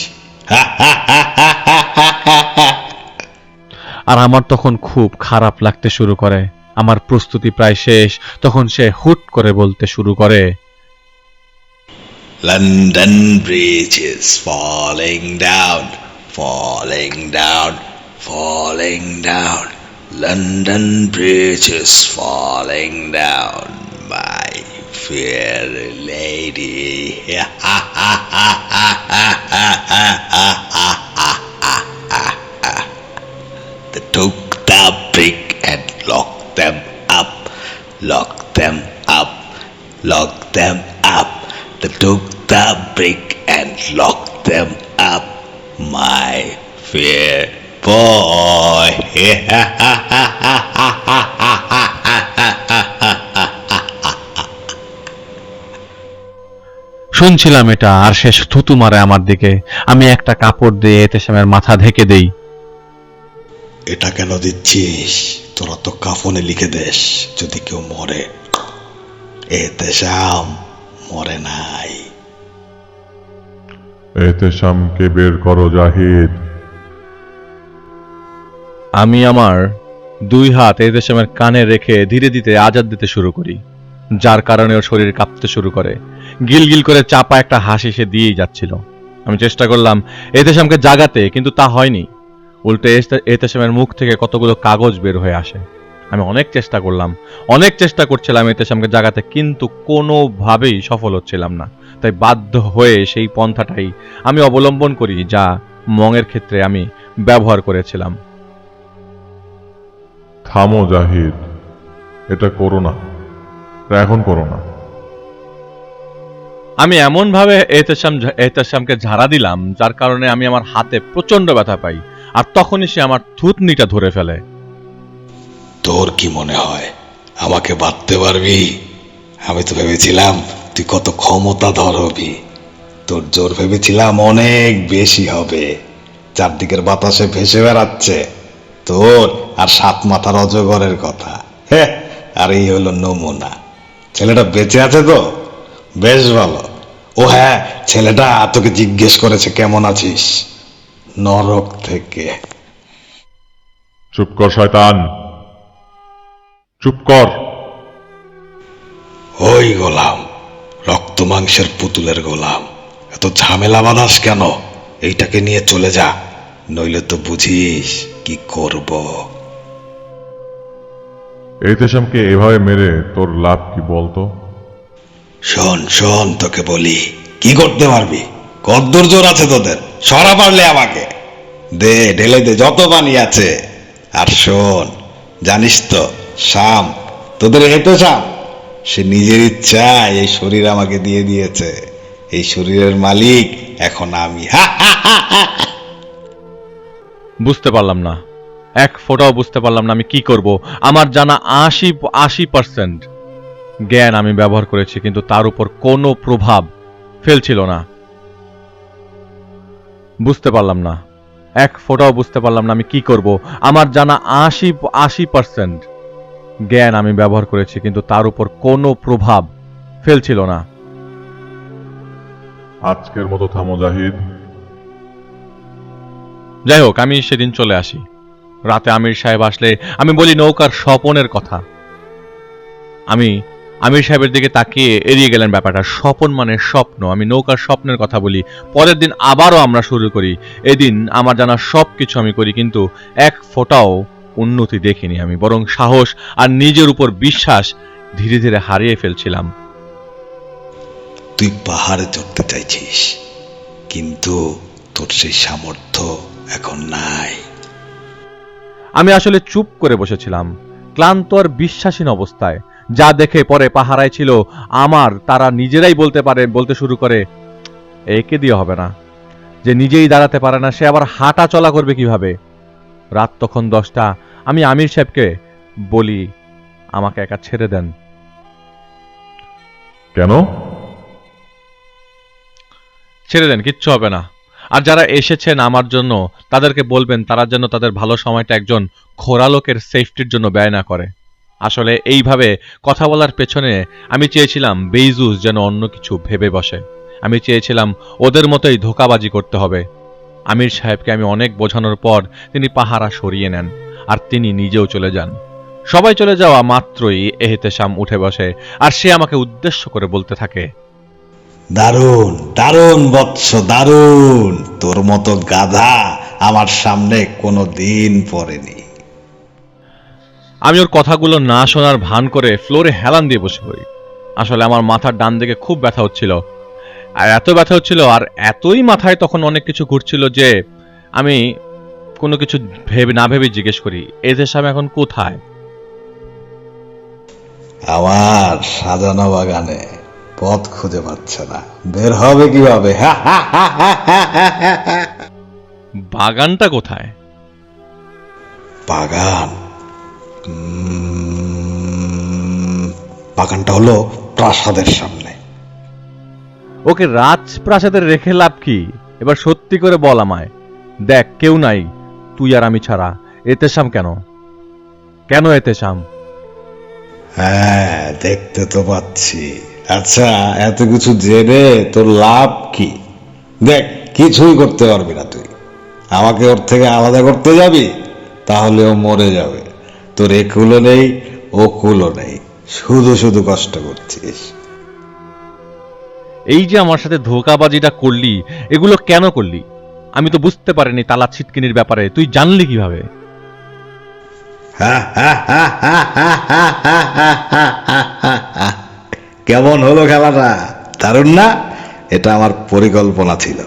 আর আমার তখন খুব খারাপ লাগতে শুরু করে। আমার প্রস্তুতি প্রায় শেষ, তখন সে হুট করে বলতে শুরু করে, London Bridge is falling down, falling down, falling down. London Bridge is falling down, my fair lady. They took the brick and locked them up, locked them up, locked them up. They took the brick and locked them up, my fair boy. শুনছিলাম এটা, আর সে থুতু মারে আমার দিকে। আমি একটা কাপড় দিয়ে এহতেশামের মাথা ঢেকে দেই। এটা কেন দিচ্ছিস? তোরা তো কাফনে লিখে দেশ যদি কেউ মরে। এহতেশাম মরে নাই। এহতেশামকে বের করো জাহিদ। আমি আমার দুই হাত এহতেশামের কানে রেখে ধীরে ধীরে আজাদ দিতে শুরু করি, যার কারণে ওর শরীর কাঁপতে শুরু করে। গিলগিল করে চাপা একটা হাসি সে দিয়েই যাচ্ছিল। আমি চেষ্টা করলাম এহতেশামকে জাগাতে, কিন্তু তা হয়নি। উল্টে এহতেশামের মুখ থেকে কতগুলো কাগজ বের হয়ে আসে। আমি অনেক চেষ্টা করছিলাম এহতেশামকে জাগাতে, কিন্তু কোনোভাবেই সফল হচ্ছিলাম না। তাই বাধ্য হয়ে সেই পন্থাটাই আমি অবলম্বন করি যা মঙের ক্ষেত্রে আমি ব্যবহার করেছিলাম। থামো জাহিদ, এটা করো না, এটা এখন করো না। আমি এমনভাবে এহতেশামকে ঝাড়া দিলাম যার কারণে আমি আমার হাতে প্রচন্ড ব্যথা পাই, আর তখনই সে আমার থুতনিটা ধরে ফেলে। তোর কি মনে হয় আমাকে বাঁধতে পারবি? আমি তো ভেবেছিলাম তুই কত ক্ষমতাধর হবি। তোর জোর ভেবেছিলাম অনেক বেশি হবে। চারদিকের বাতাসে ভেসে বেড়াচ্ছে তোর আর 7 মাথার অজগরের কথা। হ্যাঁ, আর এই হলো নমুনা। ছেলেটা বেঁচে আছে তো? বেশ ভালো। ও হ্যাঁ, ছেলেটা তোকে জিজ্ঞেস করেছে কেমন আছিস নরক থেকে। চুপ কর শয়তান, চুপ কর। ওই গোলাম, রক্ত মাংসের পুতুলের গোলাম, এত ঝামেলা বাঁধাস কেন? এইটাকে নিয়ে চলে যা, নইলে তো বুঝিস কি করব। এহতেশামকে এভাবে মেরে তোর লাভ কি বলতো? শোন শোন, তোকে বলি, কি করতে পারবি? কদ্দুর জোর আছে তোদের? সরা পারলে আমাকে দে, ঢেলে দে যত পানি আছে। আর শোন, জানিস তো শাম, তোদের এহতেশাম, সে নিজের ইচ্ছায় এই শরীর আমাকে দিয়ে দিয়েছে। এই শরীরের মালিক এখন আমি। বুঝতে পারলাম না, এক ফোঁটাও বুঝতে পারলাম না আমি কি করব। আমার জানা 80% জ্ঞান আমি ব্যবহার করেছি, কিন্তু তার উপর কোনো প্রভাব ফেলছিল না। বুঝতে পারলাম না, এক ফোঁটাও বুঝতে পারলাম না আমি কি করব। আমার জানা 80% জ্ঞান আমি ব্যবহার করেছি, কিন্তু তার উপর কোনো প্রভাব ফেলছিল না। আজকের মতো থামো জাহিদ। যাই হোক, আমি সেদিন চলে আসি। রাতে আমির সাহেব আসলে আমি বলি নৌকার স্বপনের কথা। আমি আমির সাহেবের দিকে তাকিয়ে এড়িয়ে গেলেন ব্যাপারটা। স্বপন মানে স্বপ্ন, আমি নৌকার স্বপ্নের কথা বলি। পরের দিন আবারও আমরা শুরু করি। এদিন আমার জানা সবকিছু আমি করি, কিন্তু এক ফোঁটাও উন্নতি দেখিনি আমি, বরং সাহস আর নিজের উপর বিশ্বাস ধীরে ধীরে হারিয়ে ফেলছিলাম। তুই পাহাড়ে চড়তে চাইছিস, কিন্তু তোর সেই সামর্থ্য এখন নাই। আমি আসলে চুপ করে বসেছিলাম, ক্লান্ত আর বিশ্বাসীন অবস্থায়। যা দেখে পরে পাহারায় ছিল আমার, তারা নিজেরাই বলতে শুরু করে, একে দিয়ে হবে না। যে নিজেই দাঁড়াতে পারে না, সে আবার হাঁটা চলা করবে কিভাবে? রাত তখন 10টা। আমি আমির সাহেবকে বলি, আমাকে একা ছেড়ে দেন। কেন? ছেড়ে দেন, কিচ্ছু হবে না। আর যারা এসেছেন আমার জন্য, তাদেরকে বলবেন তারা যেন তাদের ভালো সময়টা একজন খোঁড়া লোকের সেফটির জন্য ব্যয় না করে। আসলে এইভাবে কথা বলার পেছনে আমি চেয়েছিলাম বেইজুস যেন অন্য কিছু ভেবে বসে। আমি চেয়েছিলাম ওদের মতোই ধোঁকাবাজি করতে হবে। আমির সাহেবকে আমি অনেক বোঝানোর পর তিনি পাহারা সরিয়ে নেন, আর তিনি নিজেও চলে যান। সবাই চলে যাওয়া মাত্রই এহতেশাম উঠে বসে, আর সে আমাকে উদ্দেশ্য করে বলতে থাকে, দারুণ দারুণ বৎস, দারুণ। তোর মতো গাধা আমার সামনে কোনো দিন পড়েনি। আমি ওর কথাগুলো না শোনার ভান করে ফ্লোরে হেলান দিয়ে বসে পড়ি। আসলে আমার মাথার ডান দিকে খুব ব্যথা হচ্ছিল, আর এত ব্যথা হচ্ছিল আর এতই মাথায় তখন অনেক কিছু ঘুরছিল যে আমি কোনো কিছু না ভেবে জিজ্ঞেস করি, এহতেশাম এখন কোথায়? আমার সাজানো বাগানে পথ খুঁজে পাচ্ছে না, বের হবে কিভাবে? বাগানটা কোথায়? বাগান? বাগানটা হলো প্রাসাদের সামনে। ওকে রাজপ্রাসাদে রেখে লাভ কি? এবার সত্যি করে বল আমায়। দেখ, কেউ নাই, তুই আর আমি ছাড়া। এহতেশাম কেন? কেন এহতেশাম? হ্যাঁ, দেখতে তো পাচ্ছি। আচ্ছা, এত কিছু জেনে তোর লাভ কি? দেখ, কিছুই করতে পারবি না তুই। আমাকে ওর থেকে আলাদা করতে যাবি, তাহলে ও মরে যাবে। তোর এ কুলো নেই, ও কুলো নেই, শুধু শুধু কষ্ট করছিস। এই যে আমার সাথে ধোঁকাবাজিটা করলি, এগুলো কেন করলি? আমি তো বুঝতে পারিনি তালা ছিটকিনির ব্যাপারে, তুই জানলি কিভাবে? কেমন হলো খেলাটা? দারুণ না? এটা আমার পরিকল্পনা ছিল।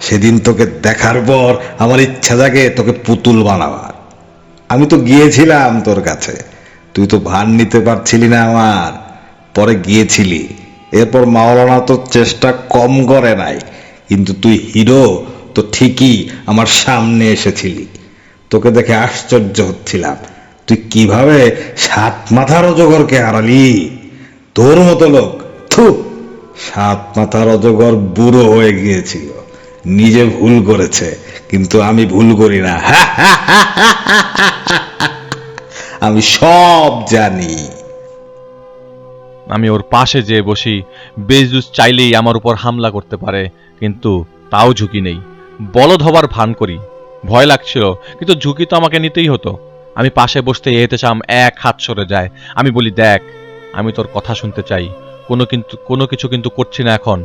সেদিন তোকে দেখার পর আমার ইচ্ছা জাগে তোকে পুতুল বানাবার। আমি তো গিয়েছিলাম তোর কাছে, তুই তো ভান নিতে পারছিলি না আমার। পরে গিয়েছিলি, এরপর মাওলানা তো চেষ্টা কম করে নাই, কিন্তু তুই হিরো তো ঠিকই আমার সামনে এসেছিলি। তোকে দেখে আশ্চর্য হচ্ছিলাম, তুই কিভাবে 7 মাথার অজগরকে হারালি। তোর মতো লোক, থু, 7 মাথার অজগর বুড়ো হয়ে গিয়েছিল, নিজে ভুল করেছে, কিন্তু আমি ভুল করি না। আমি সব জানি। আমি ওর পাশে যেয়ে বসি। বেজুস চাইলেই আমার উপর হামলা করতে পারে, কিন্তু তাও ঝুঁকি নেই। বলদ হবার ভান করি। ভয় লাগছিল, কিন্তু ঝুঁকি তো আমাকে নিতেই হতো। আমি পাশে বসতে এহতেশাম এক হাত সরে যায়। আমি বলি, দেখ, আমি তোর কথা শুনতে চাই, কোনো কিছু কিন্তু করছি না এখন।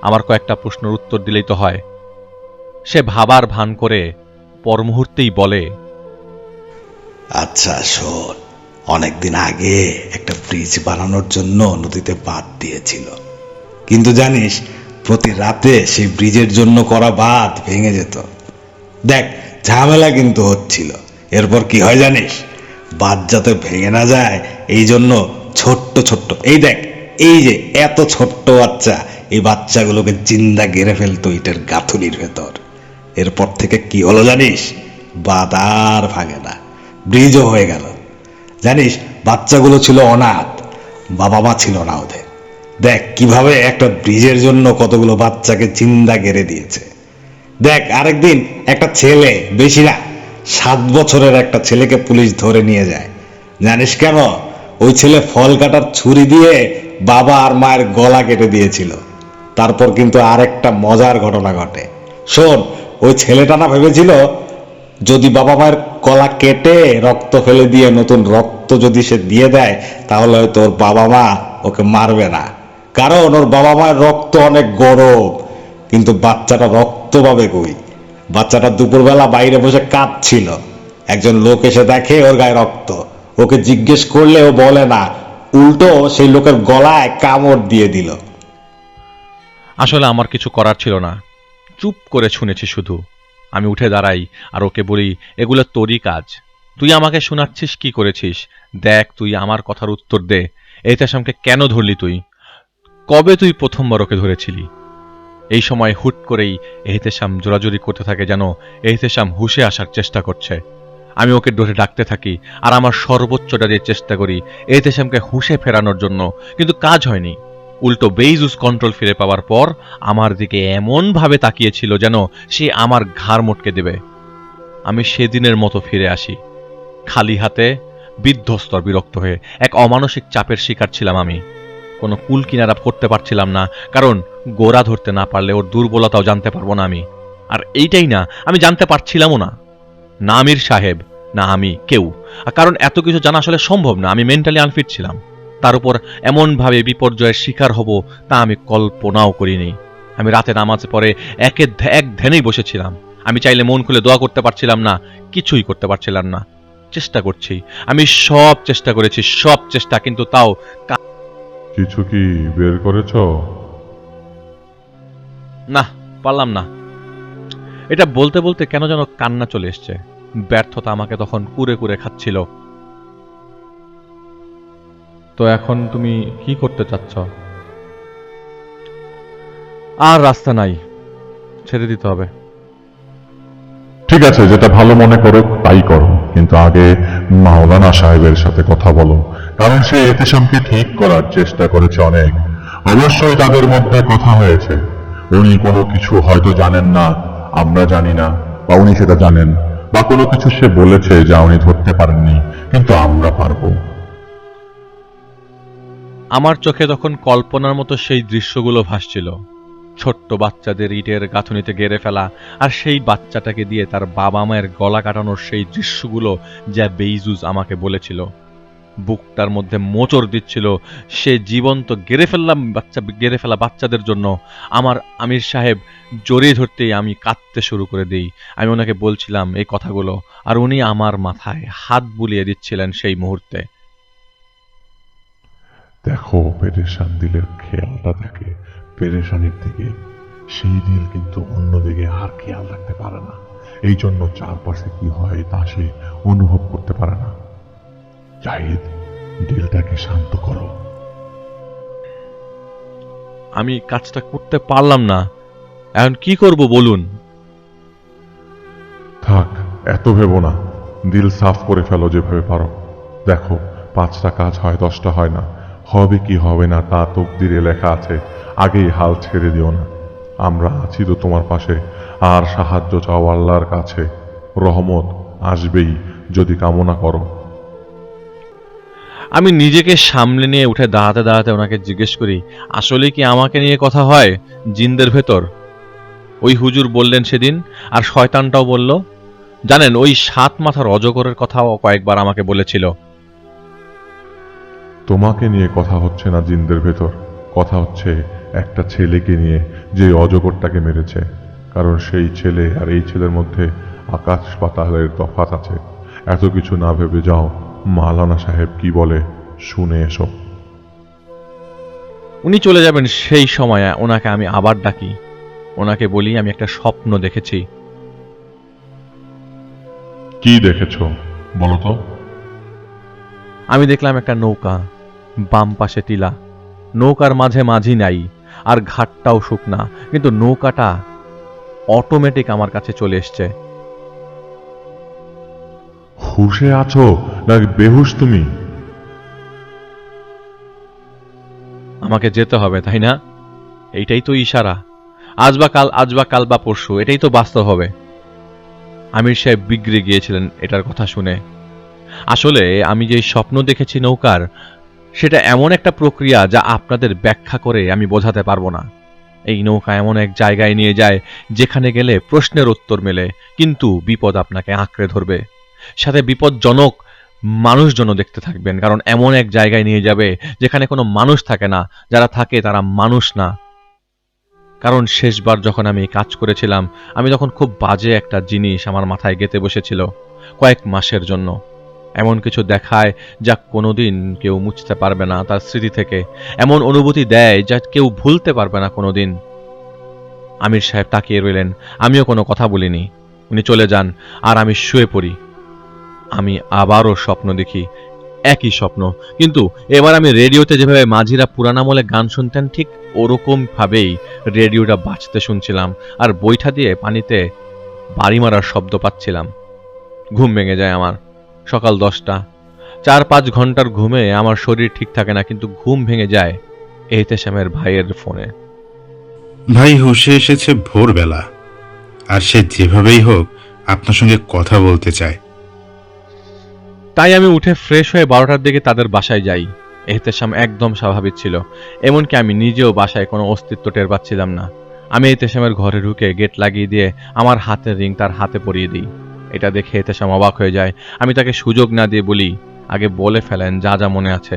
আমার কয়েকটা প্রশ্নের উত্তর দিলেই তো হয়। সে ভাবার ভান করে পর মুহূর্তেই বলে, আচ্ছা শোন, অনেকদিন আগে একটা ব্রিজ বানানোর জন্য নদীতে বাঁধ দিয়েছিল, কিন্তু জানিস প্রতি রাতে সেই ব্রিজের জন্য করা বাঁধ ভেঙে যেত। দেখ, ঝামেলা কিন্তু হচ্ছিল। এরপর কি হয় জানিস? বাঁধ যাতে ভেঙে না যায় এই জন্য ছোট্ট ছোট্ট, এই দেখ, এই যে এত ছোট্ট বাচ্চা, এই বাচ্চাগুলোকে জিন্দা গেড়ে ফেলতো ইটের গাঁথুনির ভেতর। এরপর থেকে কি হলো জানিস? বাঁধ আর ভাঙে না, ব্রিজও হয়ে গেল। জানিস, বাচ্চাগুলো ছিল অনাথ, বাবা মা ছিল না ওদের। দেখ কিভাবে একটা ব্রিজের জন্য কতগুলো বাচ্চাকে জিন্দা গেড়ে দিয়েছে। দেখ আরেকদিন একটা ছেলে, বেশি না, 7 বছরের একটা ছেলেকে পুলিশ ধরে নিয়ে যায়। জানিস কেন? ওই ছেলে ফল কাটার ছুরি দিয়ে বাবা আর মায়ের গলা কেটে দিয়েছিল। তারপর কিন্তু আরেকটা মজার ঘটনা ঘটে। শোন, ওই ছেলেটা না ভেবেছিল যদি বাবা মায়ের গলা কেটে রক্ত ফেলে দিয়ে নতুন রক্ত যদি সে দিয়ে দেয় তাহলে হয়তো ওর বাবা মা ওকে মারবে না, কারণ ওর বাবা মায়ের রক্ত অনেক গরম। কিন্তু বাচ্চাটা রক্ত পাবে কই? বাচ্চাটা দুপুরবেলা বাইরে বসে কাঁদছিল। একজন লোক এসে দেখে ওর গায়ে রক্ত। ওকে জিজ্ঞেস করলে ও বলে না, উল্টো সেই লোকের গলায় কামড় দিয়ে দিল। আসলে আমার কিছু করার ছিল না, চুপ করে শুনেছি শুধু। আমি উঠে দাঁড়াই আর ওকে বলি, এগুলো তোরই কাজ, তুই আমাকে শোনাচ্ছিস কি করেছিস? দেখ, তুই আমার কথার উত্তর দে। এহতেশামকে কেন ধরলি তুই? কবে তুই প্রথমবার ওকে ধরেছিলি? এই সময় হুট করেই এহতেশাম জোরাজুরি করতে থাকে, যেন এহতেশাম হুশে আসার চেষ্টা করছে। আমি ওকে ধরে ডাকতে থাকি আর আমার সর্বোচ্চটা দিয়ে চেষ্টা করি এহতেশামকে হুশে ফেরানোর জন্য, কিন্তু কাজ হয়নি। উল্টো বেইজুস কন্ট্রোল ফিরে পাওয়ার পর আমার দিকে এমনভাবে তাকিয়েছিল যেন সে আমার ঘাড় মটকে দেবে। আমি সেদিনের মতো ফিরে আসি, খালি হাতে, বিধ্বস্ত আর বিরক্ত হয়ে। এক অমানসিক চাপের শিকার ছিলাম আমি। কোনো কুল কিনারা করতে পারছিলাম না, কারণ গোড়া ধরতে না পারলে ওর দুর্বলতাও জানতে পারবো না আমি। আর এইটাই না, আমি জানতে পারছিলামও না, না আমির সাহেব, না আমি, কেউ। কারণ এত কিছু জানা আসলে সম্ভব না, আমি মেন্টালি আনফিট ছিলাম। তার উপর এমনভাবে বিপর্যয়ের শিকার হব তা আমি কল্পনাও করিনি। আমি রাতে নামাজ পড়ে এক ধ্যানেই বসেছিলাম। আমি চাইলে মন খুলে দোয়া করতে পারছিলাম না, কিছুই করতে পারছিলাম না। চেষ্টা করছি, আমি সব চেষ্টা করেছি, সব চেষ্টা, কিন্তু তাও কিছু কি বের করেছ? না, পারলাম না। এটা বলতে বলতে কেন যেন কান্না চলে এসছে। ব্যর্থতা আমাকে তখন কুরে কুরে খাচ্ছিল। তো এখন তুমি কি করতে চাচ্ছ? আর রাস্তা নাই, ছেড়ে দিতে হবে। ঠিক আছে, যেটা ভালো মনে করো তাই করো, কিন্তু আগে মাওলানা সাহেবের সাথে কথা বলো, কারণ সে এহতেশামকে ঠিক করার চেষ্টা করেছে অনেক। অবশ্যই তাদের মধ্যে কথা হয়েছে। উনি কোনো কিছু হয়তো জানেন না, আমরা জানি না, বা উনি সেটা জানেন, বা কোনো কিছু সে বলেছে যা উনি ধরতে পারেননি, কিন্তু আমরা পারবো। আমার চোখে তখন কল্পনার মতো সেই দৃশ্যগুলো ভাসছিল। ছোট্ট বাচ্চাদের ইটের গাঁথুনিতে গেড়ে ফেলা, আর সেই বাচ্চাটাকে দিয়ে তার বাবা মায়ের গলা কাটানোর সেই দৃশ্যগুলো যা বেইজুজ আমাকে বলেছিল। বুকটার মধ্যে মোচড় দিচ্ছিল। সে জীবন্ত গেড়ে ফেলা বাচ্চাদের জন্য আমার আমির সাহেব জড়িয়ে ধরতেই আমি কাঁদতে শুরু করে দিই। আমি ওনাকে বলছিলাম এই কথাগুলো, আর উনি আমার মাথায় হাত বুলিয়ে দিচ্ছিলেন সেই মুহূর্তে। দেখো, পেরেশান দিলের খেয়ালটা থাকে পেরেশানির দিকে, সেই দিল কিন্তু অন্যদিকে আর খেয়াল রাখতে পারে না। এই জন্য চারপাশে কি হয় তা সে অনুভব করতে পারে না। জাহিদ, দিলটাকে শান্ত করো। আমি কাজটা করতে পারলাম না, এখন কি করব বলুন? থাক, এত ভেবো না, দিল সাফ করে ফেলো যেভাবে পারো। দেখো, 5টা কাজ হয়, 10টা হয় না। হবে কি হবে না তা তকদিরে লেখা আছে, আগেই হাল ছেড়ে দিও না। আমরা আছি তো তোমার পাশে, আর সাহায্য চাও আল্লাহর কাছে। রহমত আসবেই যদি কামনা করো। আমি নিজেকে সামলে নিয়ে উঠে দাঁড়াতে দাঁড়াতে ওনাকে জিজ্ঞেস করি, আসলে কি আমাকে নিয়ে কথা হয় জিনদের ভেতর? ওই হুজুর বললেন সেদিন, আর শয়তানটাও বলল। জানেন, ওই 7 মাথার অজগরের কথাও কয়েকবার আমাকে বলেছিল। তোমাকে নিয়ে কথা হচ্ছে না জিনদের ভেতর, কথা হচ্ছে একটা ছেলেকে নিয়ে যে অজগরটাকে মেরেছে। কারণ সেই ছেলে আর এই ছেলের মধ্যে আকাশ পাতালের তফাৎ আছে। এত কিছু না ভেবে যাও, মাওলানা সাহেব কি বলে শুনে এসো। উনি চলে যাবেন সেই সময় ওনাকে আমি আবার ডাকি। ওনাকে বলি আমি একটা স্বপ্ন দেখেছি। কি দেখেছো বলো তো? আমি দেখলাম একটা নৌকা, বাম পাশে টিলা, নৌকার মাঝে মাঝি নাই, আর ঘাটটাও শুকনা, কিন্তু নৌকাটা অটোমেটিক আমার কাছে চলে এসছে। হুশে আছো নাকি বেহুশ তুমি? আমাকে যেতে হবে, তাই না? এইটাই তো ইশারা। আজ বা কাল বা পরশু, এটাই তো বাস্তব হবে। আমির সাহেব বিগড়ে গিয়েছিলেন এটার কথা শুনে। আসলে আমি যে স্বপ্ন দেখেছি নৌকার, সেটা এমন একটা প্রক্রিয়া যা আপনাদের ব্যাখ্যা করে আমি বোঝাতে পারবো না। এই নৌকা এমন এক জায়গায় নিয়ে যায় যেখানে গেলে প্রশ্নের উত্তর মেলে, কিন্তু বিপদ আপনাকে আঁকড়ে ধরবে। সাথে বিপজ্জনক মানুষজনও দেখতে থাকবেন, কারণ এমন এক জায়গায় নিয়ে যাবে যেখানে কোনো মানুষ থাকে না, যারা থাকে তারা মানুষ না। কারণ শেষবার যখন আমি এই কাজ করেছিলাম, আমি তখন খুব বাজে একটা জিনিস আমার মাথায় গেঁথে বসেছিল কয়েক মাসের জন্য। এমন কিছু দেখায় যা কোনোদিন কেউ মুছতে পারবে না তার স্মৃতি থেকে, এমন অনুভূতি দেয় যা কেউ ভুলতে পারবে না কোনোদিন। আমির সাহেব তাকিয়ে রইলেন, আমিও কোনো কথা বলিনি। উনি চলে যান আর আমি শুয়ে পড়ি। আমি আবারও স্বপ্ন দেখি, একই স্বপ্ন, কিন্তু এবার আমি রেডিওতে যেভাবে মাঝিরা পুরানামলে গান শুনতেন ঠিক ওরকম ভাবেই রেডিওটা বাজতে শুনছিলাম, আর বৈঠা দিয়ে পানিতে বাড়ি মারার শব্দ পাচ্ছিলাম। ঘুম ভেঙে যায় আমার। সকাল 10টা। 4-5 ঘন্টার ঘুমে আমার শরীর ঠিক থাকে না, কিন্তু ঘুম ভেঙে যায় এহতেশামের ভাইয়ের ফোনে। ভাই হুঁশে এসেছে ভোরবেলা, আর সে যেভাবেই হোক আপনার সঙ্গে কথা বলতে চায়। তাই আমি উঠে ফ্রেশ হয়ে 12টার দিকে তাদের বাসায় যাই। এহতেশাম একদম স্বাভাবিক ছিল, এমনকি আমি নিজেও বাসায় কোনো অস্তিত্ব টের পাচ্ছিলাম না। আমি এহতেশামের ঘরে ঢুকে গেট লাগিয়ে দিয়ে আমার হাতের রিং তার হাতে পরিয়ে দিই। এটা দেখে এহতেশাম অবাক হয়ে যায়। আমি তাকে সুযোগ না দিয়ে বলি, আগে বলে ফেলেন যা যা মনে আছে।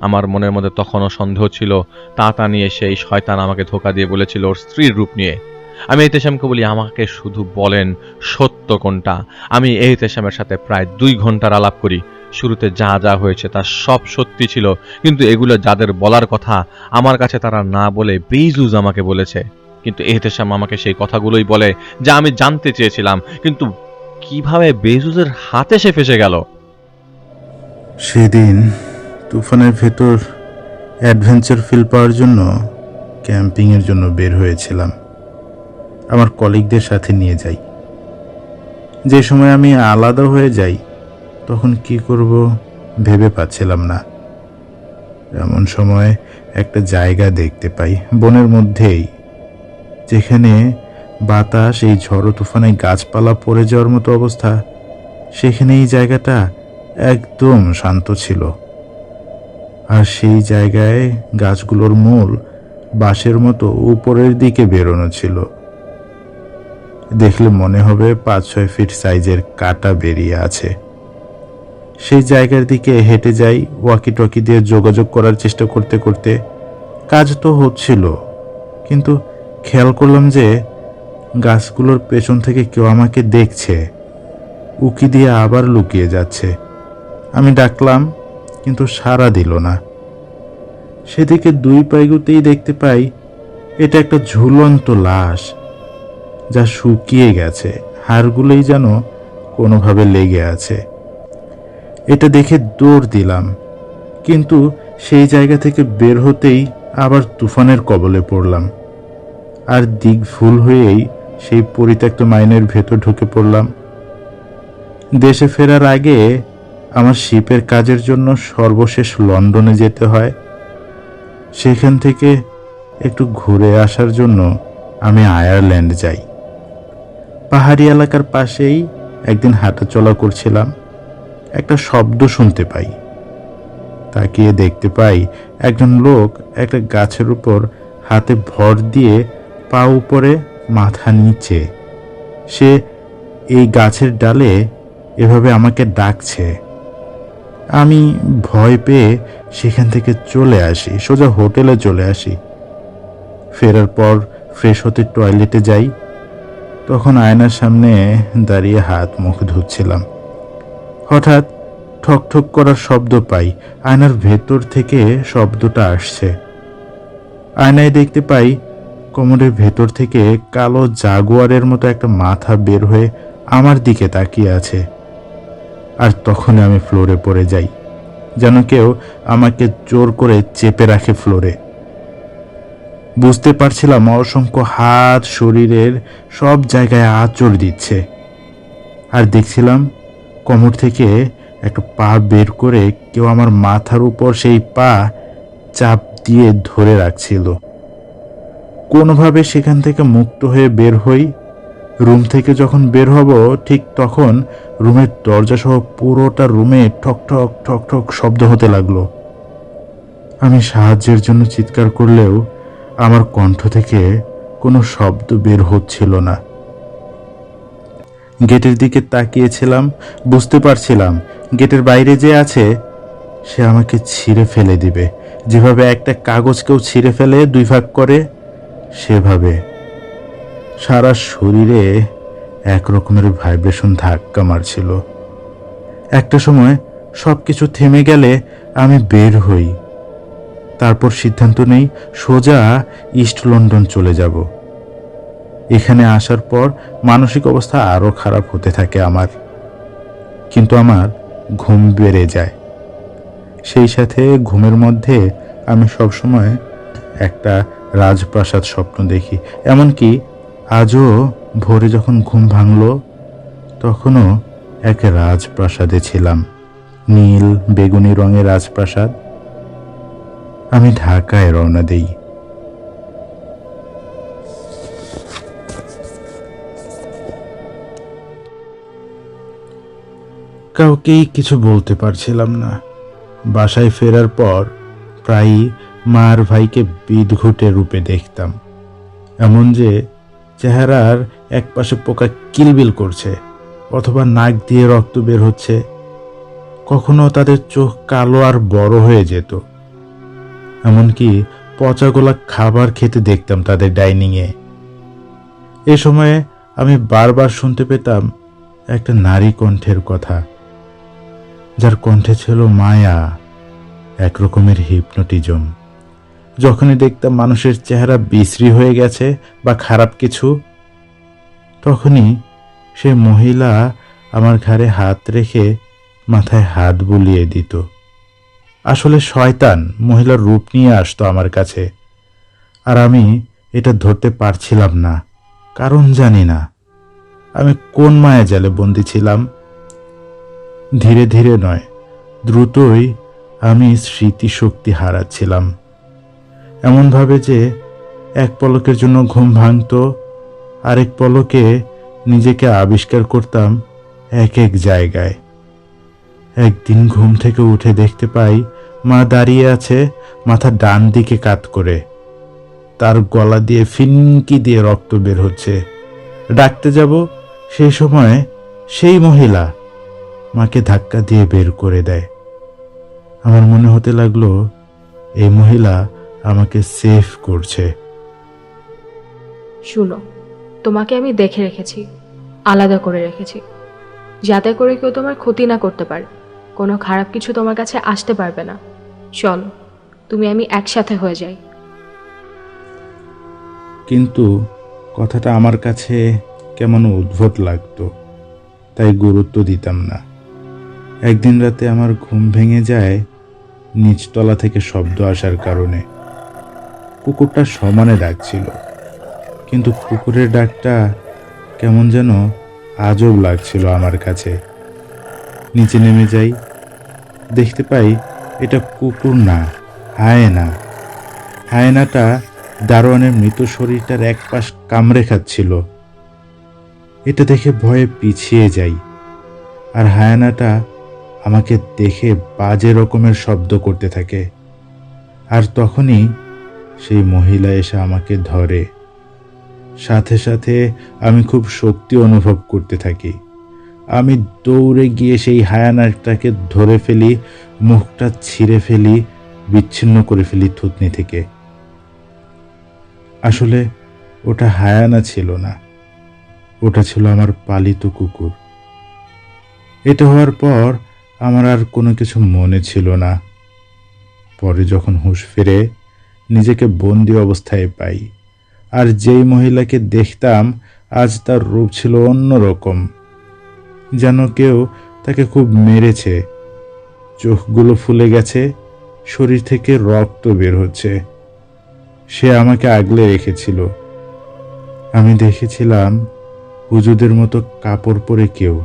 আমার মনের মধ্যে তখনও সন্দেহ ছিল তা নিয়ে সেই শয়তান আমাকে ধোকা দিয়ে বলেছিল ওর স্ত্রীর রূপ নিয়ে। আমি এহতেশামকে বলি, আমাকে শুধু বলেন সত্য কোনটা। আমি এহতেশামের সাথে প্রায় 2 ঘন্টার আলাপ করি। শুরুতে যা যা হয়েছে তা সব সত্যি ছিল, কিন্তু এগুলো যাদের বলার কথা আমার কাছে তারা না বলে বেইজুজ আমাকে বলেছে। কিন্তু এহতেশাম আমাকে সেই কথাগুলোই বলে যা আমি জানতে চেয়েছিলাম, কিন্তু কিভাবে বেইজুজের হাতে সে ফেসে গেল। সেদিন তুফানের ভেতর অ্যাডভেঞ্চার ফিল পাওয়ার জন্য ক্যাম্পিংয়ের জন্য বের হয়েছিলাম। আমার কলিগদের সাথে নিয়ে যাই। যে সময় আমি আলাদা হয়ে যাই তখন কি করব ভেবে পাচ্ছিলাম না। এমন সময় একটা জায়গা দেখতে পাই বনের মধ্যেই, যেখানে বাতাস এই ঝড়ো তুফানে গাছপালা পড়ে যাওয়ার মতো অবস্থা। সেখানে এই জায়গাটা একদম শান্ত ছিল, আর সেই জায়গায় গাছগুলোর মূল বাঁশের মতো উপরের দিকে বেরোনো ছিল। দেখলে মনে হবে 5-6 ফিট সাইজের কাঁটা বেরিয়ে আছে। সেই জায়গার দিকে হেঁটে যাই, ওয়াকি টকি দিয়ে যোগাযোগ করার চেষ্টা করতে করতে। কাজ তো হচ্ছিল, কিন্তু খেয়াল করলাম যে গাছগুলোর পেছন থেকে কেউ আমাকে দেখছে, উকি দিয়ে আবার লুকিয়ে যাচ্ছে। আমি ডাকলাম, কিন্তু সাড়া দিল না। সেদিকে 2 পা এগুতেই দেখতে পাই এটা একটা ঝুলন্ত লাশ, যা শুকিয়ে গেছে, হাড়গুলোই যেন কোনোভাবে লেগে আছে। এটা দেখে দৌড় দিলাম, কিন্তু সেই জায়গা থেকে বের হতেই আবার তুফানের কবলে পড়লাম, আর দিক ভুল হয়েই সেই পরিত্যক্ত মাইনের ভেতর ঢুকে পড়লাম। দেশে ফেরার আগে আমার শিপের কাজের জন্য সর্বশেষ লন্ডনে যেতে হয়। সেখান থেকে একটু ঘুরে আসার জন্য আমি আয়ারল্যান্ড যাই। পাহাড়ি এলাকার পাশেই একদিন হাঁটাচলা করছিলাম, একটা শব্দ শুনতে পাই। তাকিয়ে দেখতে পাই একজন লোক একটা গাছের উপর হাতে ভর দিয়ে পা উপরে মাথা নিচে, সে এই গাছের ডালে এভাবে আমাকে ডাকছে। আমি ভয় পেয়ে সেখান থেকে চলে আসি, সোজা হোটেলে চলে আসি। ফেরার পর ফ্রেশ হতে টয়লেটে যাই। তখন আয়নার সামনে দাঁড়িয়ে হাত মুখ ধুচ্ছিলাম। হঠাৎ ঠক ঠক করার শব্দ পাই। আয়নার ভেতর থেকে শব্দটা আসছে। আয়নায় দেখতে পাই কোমরের ভেতর থেকে কালো জাগুয়ারের মতো একটা মাথা বের হয়ে আমার দিকে তাকিয়ে আছে। আর তখন আমি ফ্লোরে পড়ে যাই, যেন কেউ আমাকে জোর করে চেপে রাখে ফ্লোরে। বুঝতে পারছিলাম অসংখ্য হাত শরীরের সব জায়গায় আঁচড় দিচ্ছে, আর দেখছিলাম কোমর থেকে একটা পা বের করে কেউ আমার মাথার উপর সেই পা চাপ দিয়ে ধরে রাখছিল। কোনোভাবে সেখান থেকে মুক্ত হয়ে বের হই। রুম থেকে যখন বের হব ঠিক তখন রুমের দরজা সহ পুরোটা রুমে ঠক ঠক ঠক ঠক শব্দ হতে লাগলো। আমি সাহায্যের জন্য চিৎকার করলেও আমার কণ্ঠ থেকে কোনো শব্দ বের হচ্ছিল না। গেটের দিকে তাকিয়েছিলাম, বুঝতে পারছিলাম গেটের বাইরে যে আছে সে আমাকে ছিঁড়ে ফেলে দিবে, যেভাবে একটা কাগজ কেউ ছিঁড়ে ফেলে দুই ভাগ করে, সেভাবে। সারা শরীরে এক রকমের ভাইব্রেশন ধাক্কা মারছিল। একটা সময় সব কিছু থেমে গেলে আমি বের হই। তারপর সিদ্ধান্ত নেই সোজা ইস্ট লন্ডন চলে যাব। এখানে আসার পর মানসিক অবস্থা আরও খারাপ হতে থাকে আমার, কিন্তু আমার ঘুম বেড়ে যায়। সেই সাথে ঘুমের মধ্যে আমি সবসময় একটা রাজপ্রাসাদ স্বপ্ন দেখি। এমনকি আজও ভোরে যখন ঘুম ভাঙল তখনও এক রাজপ্রাসাদে ছিলাম, নীল বেগুনি রঙের রাজপ্রাসাদ। আমি ঢাকায় রওনা দেই। কাউকেই কিছু বলতে পারছিলাম না। বাসায় ফেরার পর প্রায়ই মার ভাইকে বিদঘুটে রূপে দেখতাম, এমন যে চেহারার এক পাশে পোকা কিলবিল করছে অথবা নাক দিয়ে রক্ত বের হচ্ছে। কখনো তাদের চোখ কালো আর বড় হয়ে যেত। এমনকি পচা গোলা খাবার খেতে দেখতাম তাদের ডাইনিংয়ে। এ সময়ে আমি বারবার শুনতে পেতাম একটা নারী কণ্ঠের কথা, যার কণ্ঠে ছিল মায়া, এক রকমের হিপনোটিজম। যখনই দেখতাম মানুষের চেহারা বিশ্রী হয়ে গেছে বা খারাপ কিছু, তখনই সে মহিলা আমার ঘাড়ে হাত রেখে মাথায় হাত বুলিয়ে দিত। আসলে শয়তান মহিলার রূপ নিয়ে আসতো আমার কাছে, আর আমি এটা ধরতে পারছিলাম না, কারণ জানি না আমি কোন মায়া জালে বন্দী ছিলাম। ধীরে ধীরে নয়, দ্রুতই আমি স্মৃতিশক্তি হারাচ্ছিলাম, এমনভাবে যে এক পলকের জন্য ঘুম ভাঙত, আরেক পলকে নিজেকে আবিষ্কার করতাম এক এক জায়গায়। একদিন ঘুম থেকে উঠে দেখতে পাই মা দাঁড়িয়ে আছে, মাথা ডান দিকে কাত করে। তার গলা দিয়ে ফিনকি দিয়ে রক্ত বের হচ্ছে। ডাকতে যাব, সেই সময় সেই মহিলা মাকে ধাক্কা দিয়ে বের করে দেয়। আমার মনে হতে লাগলো এই মহিলা আমাকে সেভ করছে। শুনো, তোমাকে আমি দেখে রেখেছি, আলাদা করে রেখেছি, যাতে করে কেউ তোমার ক্ষতি না করতে পারে, কোনো খারাপ কিছু তোমার কাছে আসতে পারবে না। চলো, তুমি আমি একসাথে হয়ে যাই। কিন্তু কথাটা আমার কাছে কেমন উদ্ভট লাগতো, তাই গুরুত্ব দিতাম না। একদিন রাতে আমার ঘুম ভেঙে যায় নিচতলা থেকে শব্দ আসার কারণে। কুকুরটা সমানে ডাকছিল, কিন্তু কুকুরের ডাকটা কেমন যেন আজব লাগছিল আমার কাছে। নিচে নেমে যাই, দেখতে পাই এটা কুকুর না, হায়েনা। হায়েনাটা দারোয়ানের মৃত শরীরটার এক পাশ কামড়ে খাচ্ছিল। এটা দেখে ভয়ে পিছিয়ে যাই, আর হায়েনাটা আমাকে দেখে বাজে রকমের শব্দ করতে থাকে। আর তখনই সেই মহিলা এসে আমাকে ধরে। সাথে সাথে আমি খুব শক্তি অনুভব করতে থাকি। আমি দৌড়ে গিয়ে সেই হায়ানাটাকে ধরে ফেলি, মুখটা ছিঁড়ে ফেলি, বিচ্ছিন্ন করে ফেলি থুতনি থেকে। আসলে ওটা হায়ানা ছিল না, ওটা ছিল আমার পালিত কুকুর। এটা হওয়ার পর আমার আর কোনো কিছু মনে ছিল না। পরে যখন হুঁশ ফিরে নিজেকে বন্দি অবস্থায় পাই, আর যেই মহিলাকে দেখতাম আজ তার রূপ ছিল অন্যরকম, যেন কেউ তাকে খুব মেরেছে। চোখগুলো ফুলে গেছে, শরীর থেকে রক্ত বের হচ্ছে। সে আমাকে আগলে রেখেছিল। আমি দেখেছিলাম হুজুদের মতো কাপড় পরে কেউ,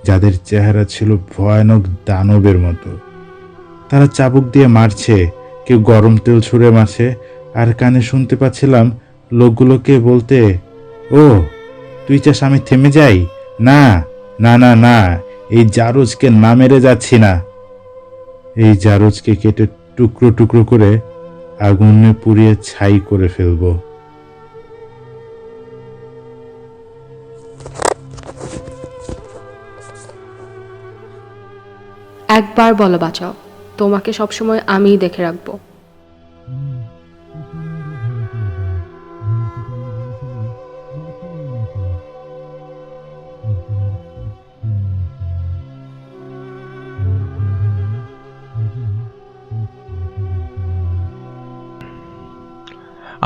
যাদের চেহারা ছিল ভয়ানক দানবের মতো। তারা চাবুক দিয়ে মারছে, কেউ গরম তেল ছুঁড়ে মারছে, আর কানে শুনতে পাচ্ছিলাম লোকগুলোকে বলতে, ও তুই চাস আমি থেমে যাই? না না না না, এই জারজকে না মেরে যাচ্ছি না। এই জারজকে কেটে টুকরো টুকরো করে আগুনে পুড়িয়ে ছাই করে ফেলবো। একবার বলো বাঁচাও, তোমাকে সবসময় আমিই দেখে রাখবো।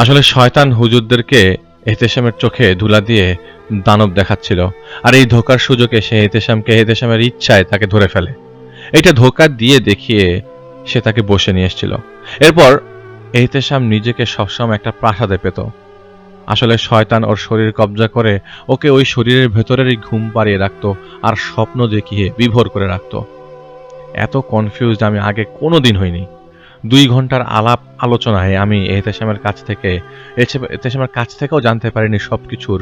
আসলে শয়তান হুজুরদেরকে এহতেশামের চোখে ধুলা দিয়ে দানব দেখাচ্ছিল, আর এই ধোকার সুযোগে সে এহতেশামের ইচ্ছায় তাকে ধরে ফেলে। এটা ধোকা দিয়ে দেখিয়ে সে তাকে বসে নিয়ে এসেছিল। এরপর এহতেশাম নিজেকে সবসময় একটা প্রাসাদে পেত। আসলে শয়তান ওর শরীর কবজা করে ওকে ওই শরীরের ভেতরেরই ঘুম পাড়িয়ে রাখতো আর স্বপ্ন দেখিয়ে বিভোর করে রাখতো। এত কনফিউজড আমি আগে কোনোদিন হইনি। 2 ঘন্টার আলাপ আলোচনায় আমি এহতেশামের কাছ থেকেও জানতে পারিনি সবকিছুর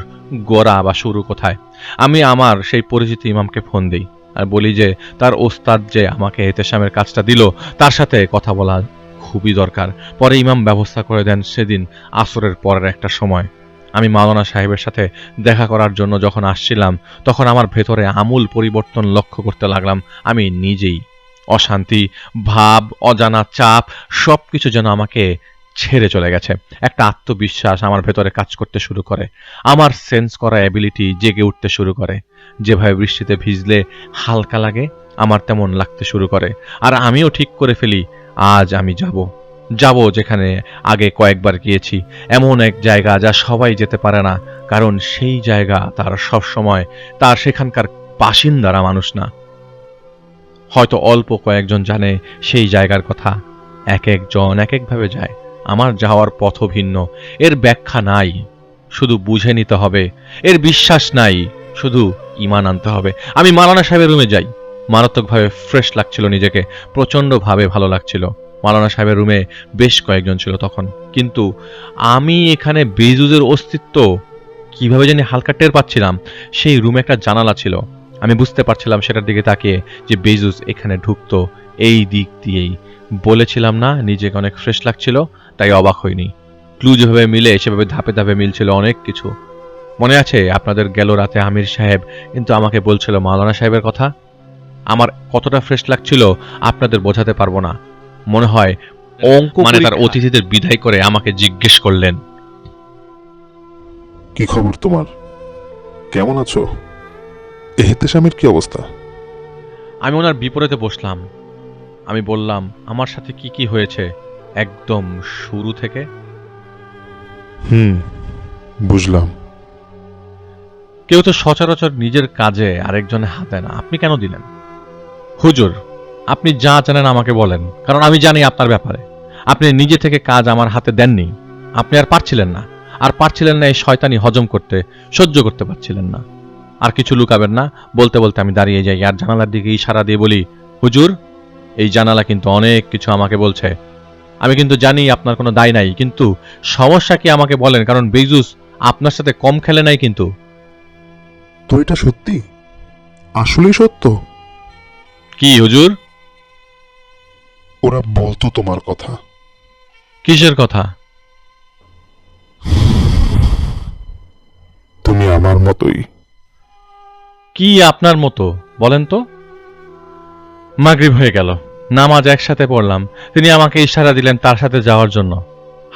গোড়া বা শুরু কোথায়। আমি আমার সেই পরিচিত ইমামকে ফোন দিই আর বলি যে তার ওস্তাদ যে আমাকে এহতেশামের কাজটা দিল তার সাথে কথা বলা খুবই দরকার। পরে ইমাম ব্যবস্থা করে দেন সেদিন আসরের পরের একটা সময়। আমি মাওলানা সাহেবের সাথে দেখা করার জন্য যখন আসছিলাম তখন আমার ভেতরে আমূল পরিবর্তন লক্ষ্য করতে লাগলাম আমি নিজেই। অশান্তি, ভাব, অজানা চাপ সবকিছু যেন আমাকে ছেড়ে চলে গেছে। একটা আত্মবিশ্বাস আমার ভেতরে কাজ করতে শুরু করে। আমার সেন্স করা অ্যাবিলিটি জেগে উঠতে শুরু করে। যেভাবে বৃষ্টিতে ভিজলে হালকা লাগে আমার তেমন লাগতে শুরু করে। আর আমিও ঠিক করে ফেলি আজ আমি যাব যেখানে আগে কয়েকবার গিয়েছি, এমন এক জায়গা যা সবাই যেতে পারে না, কারণ সেই জায়গা তার সব সময় তার সেখানকার বাসিন্দারা মানুষ না। হয়তো অল্প কয়েকজন জানে সেই জায়গার কথা। এক একজন এক একভাবে যায়। আমার যাওয়ার পথ ভিন্ন। এর ব্যাখ্যা নাই, শুধু বুঝে নিতে হবে। এর বিশ্বাস নাই, শুধু ঈমান আনতে হবে। আমি মাওলানা সাহেবের রুমে যাই। মারাত্মকভাবে ফ্রেশ লাগছিল নিজেকে, প্রচণ্ডভাবে ভালো লাগছিল। মাওলানা সাহেবের রুমে বেশ কয়েকজন ছিল তখন, কিন্তু আমি এখানে বেজুজের অস্তিত্ব কিভাবে জানি হালকা টের পাচ্ছিলাম। সেই রুমে একটা জানালা ছিল। আমি বুঝতে পারছিলাম সেটার দিকে তাকিয়ে যে বেজুস এখানে ঢুকতো এই দিক দিয়েই। বলেছিলাম না নিজেকে অনেক ফ্রেশ লাগছিল, তাই অবাক হইনি। ক্লু যেভাবে মিলে সেভাবে ধাপে ধাপে মিলছিল অনেক কিছু। মনে আছে আপনাদের গেল রাতে আমির সাহেব কিন্তু আমাকে বলছিল মাওলানা সাহেবের কথা? আমার কতটা ফ্রেশ লাগছিল আপনাদের বোঝাতে পারবো না। মনে হয় অঙ্ক মানে তার অতিথিদের বিদায় করে আমাকে জিজ্ঞেস করলেন, কি খবর তোমার? কেমন আছো? এহতেশামের কি অবস্থা? আমি ওনার বিপরীতে বসলাম। আমি বললাম আমার সাথে কি কি হয়েছে একদম শুরু থেকে। বুঝলাম। কেউ তো সচরাচর নিজের কাজে আরেকজনের হাতে না, আপনি কেন দিলেন? হুজুর, আপনি যা জানেন আমাকে বলেন, কারণ আমি জানি আপনার ব্যাপারে। আপনি নিজে থেকে কাজ আমার হাতে দেননি। আপনি আর পারছিলেন না এই শয়তানি হজম করতে, সহ্য করতে পারছিলেন না। আর কিছু লুকাবেন না। বলতে বলতে আমি দাঁড়িয়ে যাই আর জানালার দিকে ইশারা দিয়ে বলি, হুজুর, এই জানালা কিন্তু অনেক কিছু আমাকে বলছে। আমি কিন্তু জানি আপনার কোনো দায় নাই, কিন্তু সমস্যা কি আমাকে বলেন, কারণ বেজুস আপনার সাথে কম খেলে নাই কিন্তু। তো এটা সত্যি? আসলেই সত্য? কি হুজুর? ওরা বলতো তোমার কথা। কিসের কথা? তুমি আমার মতোই। কি আপনার মতো বলেন তো? মাগরিব হয়ে গেল, নামাজ একসাথে পড়লাম। তিনি আমাকে ইশারা দিলেন তার সাথে যাওয়ার জন্য।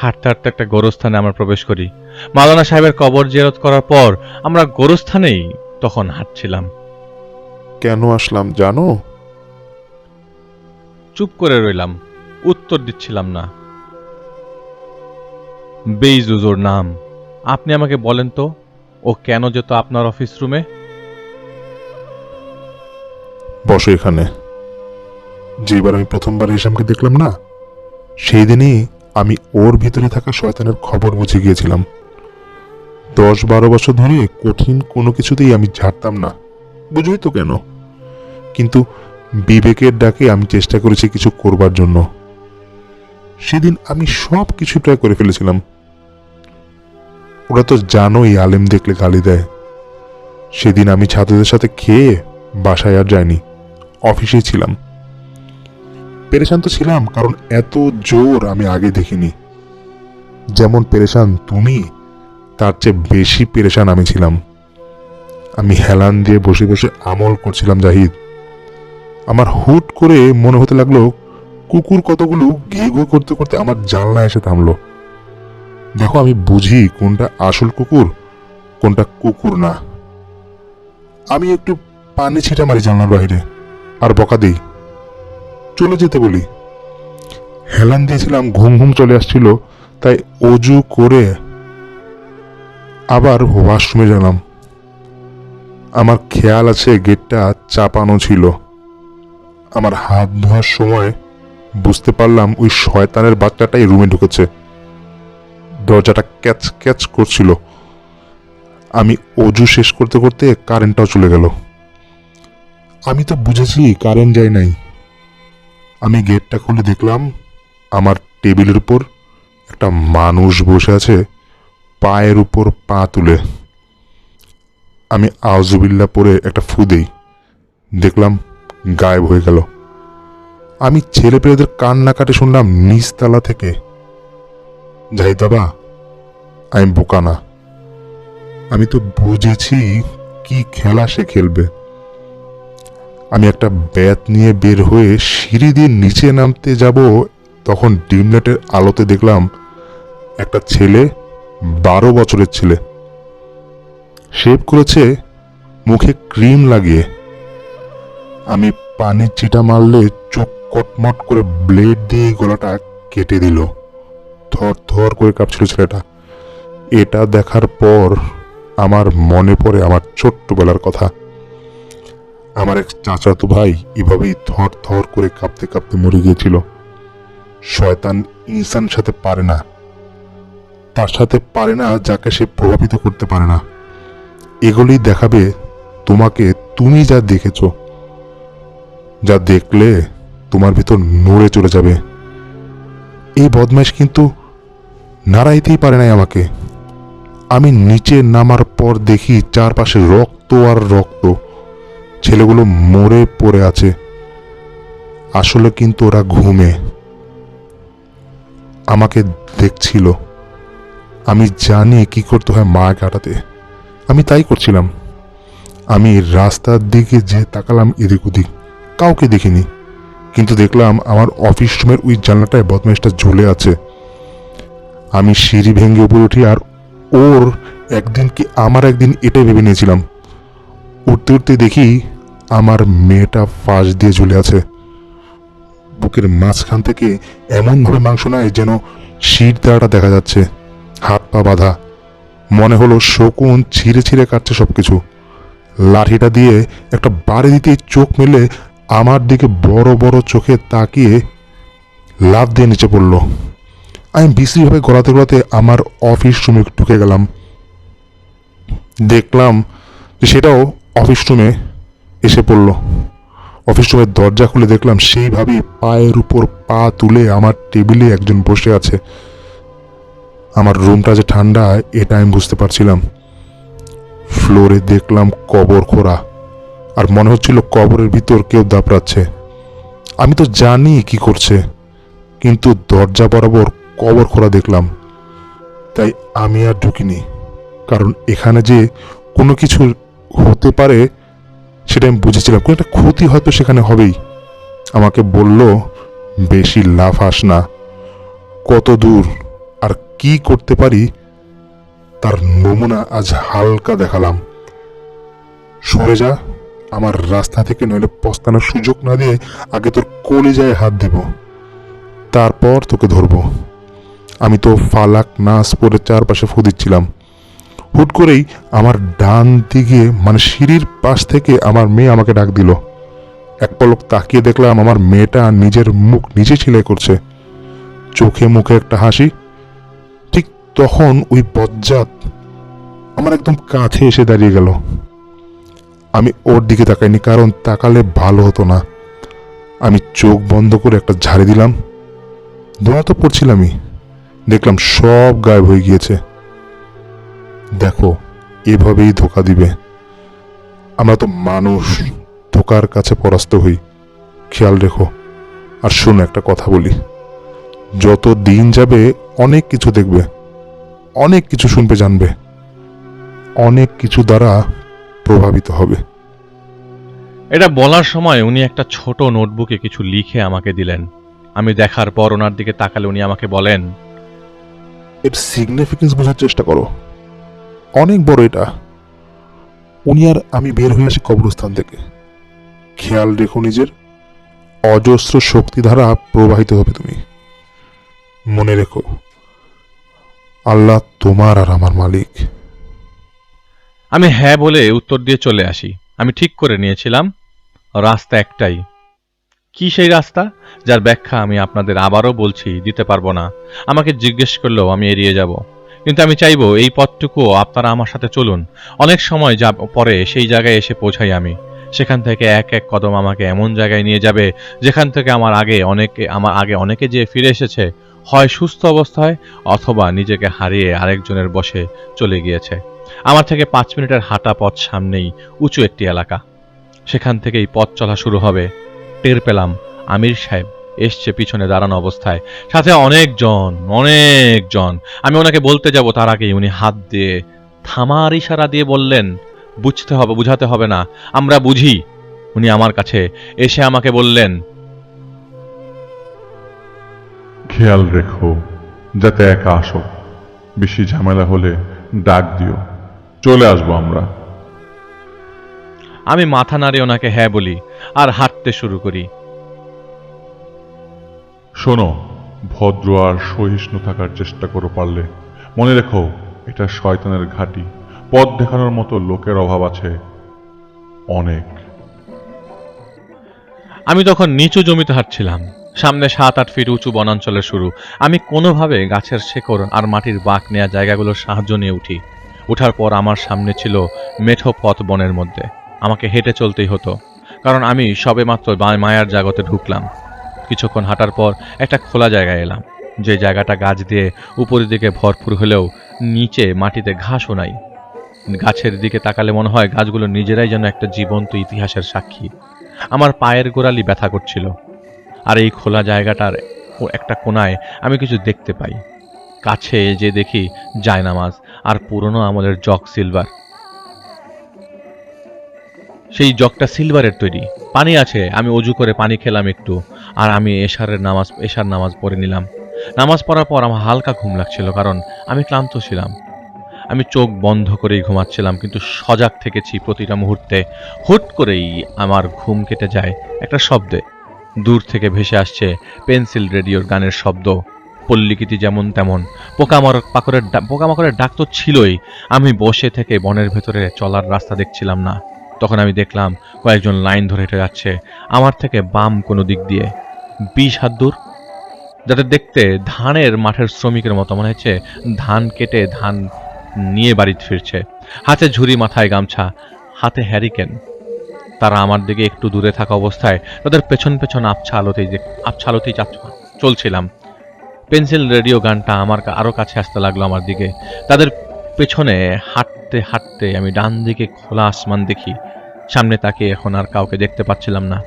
হাঁটতে হাঁটতে একটা গোরস্থানে আমরা প্রবেশ করি। মাওলানা সাহেবের কবর জিয়ারত করার পর আমরা গোরস্থানেই তখন হাঁটছিলাম। কেন আসলাম জানো? চুপ করে রইলাম, উত্তর দিচ্ছিলাম না। বেইজুজোর নাম, আপনি আমাকে বলেন তো ও কেন যেত আপনার অফিস রুমে? বসো এখানে। যেবার আমি প্রথমবার হিসামকে দেখলাম না, সেই দিনই আমি ওর ভিতরে থাকা শয়তানের খবর বুঝে গিয়েছিলাম। 10-12 বছর ধরে কঠিন কোনো কিছুতেই আমি ঝাড়তাম না, বুঝবই তো কেন। কিন্তু বিবেকের ডাকে আমি চেষ্টা করেছি কিছু করবার জন্য। সেদিন আমি সব কিছু প্রায় করে ফেলেছিলাম। ওরা তো জানোই আলেম দেখলে গালি দেয়। সেদিন আমি ছাত্রদের সাথে খেয়ে বাসায় আর যাইনি, অফিসেই ছিলাম। পেরেশান তো ছিলাম, কারণ এত জোর আমি আগে দেখিনি। যেমন পেরেশান তুমি, তার চেয়ে বেশি পেরেশান আমি ছিলাম। আমি হেলান দিয়ে বসে বসে আমল করছিলাম জাহিদ। আমার হুট করে মনে হতে লাগলো কুকুর কতগুলো ঘে ঘে করতে করতে আমার জানলা এসে থামলো। দেখো, আমি বুঝি কোনটা আসল কুকুর, কোনটা কুকুর না। আমি একটু পানি ছিটা মারি জানলার বাইরে, আর বকা দিই, চলে যেতে বলি। হেলান দিয়েছিলাম, ঘুম ঘুম চলে আসছিল, তাই অজু করে আবার ওয়াশরুমে গেলাম। আমার খেয়াল আছে গেটটা চাপানো ছিল। আমার হাত ধোয়ার সময় বুঝতে পারলাম ওই শয়তানের বাচ্চাটাই রুমে ঢুকেছে। দরজাটা ক্যাচ ক্যাচ করছিল। আমি অজু শেষ করতে করতে কারেন্টটাও চলে গেল। আমি তো বুঝেছি কারেন্ট যায় নাই। আমি গেটটা খুলে দেখলাম আমার টেবিলের উপর একটা মানুষ বসে আছে, পায়ের উপর পা তুলে। আমি আউযুবিল্লাহ পরে একটা ফু দেই, দেখলাম গায়েব হয়ে গেল। আমি ছেলে পেলেদের কান্নাকাটি শুনলাম নিচতলা থেকে। যাই বাবা, আমি বোকা না। আমি তো বুঝেছি কি খেলা সে খেলবে। আমি একটা ব্যাট নিয়ে বের হয়ে সিঁড়ি দিয়ে নিচে নামতে যাব, তখন ডিম লাইটের আলোতে দেখলাম একটা ছেলে, 12 বছরের ছেলে, শেভ করেছে, মুখে ক্রিম লাগিয়ে। আমি পানির চিটা মারলে চোখ কটমট করে ব্লেড দিয়ে গলাটা কেটে দিল। থর থর করে কাঁপছিল ছেলেটা। এটা দেখার পর আমার মনে পড়ে আমার ছোট্টবেলার কথা। আমার এক চাচাতো ভাই এভাবেই থর থর করে কাঁপতে কাঁপতে মরে গিয়েছিল। শয়তান ইনসান সাথে পারে না, তার সাথে পারে না যাকে সে প্রভাবিত করতে পারে না। এগুলি দেখাবে তোমাকে তুমি যা দেখেছো, যা দেখলে তোমার ভিতর নড়ে চলে যাবে। এই বদমাইশ কিন্তু নাড়াইতেই পারে নাই আমাকে। আমি নিচে নামার পর দেখি চারপাশে রক্ত আর রক্ত, ছেলেগুলো মরে পড়ে আছে। আসলে কিন্তু ওরা ঘুমে আমাকে দেখছিল। আমি জানি কি করতে হয় মা কাটাতে, আমি তাই করছিলাম। আমি রাস্তার দিকে যে তাকালাম এদিক ওদিক, কাউকে দেখিনি, কিন্তু দেখলাম আমার অফিস রুমের ওই জানলাটায় বদমাইশটা ঝুলে আছে। আমি সিঁড়ি ভেঙে উপরে উঠি, আর ওর একদিন কি আমার একদিন এটাই ভেবে নিয়েছিলাম। উঠতে উঠতে দেখি আমার মেয়েটা ফাঁস দিয়ে ঝুলে আছে। বুকের মাঝখান থেকে এমনভাবে মাংস নাই যেন শির দেওয়াটা দেখা যাচ্ছে, হাত পা বাঁধা। মনে হলো শকুন ছিঁড়ে ছিঁড়ে কাটছে সবকিছু। লাঠিটা দিয়ে একটা বাড়ি দিতেই চোখ মেলে আমার দিকে বড় বড় চোখে তাকিয়ে লাফ দিয়ে নিচে পড়ল। আমি বিশ্রীভাবে গড়াতে গড়াতে আমার অফিস রুমে ঢুকে গেলাম। দেখলাম যে সেটাও অফিস রুমে এসে পড়ল। অফিস রুমের দরজা খুলে দেখলাম সেইভাবেই পায়ের উপর পা তুলে আমার টেবিলে একজন বসে আছে। আমার রুমটা যে ঠান্ডা এটা আমি বুঝতে পারছিলাম। ফ্লোরে দেখলাম কবর খোঁড়া, আর মনে হচ্ছিল কবরের ভিতর কেউ দাপড়াচ্ছে। আমি তো জানি কি করছে, কিন্তু দরজা বরাবর কবর খোঁড়া দেখলাম, তাই আমি আর ঢুকিনি। কারণ এখানে যে কোনো কিছু হতে পারে সেটা আমি বুঝেছিলাম, কোনো একটা ক্ষতি হয়তো সেখানে হবেই। আমাকে বলল, বেশি লাফাস না, কত দূর আর কি করতে পারি তার নমুনা আজ হালকা দেখালাম। সরে যা আমার রাস্তা থেকে, নইলে পস্তানোর সুযোগ না দিয়ে আগে তোর কলিজায় হাত দেব, তারপর তোকে ধরবো। আমি তো ফালাক নাচ পরে চারপাশে ফু দিচ্ছিলাম। হুট করেই আমার ডান দিকে, মানে সিঁড়ির পাশ থেকে আমার মেয়ে আমাকে ডাক দিল। এক পলক তাকিয়ে দেখলাম আমার মেয়েটা নিজের মুখ নিজে সেলাই করছে, চোখে মুখে একটা হাসি। ঠিক তখন ওই বজ্জাত আমার একদম কাছে এসে দাঁড়িয়ে গেল। আমি ওর দিকে তাকাইনি, কারণ তাকালে ভালো হতো না। আমি চোখ বন্ধ করে একটা ঝাড়ি দিলাম, দোয়া তো পড়ছিলামই, দেখলাম সব গায়েব হয়ে গিয়েছে। দেখো, এভাবেই ধোকা দিবে। আমরা তো মানুষ, ধোকার কাছে পরাস্ত হই। খেয়াল রেখো। আর শোনো, একটা কথা বলি, যত দিন যাবে অনেক কিছু দেখবে, অনেক কিছু শুনবে, জানবে, অনেক কিছু দ্বারা প্রভাবিত হবে। এটা বলার সময় উনি একটা ছোট নোটবুকে কিছু লিখে আমাকে দিলেন। আমি দেখার পর ওনার দিকে তাকালে উনি আমাকে বলেন, এর সিগনিফিকেন্স বোঝার চেষ্টা করো, অনেক বড় এটা। উনি আর আমি বের হয়ে আসি কবরস্থান থেকে। খেয়াল রেখো, নিজের অজস্র শক্তি ধারা প্রবাহিত হবে তুমি। মনে রেখো, আল্লাহ তোমার আর আমার মালিক। আমি হ্যাঁ বলে উত্তর দিয়ে চলে আসি। আমি ঠিক করে নিয়েছিলাম রাস্তা একটাই। কি সেই রাস্তা, যার ব্যাখ্যা আমি আপনাদের আবারও বলছি, দিতে পারবো না। আমাকে জিজ্ঞেস করলেও আমি এড়িয়ে যাব। কিন্তু আমি চাইবো এই পথটুকু আপনারা আমার সাথে চলুন। অনেক সময় যা পরে সেই জায়গায় এসে পৌঁছাই আমি। সেখান থেকে এক এক কদম আমাকে এমন জায়গায় নিয়ে যাবে যেখান থেকে আমার আগে অনেকে যে ফিরে এসেছে, হয় সুস্থ অবস্থায় অথবা নিজেকে হারিয়ে আরেকজনের বশে চলে গিয়েছে। আমার থেকে 5 মিনিটের হাঁটা পথ সামনেই উঁচু একটি এলাকা। সেখান থেকেই পথ চলা শুরু হবে। টের পেলাম আমির সাহেব এসছে পিছনে দাঁড়ানো অবস্থায়, সাথে অনেকজন। আমি ওনাকে বলতে যাব তার আগেই উনি হাত দিয়ে থামার ইশারা দিয়ে বললেন, বুঝাতে হবে না, আমরা বুঝি। উনি আমার কাছে এসে আমাকে বললেন, খেয়াল রেখো যাতে একা আসো, বেশি ঝামেলা হলে ডাক দিও, চলে আসবো আমরা। আমি মাথা নাড়িয়ে ওনাকে হ্যাঁ বলি আর হাঁটতে শুরু করি। শোনো, ভদ্র আর সহিষ্ণু থাকার চেষ্টা করো পারলে। মনে রেখো, এটা শয়তানের ঘাঁটি। পথ দেখানোর মতো লোকের অভাব আছে অনেক। আমি তখন নিচু জমিতে হাঁটছিলাম। সামনে 7-8 ফিট উঁচু বনাঞ্চলের শুরু। আমি কোনোভাবে গাছের শেকড় আর মাটির বাঁক নেওয়া জায়গাগুলোর সাহায্য নিয়ে উঠি। ওঠার পর আমার সামনে ছিল মেঠো পথ বনের মধ্যে। আমাকে হেঁটে চলতেই হতো, কারণ আমি সবেমাত্র মায়ার জগতে ঢুকলাম। কিছুক্ষণ হাঁটার পর একটা খোলা জায়গায় এলাম, যে জায়গাটা গাছ দিয়ে উপরের দিকে ভরপুর হলেও নিচে মাটিতে ঘাসও নাই। গাছের দিকে তাকালে মনে হয় গাছগুলো নিজেরাই যেন একটা জীবন্ত ইতিহাসের সাক্ষী। আমার পায়ের গোড়ালি ব্যথা করছিল। আর এই খোলা জায়গাটার একটা কোনায় আমি কিছু দেখতে পাই। কাছে যে দেখি জায়নামাজ আর পুরনো আমলের জগ সিলভার। সেই জগটা সিলভারের তৈরি, পানি আছে। আমি অজু করে পানি খেলাম একটু, আর আমি এশার নামাজ পড়ে নিলাম। নামাজ পড়ার পর আমার হালকা ঘুম লাগছিল, কারণ আমি ক্লান্ত ছিলাম। আমি চোখ বন্ধ করেই ঘুমাচ্ছিলাম, কিন্তু সজাগ থেকেছি প্রতিটা মুহূর্তে। হুট করেই আমার ঘুম কেটে যায় একটা শব্দে। দূর থেকে ভেসে আসছে পেন্সিল রেডিওর গানের শব্দ। পল্লিকিতি যেমন তেমন, পোকামাকড়ের ডাক তো ছিলই। আমি বসে থেকে বনের ভেতরে চলার রাস্তা দেখছিলাম না। তখন আমি দেখলাম কয়েকজন লাইন ধরে হেঁটে যাচ্ছে আমার থেকে বাম কোনো দিক দিয়ে, 20 হাত দূর। যাদের দেখতে ধানের মাঠের শ্রমিকের মতো মনে হচ্ছে, ধান কেটে ধান নিয়ে বাড়িতে ফিরছে। হাতে ঝুড়ি, মাথায় গামছা, হাতে হ্যারিকেন। তারা আমার দিকে একটু দূরে থাকা অবস্থায় তাদের পেছন পেছন আবছা আলোতেই চলছিলাম। পেন্সিল রেডিও গানটা আমার আরো কাছে আসতে লাগলো আমার দিকে। তাদের পেছনে হাঁটতে হাঁটতে আমি ডান দিকে খোলা আসমান দেখি। সামনে তাকিয়ে এখন আর কাউকে দেখতে পাচ্ছিলাম না।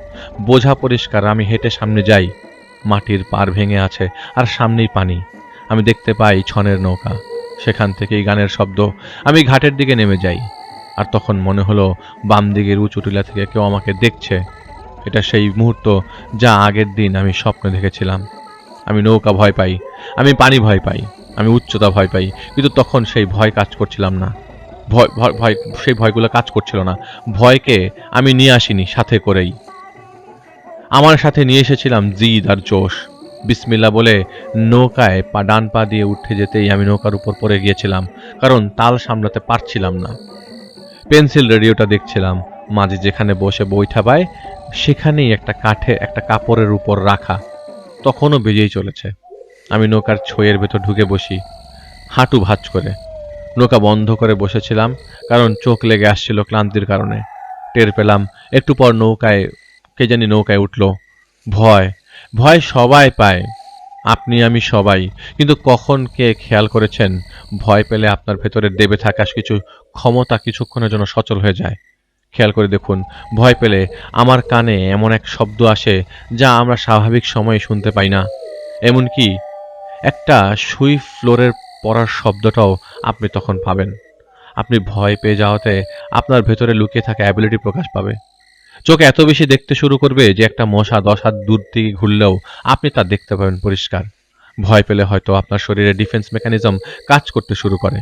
বোঝা পরিষ্কার, আমি হেঁটে সামনে যাই। মাটির পাড় ভেঙে আছে আর সামনেই পানি। আমি দেখতে পাই ছনের নৌকা। সেখান থেকেই গানের শব্দ। আমি ঘাটের দিকে নেমে যাই, আর তখন মনে হলো বাম দিকের উঁচু টিলা থেকে কেউ আমাকে দেখছে। এটা সেই মুহূর্ত যা আগের দিন আমি স্বপ্নে দেখেছিলাম। আমি নৌকা ভয় পাই, আমি পানি ভয় পাই, আমি উচ্চতা ভয় পাই, কিন্তু তখন সেই ভয় কাজ করছিলাম না। সেই ভয়গুলো কাজ করছিল না। ভয়কে আমি নিয়ে আসিনি সাথে করেই, আমার সাথে নিয়ে এসেছিলাম জিদ আর জোশ। বিসমিল্লাহ বলে নৌকায় ডান পা দিয়ে উঠে যেতেই আমি নৌকার উপর পড়ে গিয়েছিলাম, কারণ তাল সামলাতে পারছিলাম না। পেন্সিল রেডিওটা দেখছিলাম। মাঝে যেখানে বসে বৈঠা পায় সেখানেই একটা কাপড়ের উপর রাখা, তখনও বেজেই চলেছে। আমি নৌকার ছইয়ের ভেতর ঢুকে বসি, হাঁটু ভাঁজ করে। নৌকা বন্ধ করে বসেছিলাম, কারণ চোখ লেগে আসছিল ক্লান্তির কারণে। টের পেলাম একটু পর নৌকায় উঠল। ভয় সবাই পায়, আপনি আমি সবাই, কিন্তু কখন কে খেয়াল করেছেন ভয় পেলে আপনার ভেতরে দেবে থাকা কিছু ক্ষমতা কিছুক্ষণের জন্য সচল হয়ে যায়। খেয়াল করে দেখুন, ভয় পেলে আমার কানে এমন এক শব্দ আসে যা আমরা স্বাভাবিক সময়ে শুনতে পাই না। এমনকি একটা সুই ফ্লোরের পড়ার শব্দটাও আপনি তখন পাবেন। আপনি ভয় পেয়ে যাওয়াতে আপনার ভেতরে লুকিয়ে থাকা অ্যাবিলিটি প্রকাশ পাবে। চোখ এত বেশি দেখতে শুরু করবে যে একটা মশা 10 হাত দূর থেকে ঘুরলেও আপনি তা দেখতে পাবেন পরিষ্কার। ভয় পেলে হয়তো আপনার শরীরে ডিফেন্স মেকানিজম কাজ করতে শুরু করে,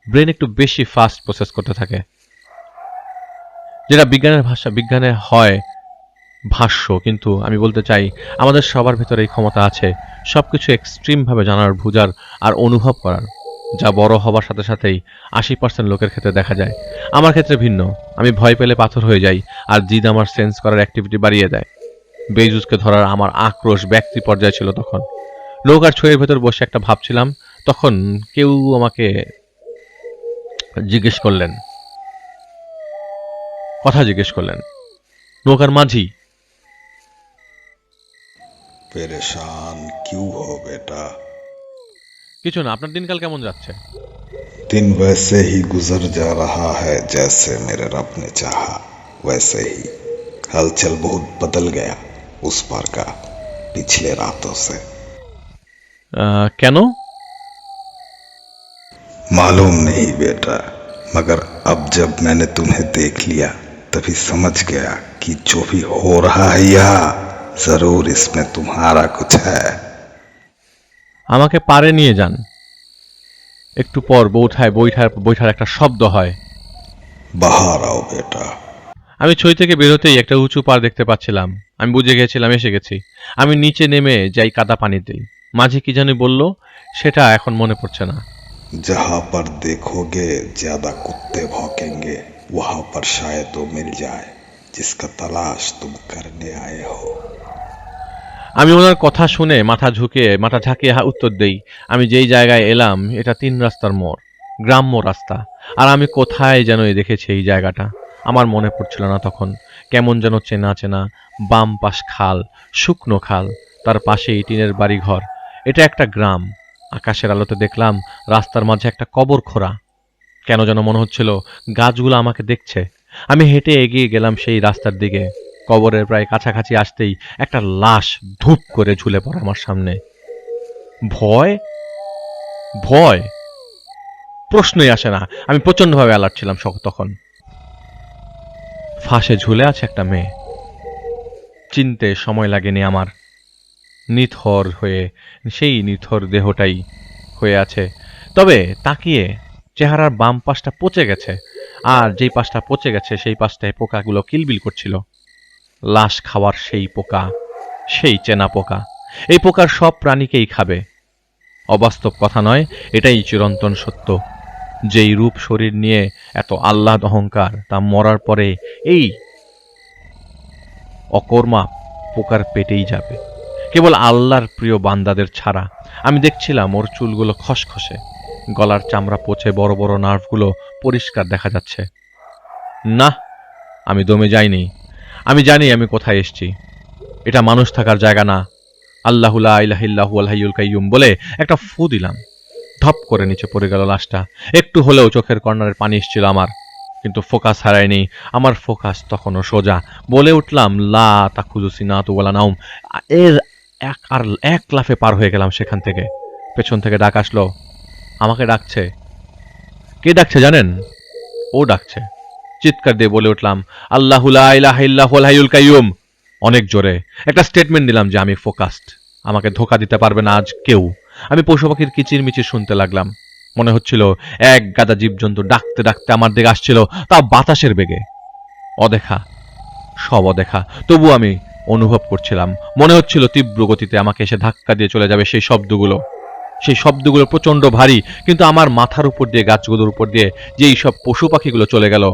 ব্রেন একটু বেশি ফাস্ট প্রসেস করতে থাকে, যেটা বিজ্ঞানে হয় ভাষ্য। কিন্তু আমি বলতে চাই, আমাদের সবার ভেতরে এই ক্ষমতা আছে সবকিছু এক্সট্রিমভাবে জানার, বুঝার আর অনুভব করার, যা বড় হবার সাথে সাথেই 80% লোকের ক্ষেত্রে দেখা যায়। আমার ক্ষেত্রে ভিন্ন। আমি ভয় পেলে পাথর হয়ে যাই, আর জিদ আমার সেন্স করার অ্যাক্টিভিটি বাড়িয়ে দেয়। বেজুসকে ধরার আমার আক্রোশ ব্যক্তি পর্যায়ে ছিল তখন। নৌকার ছয়ের ভেতর বসে একটা ভাবছিলাম, তখন কেউ আমাকে জিজ্ঞেস করলেন, নৌকার মাঝি। परेशान क्यों हो बेटा? কিছু না, আপনার দিনকাল কেমন যাচ্ছে? दिन वैसे ही गुजर जा रहा है जैसे मेरे रब ने चाहा, वैसे ही हलचल बहुत बदल गया उस पार का पिछले रातों से। কেন? मालूम नहीं बेटा, मगर अब जब मैंने तुम्हें देख लिया तभी समझ गया कि जो भी हो रहा है यहाँ जरूर इसमें तुम्हारा कुछ है। আমাকে পারে নিয়ে যান। একটু পর বৈঠার একটা শব্দ হয়। बाहर आओ बेटा। আমি ছই থেকে বেরোতেই একটা উঁচু পাড় দেখতে পাচ্ছিলাম। আমি বুঝে গেছিলাম এসে গেছি। আমি নিচে নেমে যাই কাদা পানিতেই। মাঝে কি জানি বলল, সেটা এখন মনে পড়ছে না। जहाँ पर देखोगे ज्यादा कुत्ते भौंकेंगे वहां पर शायद वो मिल जाए जिसका तलाश तुम करने आए हो। আমি ওনার কথা শুনে মাথা ঝাঁকিয়ে উত্তর দেই, আমি যেই জায়গায় এলাম এটা 3 রাস্তার মোড়, গ্রাম্য রাস্তা। আর আমি কোথায় যেন দেখেছি এই জায়গাটা। আমার মনে পড়ছিল না তখন। কেমন যেন চেনা চেনা। বাম পাশ খাল, শুকনো খাল, তার পাশেই টিনের বাড়ি ঘর। এটা একটা গ্রাম। আকাশের আলোতে দেখলাম রাস্তার মাঝে একটা কবর খোঁড়া। কেন যেন মনে হচ্ছিল গাছগুলো আমাকে দেখছে। আমি হেঁটে এগিয়ে গেলাম সেই রাস্তার দিকে। কবরের প্রায় কাছাকাছি আসতেই একটা লাশ ধূপ করে ঝুলে পড়ে আমার সামনে। ভয় ভয় প্রশ্নই আসে না। আমি প্রচন্ডভাবে অ্যালার্ট ছিলাম তখন। ফাঁসে ঝুলে আছে একটা মেয়ে। চিনতে সময় লাগেনি আমার। নিথর হয়ে সেই নিথর দেহটাই হয়ে আছে। তবে তাকিয়ে চেহারার বাম পাশটা পচে গেছে, আর যেই পাশটা পচে গেছে সেই পাশটায় পোকাগুলো কিলবিল করছিল। লাশ খাওয়ার সেই পোকা, সেই চেনা পোকা। এই পোকার সব প্রাণীকেই খাবে। অবাস্তব কথা নয়, এটাই চিরন্তন সত্য। যেই রূপ শরীর নিয়ে এত আহ্লাদ অহংকার, তা মরার পরে এই অকর্মা পোকার পেটেই যাবে, কেবল আল্লাহর প্রিয় বান্দাদের ছাড়া। আমি দেখছিলাম ওর চুলগুলো খসখসে, গলার চামড়া পচে বড় বড় নার্ভগুলো পরিষ্কার দেখা যাচ্ছে। না, আমি দমে যাইনি। আমি জানি আমি কোথায় এসেছি। এটা মানুষ থাকার জায়গা না। আল্লাহু লা ইলাহা ইল্লাহু আল হাইয়ুল কাইয়ুম বলে একটা ফু দিলাম। ধপ করে নিচে পড়ে গেল লাশটা। একটু হলেও চোখের কর্নারে পানি এসেছিল আমার, কিন্তু ফোকাস হারায়নি। আমার ফোকাস তখনও সোজা। বলে উঠলাম, লা তাখুযু সিনাতু ওয়ালা নাওম। এর এক লাফে পার হয়ে গেলাম সেখান থেকে। পেছন থেকে ডাক আসলো। আমাকে ডাকছে। কে ডাকছে জানেন? ও ডাকছে। চিৎকার দিয়ে বলে উঠলাম, আল্লাহু লা ইলাহা ইল্লাহু আল হাইয়ুল কাইয়ুম। অনেক জোরে একটা স্টেটমেন্ট দিলাম যে আমি ফোকাসড। আমাকে ধোকা দিতে পারবে না আজ কেউ। আমি পশু পাখির কিচিরমিচির শুনতে লাগলাম। মনে হচ্ছিল এক গাদা জীবজন্তু ডাকতে ডাকতে আমার দিকে আসছিল, তাও বাতাসের বেগে। অদেখা, সব অদেখা, তবু আমি অনুভব করছিলাম। মনে হচ্ছিল তীব্র গতিতে আমাকে এসে ধাক্কা দিয়ে চলে যাবে সেই শব্দগুলো। সেই শব্দগুলো প্রচন্ড ভারী, কিন্তু আমার মাথার উপর দিয়ে, গাছগুলোর উপর দিয়ে যে এই সব পশু পাখিগুলো চলে গেল,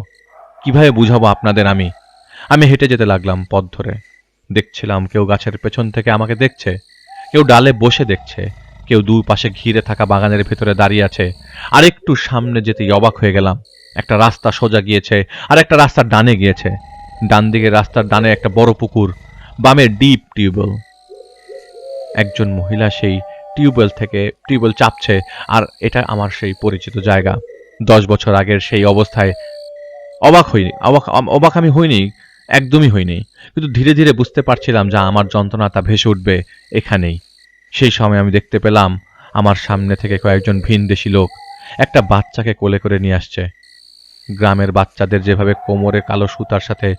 কিভাবে বুঝাবো আপনাদের? আমি হেঁটে যেতে লাগলাম পথ ধরে। দেখছিলাম কেউ গাছের পেছন থেকে আমাকে দেখছে, কেউ ডালে বসে দেখছে, কেউ দুই পাশে ঘিরে থাকা বাগানের ভেতরে দাঁড়িয়ে আছে। আর একটু সামনে যেতেই অবাক হয়ে গেলাম। একটা রাস্তা সোজা গিয়েছে, আর একটা রাস্তার ডানে গিয়েছে। ডান দিকে রাস্তার ডানে একটা বড় পুকুর, বামে ডিপ টিউবওয়েল। একজন মহিলা সেই টিউবওয়েল চাপছে, আর এটা আমার সেই পরিচিত জায়গা। 10 বছর আগের সেই অবস্থায় অবাক আমি হইনি, একদমই হইনি, কিন্তু ধীরে ধীরে বুঝতে পারছিলাম যে আমার যন্ত্রণা তা ভেসে উঠবে এখানেই। সেই সময় আমি দেখতে পেলাম আমার সামনে থেকে কয়েকজন ভিনদেশী লোক একটা বাচ্চাকে কোলে করে নিয়ে আসছে। গ্রামের বাচ্চাদের যেভাবে কোমরে কালো সুতার সাথে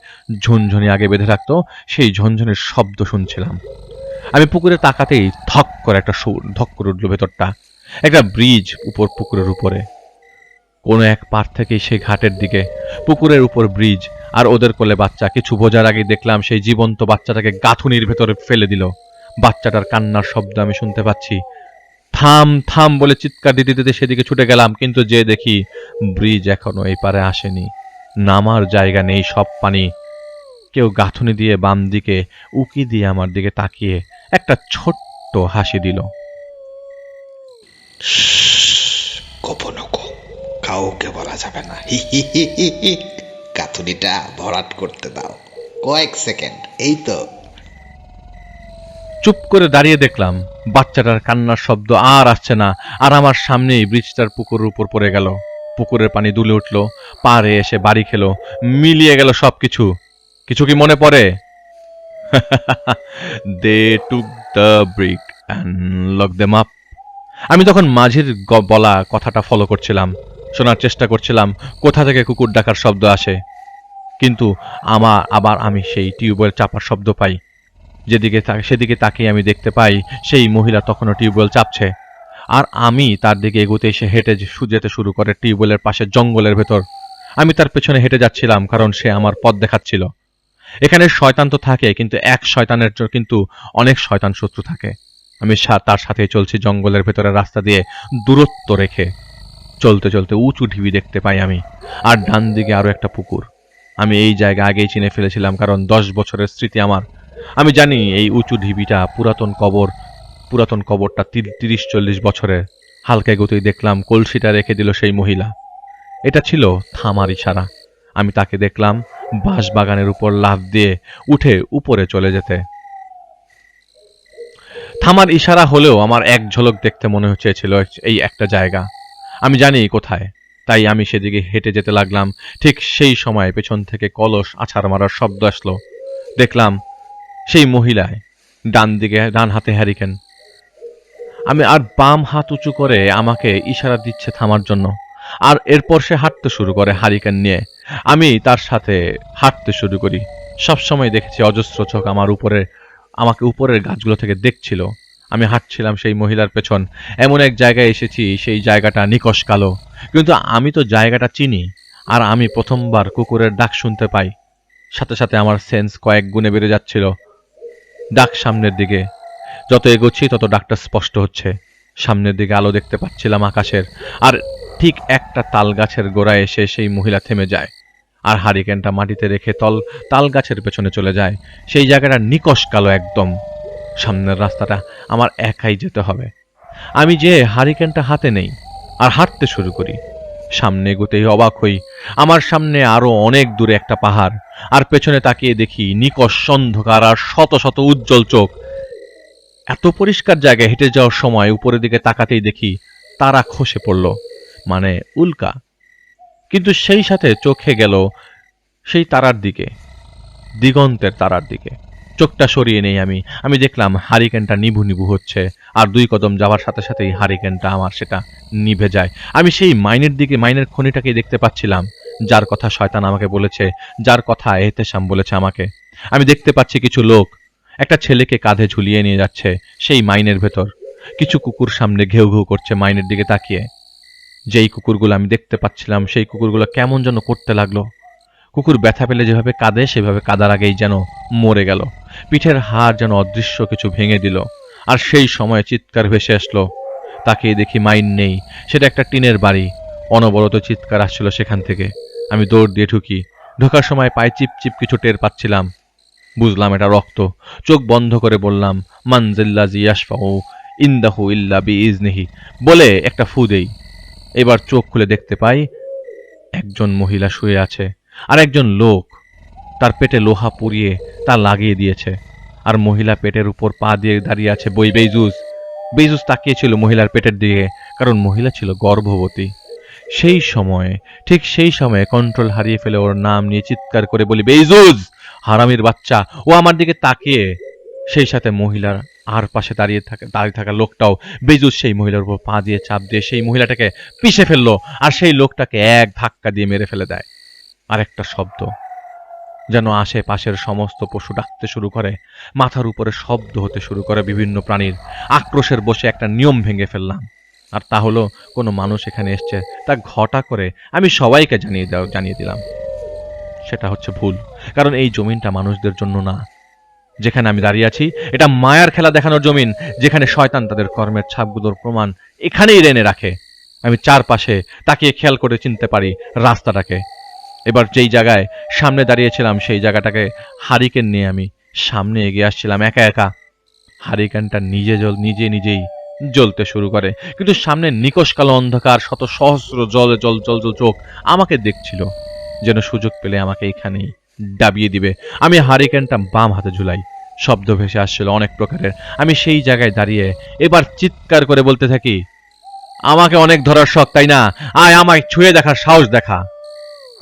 ঝুনঝুনি আগে বেঁধে রাখতো, সেই ঝনঝনের শব্দ শুনছিলাম। আমি পুকুরে তাকাতেই ধক করে একটা সুর ধক করে উঠল ভেতরটা। একটা ব্রিজ পুকুরের উপরে, কোনো এক পার থেকেই সেই ঘাটের দিকে, পুকুরের উপর ব্রিজ, আর ওদের কোলে বাচ্চা। কিছু বোঝার আগে দেখলাম সেই জীবন্ত বাচ্চাটাকে গাঁথুনির ভেতরে ফেলে দিল। বাচ্চাটার কান্নার শব্দ আমি শুনতে পাচ্ছি। থাম থাম বলে চিৎকার দিতে দিতে সেদিকে ছুটে গেলাম, কিন্তু যে দেখি ব্রিজ এখনো এই পারে আসেনি, নামার জায়গা নেই, সব পানি। কেউ গাঁথুনি দিয়ে বাম দিকে উকি দিয়ে আমার দিকে তাকিয়ে একটা ছোট্ট হাসি দিল। গোপনকো, কাউকে বলা যাবে না। কাতুরিটা ভরাট করতে দাও, কয়েক সেকেন্ড, এই তো। চুপ করে দাঁড়িয়ে দেখলাম বাচ্চাটার কান্নার শব্দ আর আসছে না, আর আমার সামনেই ব্রিজটার পুকুরের উপর পড়ে গেল। পুকুরের পানি দুলে উঠল, পাড়ে এসে বাড়ি খেলো, মিলিয়ে গেল সবকিছু। কিছু কি মনে পড়ে? They took the brick and lock them up. আমি তখন মাঝির বলা কথাটা ফলো করছিলাম, শোনার চেষ্টা করছিলাম কোথা থেকে কুকুর ডাকার শব্দ আসে। কিন্তু আবার আমি সেই টিউবওয়েল চাপার শব্দ পাই। সেদিকে তাকিয়ে আমি দেখতে পাই সেই মহিলা তখনও টিউবওয়েল চাপছে, আর আমি তার দিকে এগোতে এসে হেঁটে যেতে শুরু করে টিউবওয়েলের পাশে জঙ্গলের ভেতর। আমি তার পেছনে হেঁটে যাচ্ছিলাম, কারণ সে আমার পথ দেখাচ্ছিল। এখানে শয়তান তো থাকে, কিন্তু এক শয়তানের কিন্তু অনেক শয়তান শত্রু থাকে। আমি তার সাথেই চলছি জঙ্গলের ভেতরে রাস্তা দিয়ে দূরত্ব রেখে। চলতে চলতে উঁচু ঢিবি দেখতে পাই আমি, আর ডান দিকে আরো একটা পুকুর। আমি এই জায়গা আগেই চিনে ফেলেছিলাম, কারণ 10 বছরের স্মৃতি আমার। আমি জানি এই উঁচু ঢিবিটা পুরাতন কবরটা 30-40 বছরের। হালকা এগোতেই দেখলাম কলসিটা রেখে দিল সেই মহিলা। এটা ছিল থামার ইশারা। আমি তাকে দেখলাম বাঁশ বাগানের উপর লাফ দিয়ে উঠে উপরে চলে যেতে। থামার ইশারা হলেও আমার এক ঝলক দেখতে মনে হচ্ছিল এই একটা জায়গা, আমি জানি কোথায়। তাই আমি সেদিকে হেঁটে যেতে লাগলাম। ঠিক সেই সময় পেছন থেকে কলস আছাড় মারার শব্দ আসলো। দেখলাম সেই মহিলায় ডান হাতে হ্যারিকেন, আমি আর বাম হাত উঁচু করে আমাকে ইশারা দিচ্ছে থামার জন্য। আর এরপর সে হাঁটতে শুরু করে হ্যারিকেন নিয়ে। আমি তার সাথে হাঁটতে শুরু করি। সবসময় দেখেছি অজস্র চোখ আমাকে উপরের গাছগুলো থেকে দেখছিল। আমি হাঁটছিলাম সেই মহিলার পেছন। এমন এক জায়গায় এসেছি, সেই জায়গাটা নিকষ কালো, কিন্তু আমি তো জায়গাটা চিনি। আর আমি প্রথমবার কুকুরের ডাক শুনতে পাই। সাথে সাথে আমার সেন্স কয়েক গুণে বেড়ে যাচ্ছিল। ডাক সামনের দিকে, যত এগোচ্ছি তত ডাকটা স্পষ্ট হচ্ছে। সামনের দিকে আলো দেখতে পাচ্ছিলাম আকাশের, আর ঠিক একটা তাল গাছের গোড়ায় এসে সেই মহিলা থেমে যায়, আর হারিকেনটা মাটিতে রেখে তাল গাছের পেছনে চলে যায়। সেই জায়গাটা নিকষ কালো একদম। সামনের রাস্তাটা আমার একাই যেতে হবে। আমি যে হারিকেনটা হাতে নেই আর হাঁটতে শুরু করি। সামনে এগোতেই অবাক হই, আমার সামনে আরো অনেক দূরে একটা পাহাড়, আর পেছনে তাকিয়ে দেখি নিকষ অন্ধকার আর শত শত উজ্জ্বল চোখ। এত পরিষ্কার জায়গায় হেঁটে যাওয়ার সময় উপরের দিকে তাকাতেই দেখি তারা খসে পড়ল, মানে উল্কা। কিন্তু সেই সাথে চোখে গেল সেই তারার দিকে, দিগন্তের তারার দিকে। চোখটা সরিয়ে নেই আমি দেখলাম হারিকেনটা নিভু নিভু হচ্ছে, আর 2 কদম যাওয়ার সাথে সাথেই হারিকেনটা আমার সেটা নিভে যায়। আমি সেই মাইনের খনিটাকে দেখতে পাচ্ছিলাম, যার কথা শয়তান আমাকে বলেছে, যার কথা এহতেশাম বলেছে আমাকে। আমি দেখতে পাচ্ছি কিছু লোক একটা ছেলেকে কাঁধে ঝুলিয়ে নিয়ে যাচ্ছে সেই মাইনের ভেতর। কিছু কুকুর সামনে ঘেউ ঘেউ করছে মাইনের দিকে তাকিয়ে। যেই কুকুরগুলো আমি দেখতে পাচ্ছিলাম, সেই কুকুরগুলো কেমন যেন করতে লাগলো। কুকুর ব্যথা পেলে যেভাবে কাঁদে, সেভাবে কাদার আগেই যেন মরে গেল। পিঠের হাড় যেন অদৃশ্য কিছু ভেঙে দিল, আর সেই সময় চিৎকার ভেসে আসলো। তাকিয়ে দেখি মাইন নেই, সেটা একটা টিনের বাড়ি। অনবরত চিৎকার আসছিল সেখান থেকে। আমি দৌড় দিয়ে ঢোকার সময় পায়ে চিপচিপ কিছু টের পাচ্ছিলাম। বুঝলাম এটা রক্ত। চোখ বন্ধ করে বললাম, মানজিল্লাজি ইয়াশফাউ ইনদাহু ইল্লা বিইজনিহি বলে একটা ফু দেই। এবার চোখ খুলে দেখতে পাই একজন মহিলা শুয়ে আছে, আর একজন লোক তার পেটে লোহা পুড়িয়ে তা লাগিয়ে দিয়েছে, আর মহিলা পেটের উপর পা দিয়ে দাঁড়িয়ে আছে বেইজুজ। বেইজুজ তাকিয়েছিল মহিলার পেটের দিকে, কারণ মহিলা ছিল গর্ভবতী। সেই সময়ে, ঠিক সেই সময়ে কন্ট্রোল হারিয়ে ফেলে ওর নাম নিয়ে চিৎকার করে বলি, বেইজুজ, হারামির বাচ্চা। ও আমার দিকে তাকিয়ে, সেই সাথে মহিলার আর পাশে দাঁড়িয়ে থাকা লোকটাও বেইজুজ সেই মহিলার উপর পা দিয়ে চাপ দিয়ে সেই মহিলাটাকে পিষে ফেললো, আর সেই লোকটাকে এক ধাক্কা দিয়ে মেরে ফেলে দেয়। আর একটা শব্দ, যেন আশেপাশের সমস্ত পশু ডাকতে শুরু করে, মাথার উপরে শব্দ হতে শুরু করে বিভিন্ন প্রাণীর। আক্রোশের বসে একটা নিয়ম ভেঙে ফেললাম, আর তা হলো কোনো মানুষ এখানে এসছে তা ঘটা করে আমি সবাইকে জানিয়ে দিলাম। সেটা হচ্ছে ভুল, কারণ এই জমিনটা মানুষদের জন্য না। যেখানে আমি দাঁড়িয়ে আছি, এটা মায়ার খেলা দেখানোর জমিন, যেখানে শয়তান তাদের কর্মের ছাপগুলোর প্রমাণ এখানেই রেনে রাখে। আমি চারপাশে তাকিয়ে খেয়াল করে চিনতে পারি রাস্তাটাকে। এবার যেই জায়গায় সামনে দাঁড়িয়েছিলাম, সেই জায়গাটাকে হারিকেন নিয়ে আমি সামনে এগিয়ে আসছিলাম একা একা। হারিকেনটা নিজেই জ্বলতে শুরু করে, কিন্তু সামনে নিকষ কালো অন্ধকার, শত সহস্র জল চোখ আমাকে দেখছিল, যেন সুযোগ পেলে আমাকে এখানেই ডাবিয়ে দিবে। আমি হারিকেনটা বাম হাতে ঝুলাই। শব্দ ভেসে আসছিল অনেক প্রকারের। আমি সেই জায়গায় দাঁড়িয়ে এবার চিৎকার করে বলতে থাকি, আমাকে অনেক ধরার শখ, তাই না? আয়, আমায় ছুঁয়ে দেখার সাহস দেখা।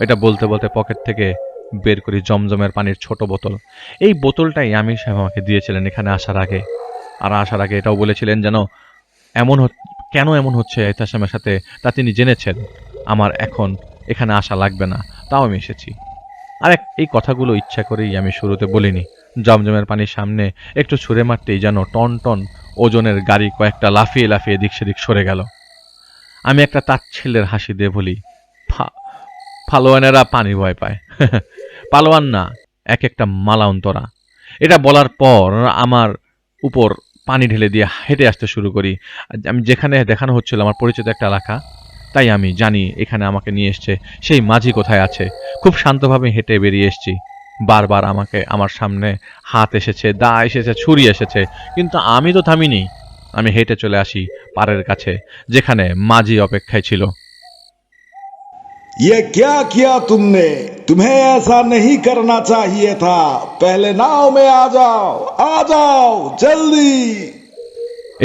এটা বলতে বলতে পকেট থেকে বের করি জমজমের পানির ছোট বোতল। এই বোতলটাই আমির সাহেব আমাকে দিয়েছিলেন এখানে আসার আগে। আর আসার আগে এটাও বলেছিলেন যেন কেন এমন হচ্ছে এহতেশামের সাথে তা তিনি জেনেছেন। আমার এখন এখানে আসা লাগবে না, তাও আমি এসেছি। আর এই কথাগুলো ইচ্ছা করেই আমি শুরুতে বলিনি। জমজমের পানির সামনে একটু ছুঁড়ে মারতেই যেন টন টন ওজনের গাড়ি কয়েকটা লাফিয়ে লাফিয়ে দিক সেদিক সরে গেল। আমি একটা তাচ্ছিল্যের হাসি দিয়ে বলি, পালোয়ানেরা পানি ভয় পায়। পালোয়ান না, এক একটা মালাউন্তরা। এটা বলার পর আমার উপর পানি ঢেলে দিয়ে হেঁটে আসতে শুরু করি। আমি যেখানে দেখানো হচ্ছিল আমার পরিচিত একটা এলাকা, তাই আমি জানি এখানে আমাকে নিয়ে এসছে সেই মাঝি কোথায় আছে। খুব শান্তভাবে হেঁটে বেরিয়ে এসছি। বারবার আমার সামনে হাত এসেছে, দা এসেছে, ছুরি এসেছে, কিন্তু আমি তো থামিনি। আমি হেঁটে চলে আসি পাড়ের কাছে, যেখানে মাঝি অপেক্ষায় ছিল। ये क्या किया तुमने? तुम्हें ऐसा नहीं करना चाहिए था। पहले नाव में आ जाओ जल्दी।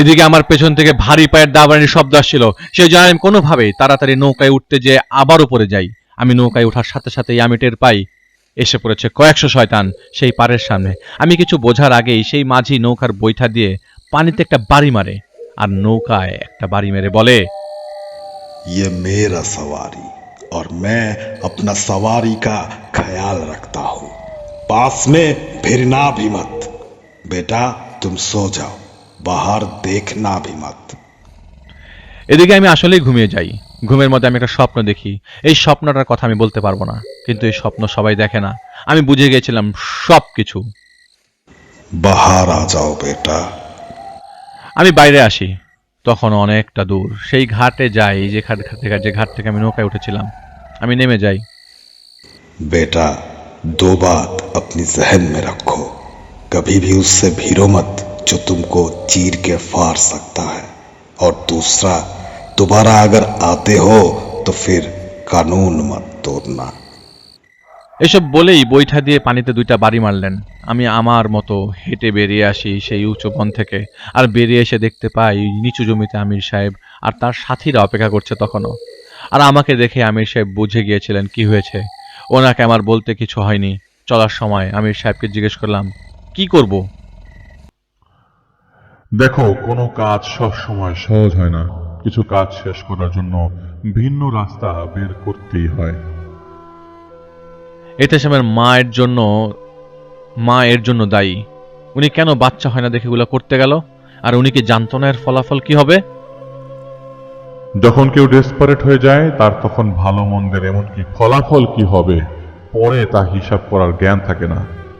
এদিকে আমার পেছন থেকে ভারী পায়ের দাবানির শব্দ আসছিল। সেই জন্য আমি কোনোভাবেই তাড়াতাড়ি নৌকায় উঠতে যেয়ে আবার উপরে যাই। আমি নৌকায় ওঠার সাথে সাথেই আমি টের পাই এসে পড়েছে কয়েকশো শয়তান সেই পাড়ের সামনে। আমি কিছু বোঝার আগেই সেই মাঝি নৌকার বৈঠা দিয়ে পানিতে একটা বাড়ি মারে, আর নৌকায় একটা বাড়ি মেরে বলে, ये मेरा सवारी और मैं अपना सवारी का ख्याल रखता हूँ। पास में भिड़ना भी मत। बेटा तुम सो जाओ, बाहर देखना भी मत। এদিকে আমি আসলেই ঘুমিয়ে যাই। ঘুমের মধ্যে আমি একটা স্বপ্ন দেখি। এই স্বপ্নটার কথা আমি বলতে পারবো না, কিন্তু এই স্বপ্ন সবাই দেখে না। আমি বুঝে গিয়েছিলাম সব কিছু। बाहर आ जाओ बेटा। আমি বাইরে আসি, তখন অনেকটা দূর। সেই ঘাটে যাই যে ঘাট থেকে আমি নৌকায় উঠেছিলাম। আমি নেমে যাই। बेटा दो बात अपनी जहन में रखो। कभी भी उससे भिड़ो मत जो तुमको चीर के फाड़ सकता है, और दूसरा, दोबारा अगर आते हो तो फिर कानून मत तोड़ना। এসব বলেই বৈঠা দিয়ে পানিতে দুইটা বাড়ি মারলেন। আমি আমার মতো হেঁটে বেরিয়ে আসি সেই উঁচু বন থেকে। আর বেরিয়ে এসে দেখতে পাই নিচু জমিতে আমির সাহেব আর তার সাথীরা অপেক্ষা করছে তখনও। আর আমাকে দেখে আমির সাহেব বুঝে গিয়েছিলেন কি হয়েছে। ওনাকে আমার বলতে কিছু হয়নি। চলার সময় আমির সাহেবকে জিজ্ঞেস করলাম, কি করব? দেখো, কোনো কাজ সব সময় সহজ হয় না। কিছু কাজ শেষ করার জন্য ভিন্ন রাস্তা বের করতেই হয়। এহতেশামের মা এর জন্য দায়ী। উনি কেন বাচ্চা হয় না দেখে এগুলো করতে গেল? আর উনি কি জানতো না এর ফলাফল কি হবে? যখন কেউ ডেসপারেট হয়ে যায়, তার তখন ভালো মন্দের এমনকি ফলাফল কি হবে পরে তা হিসাব করার জ্ঞান থাকে না।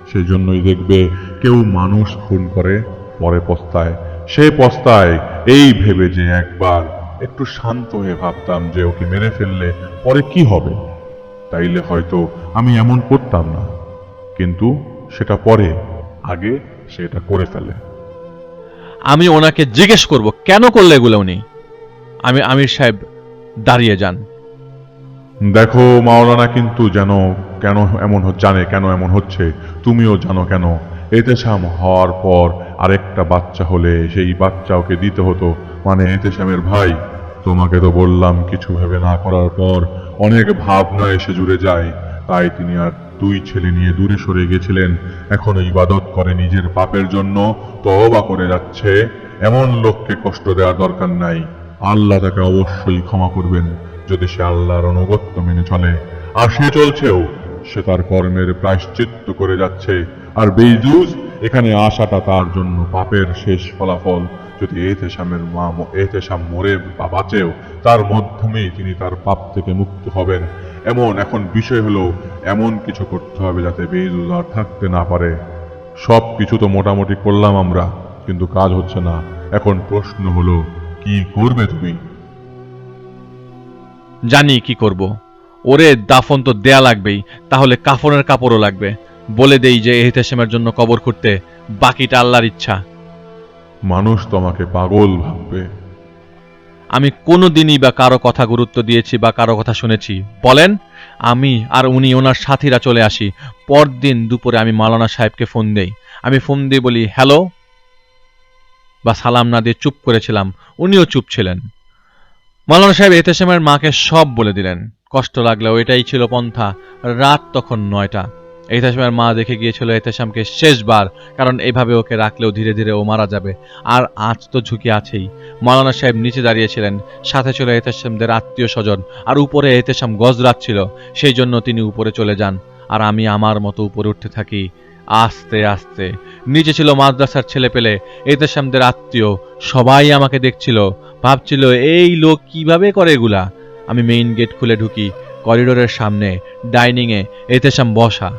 সেই জন্যই দেখবে কেউ মানুষ খুন করে পরে পস্তায়। সে পস্তায় এই ভেবে যে একবার একটু শান্ত হয়ে ভাবতাম যে ওকে মেরে ফেললে পরে কি হবে, তাইলে হয়তো আমি এমন করতাম না। কিন্তু সেটা পরে, আগে সেটা করে ফেলে। আমি ওনাকে জিজ্ঞেস করব কেন করলে এগুলো উনি। আমির সাহেব দাঁড়িয়ে যান। দেখো, মাওলানা কিন্তু জানে কেন এমন হচ্ছে, তুমিও জানো কেন। এতেশাম হওয়ার পর আরেকটা বাচ্চা হলে সেই বাচ্চা ওকে দিতে হতো, মানে এতেশামের ভাই। তোমাকে তো বললাম কিছু ভেবে না করার পর অনেক ভাবনা এসে জুড়ে যায়, তাই তিনি আর 2 ছেলে নিয়ে দূরে সরে গেছিলেন। এখন ইবাদত করে নিজের পাপের জন্য তওবা করে যাচ্ছে। এমন লোককে কষ্ট দেওয়ার দরকার নাই। আল্লাহ তাকে অবশ্যই ক্ষমা করবেন যদি সে আল্লাহর অনুগত্য মেনে চলে, আর সে চলছেও। সে তার কর্মের প্রায়শ্চিত্ত করে যাচ্ছে। আর বেইজুজ এখানে আসাটা তার জন্য পাপের শেষ ফলাফল। যদি এতেশাম মরে বা বাঁচেও, তার মাধ্যমেই তিনি তার পাপ থেকে মুক্ত হবেন। এখন বিষয় হলো এমন কিছু করতে হবে যাতে বেইজুজ আর থাকতে না পারে। সব কিছু তো মোটামুটি করলাম আমরা, কিন্তু কাজ হচ্ছে না। এখন প্রশ্ন হলো, কি করবে তুমি? জানি কি করব। ওরে দাফন তো দেয়া লাগবেই, তাহলে কাফনের কাপড়ও লাগবে। বলে দেই যে এহতেশামের জন্য কবর খুঁড়তে, বাকিটা আল্লাহর ইচ্ছা। মানুষ তোমাকে পাগল ভাববে। আমি কোনোদিনই বা কারো কথা গুরুত্ব দিয়েছি বা কারো কথা শুনেছি বলেন? আমি আর উনি ওনার সাথীরা চলে আসি। পরদিন দুপুরে আমি মাওলানা সাহেবকে ফোন দেই। আমি ফোন দিয়ে বলি হ্যালো, বা সালাম না দিয়ে চুপ করেছিলাম। উনিও চুপ ছিলেন। মাওলানা সাহেব এহতেশামের মাকে সব বলে দিলেন। কষ্ট লাগলেও এটাই ছিল পন্থা। রাত তখন 9টা। এহতেশামের মা দেখে গিয়েছিল এহতেশামকে শেষবার, কারণ এভাবে ওকে রাখলেও ধীরে ধীরে ও মারা যাবে, আর আজ তো ঝুঁকি আছেই। মাওলানা সাহেব নিচে দাঁড়িয়েছিলেন, সাথে ছিল এহতেশামদের আত্মীয় স্বজন, আর উপরে এহতেশাম গজরাত ছিল, সেই জন্য তিনি উপরে চলে যান, আর আমি আমার মতো উপরে উঠতে থাকি আস্তে আস্তে। নিচে ছিল মাদ্রাসার ছেলেপেলে, এহতেশামদের আত্মীয়, সবাই আমাকে দেখছিল, ভাবছিল এই লোক কিভাবে করে এগুলা। আমি মেইন গেট খুলে ঢুকি। করিডোরের সামনে ডাইনিংয়ে এহতেশাম বসা।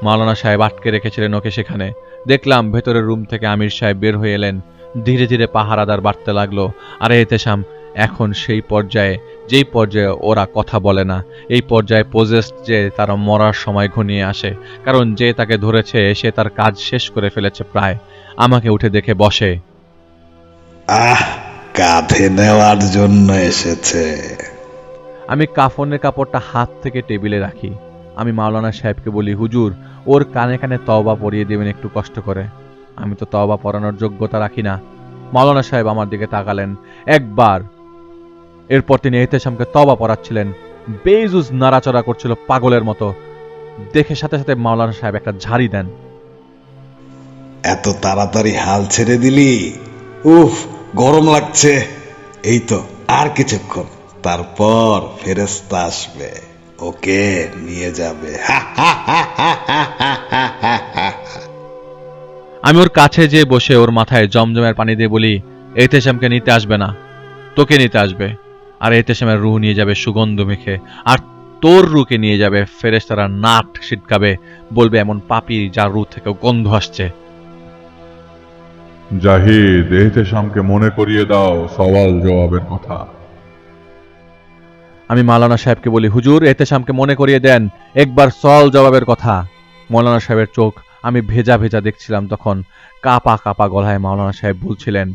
মাওলানা সাহেব আটকে রেখেছিলেন ওকে সেখানে। দেখলাম ভেতরের রুম থেকে আমির সাহেব বের হয়ে এলেন। ধীরে ধীরে পাহারাদার বাড়তে লাগলো। আর এহতেশাম এখন সেই পর্যায়ে, যেই পর্যায়ে ওরা কথা বলে না, এই পর্যায়ে পজেস্ট যে তারা মরার সময় ঘনিয়ে আসে, কারণ যে তাকে ধরেছে সে তার কাজ শেষ করে ফেলেছে প্রায়। আমাকে উঠে দেখে বসে। কাঁধে নেওয়ার জন্য এসেছে। আমি কাফনের কাপড়টা হাত থেকে টেবিলে রাখি। আমি মাওলানা সাহেবকে বলি, হুজুর ওর কানে কানে তওবা পড়িয়ে দেবেন একটু কষ্ট করে। আমি তো তওবা পড়ানোর যোগ্যতা রাখি না। মাওলানা সাহেব আমার দিকে তাকালেন একবার, এরপর তিনি এহতেশামকে তওবা পড়াচ্ছিলেন। বেইজুজ নাড়াচড়া করছিল পাগলের মতো। দেখে সাথে সাথে মাওলানা সাহেব একটা ঝাড়ি দেন। এত তাড়াতাড়ি হাল ছেড়ে দিলি? উফ, গরম লাগছে। এই তো আর কিছুক্ষণ, তারপর ফেরেশতা আসবে, ওকে নিয়ে যাবে। আমি ওর কাছে যেয়ে বসে ওর মাথায় জমজমের পানি দিয়ে বলি, এহতেশামকে নিতে আসবে না, তোকে নিতে আসবে। আর এহতেশামের রূহ নিয়ে যাবে সুগন্ধ মেখে, আর তোর রূহকে নিয়ে যাবে ফেরেশতারা নাট ছিটকাবে, বলবে এমন পাপী যার রূহ থেকে গন্ধ আসছে। জাহিদ, এহতেশামকে মনে করিয়ে দাও সওয়াল জবাবের কথা। আমি মাওলানা সাহেবকে বলি, হুজুর এহতেশামকে মনে করিয়ে দেন একবার সওয়াল জবাবের কথা। মাওলানা সাহেবের চোখ আমি ভেজা ভেজা দেখছিলাম তখন। কাপা কাপা গলায় মাওলানা সাহেব বলছিলেন,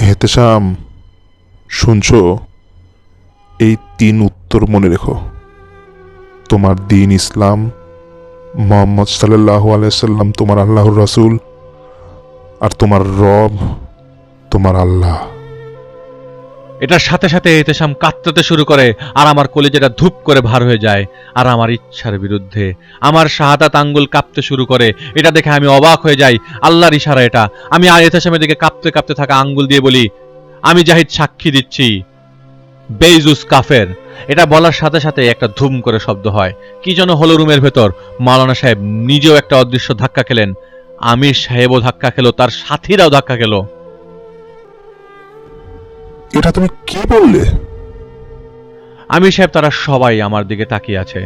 এহতেশাম, শুনছো? এই 3 উত্তর মনে রেখো। তোমার দিন ইসলাম, মোহাম্মদ সাল্লাল্লাহু আলাইহি সাল্লাম তোমার আল্লাহর রাসূল, আর তোমার রব তোমার আল্লাহ। এটার সাথে সাথে এহতেশাম কাঁদতে শুরু করে, আর আমার কলিজাটা ধূপ করে ভার হয়ে যায়। আর আমার ইচ্ছার বিরুদ্ধে আমার শাহাদাত আঙ্গুল কাঁপতে শুরু করে। এটা দেখে আমি অবাক হয়ে যাই, আল্লাহর ইশারা এটা। আমি আর এহতেশামের দিকে কাঁপতে কাঁপতে থাকা আঙ্গুল দিয়ে বলি, আমি জাহিদ সাক্ষী দিচ্ছি বেইজুস কাফের। এটা বলার সাথে সাথে একটা ধুম করে শব্দ হয়। কি যেন হলো রুমের ভেতর। মাওলানা সাহেব নিজেও একটা অদৃশ্য ধাক্কা খেলেন, আমির সাহেবও ধাক্কা খেলো, তার সাথীরাও ধাক্কা খেলো। এটা তুমি কি বললে? আমির সাহেব তারা সবাই আমার দিকে তাকিয়ে আছে।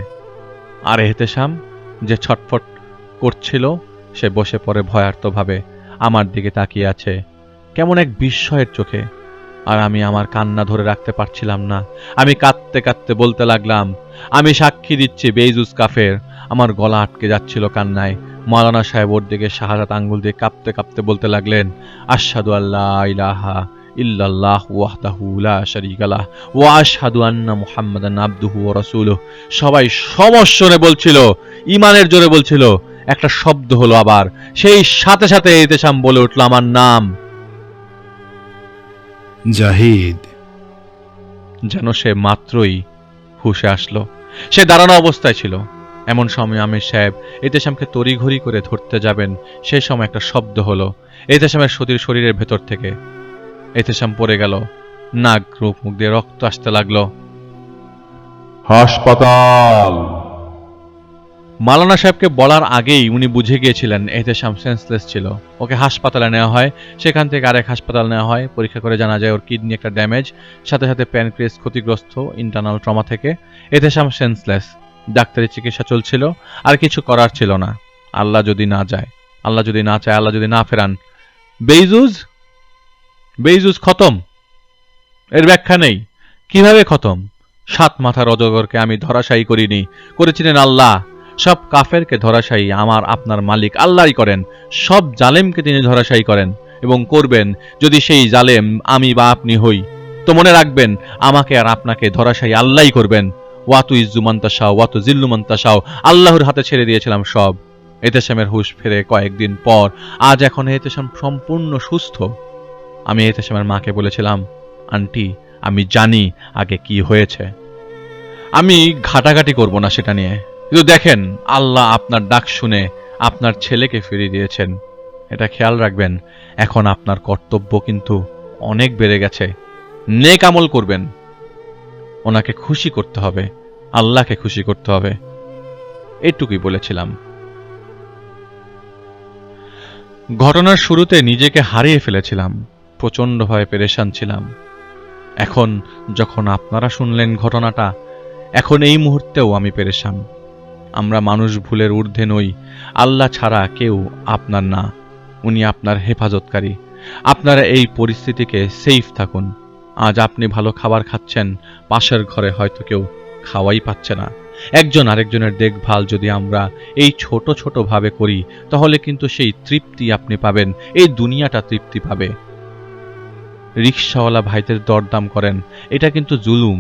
আর এহতেশাম যে ছটফট করছিল সে বসে পড়ে ভয়ার্তভাবে আমার দিকে তাকিয়ে আছে, কেমন এক বিস্ময়ের চোখে। আর আমি আমার কান্না ধরে রাখতে পারছিলাম না। আমি কাঁদতে কাঁদতে বলতে লাগলাম, আমি সাক্ষী দিচ্ছি বেইজুস কাফের। আমার গলা আটকে যাচ্ছিল কান্নায়। মাওলানা সাহেব ওর দিকে শাহাদাত আঙ্গুল দিয়ে কাঁপতে কাঁপতে বলতে লাগলেন, আশহাদু আল্লা ইলাহা ইল্লাল্লাহ ওয়াহদাহু লা শারীকা লাহ ওয়া আশহাদু আন্না মুহাম্মাদান আবদুহু ওয়া রাসূলুহু। সবাই সমস্বরে বলছিল, ঈমানের জোরে বলছিল, একটা শব্দ হলো আবার, সেই সাথে সাথে এহতেশাম বলে উঠল আমার নাম। জাহিদ। যেন সে মাত্রই হুঁশে আসলো। সে দাঁড়ানো অবস্থায় ছিল। এমন সময় আমির সাহেব এহতেশামকে তড়িঘড়ি করে ধরতে যাবেন, সেই সময় একটা শব্দ হলো এহতেশামের শরীরের ভেতর থেকে। এহতেশাম পড়ে গেল, নাক মুখ দিয়ে রক্ত আসতে লাগলো। হাসপাতাল! মাওলানা সাহেবকে বলার আগেই উনি বুঝে গিয়েছিলেন এহতেশাম সেন্সলেস ছিল। ওকে হাসপাতালে নেওয়া হয়, সেখান থেকে আরেক হাসপাতাল নেওয়া হয়। পরীক্ষা করে জানা যায় ওর কিডনি একটা ড্যামেজ, সাথে সাথে প্যানক্রিয়াস ক্ষতিগ্রস্ত ইন্টারনাল ট্রমা থেকে। এহতেশাম সেন্সলেস। ডাক্তারি চিকিৎসা চলছিল, আর কিছু করার ছিল না। আল্লাহ যদি না যায়, আল্লাহ যদি না চায়, আল্লাহ যদি না ফেরান, বেইজুজ খতম। এর ব্যাখ্যা নেই। কিভাবে খতম? 7 মাথার অজগরকে আমি ধরাশায়ী করিনি, করেছিলেন আল্লাহ। সব কাফেরকে ধরাশায়ী আমার আপনার মালিক আল্লাহই করেন। সব জালেমকে তিনি ধরাশায়ী করেন এবং করবেন যদি সেই জালেম আমি বা আপনি হই। তো মনে রাখবেন, আমাকে আর আপনাকে ধরাশায়ী আল্লাহই করবেন। ওয়াতু ইজ্জু মান্তাসাও ওয়াতু জিল্লু মান্তাসাও, আল্লাহর হাতে ছেড়ে দিয়েছিলাম সব। এহতেশামের হুঁশ ফেরে কয়েকদিন পর, আজ এখন এহতেশাম সম্পূর্ণ সুস্থ। আমি এহতেশামের মাকে বলেছিলাম, আন্টি আমি জানি আগে কি হয়েছে, আমি ঘাটাঘাটি করব না সেটা নিয়ে, কিন্তু দেখেন আল্লাহ আপনার ডাক শুনে আপনার ছেলেকে ফিরিয়ে দিয়েছেন। এটা খেয়াল রাখবেন। এখন আপনার কর্তব্য কিন্তু অনেক বেড়ে গেছে। নেক আমল করবেন, ওনাকে খুশি করতে হবে, আল্লাহকে খুশি করতে হবে। এটুকুই বলেছিলাম। ঘটনার শুরুতে নিজেকে হারিয়ে ফেলেছিলাম, প্রচণ্ডভাবে পেরেশান ছিলাম। এখন যখন আপনারা শুনলেন ঘটনাটা, এখন এই মুহূর্তেও আমি পেরেশান। আমরা মানুষ ভুলের ঊর্ধ্বে নই। আল্লাহ ছাড়া কেউ আপনার না, উনি আপনার হেফাজতকারী। আপনারা এই পরিস্থিতিকে সেফ থাকুন। আজ আপনি ভালো খাবার খাচ্ছেন, পাশের ঘরে হয়তো কেউ খাওয়াই পাচ্ছে না। একজন আরেকজনের দেখভাল যদি আমরা এই ছোট ছোট ভাবে করি, তাহলে কিন্তু সেই তৃপ্তি আপনি পাবেন, এই দুনিয়াটা তৃপ্তি পাবে। রিকশাওয়ালা ভাইদের দরদাম করেন, এটা কিন্তু জুলুম।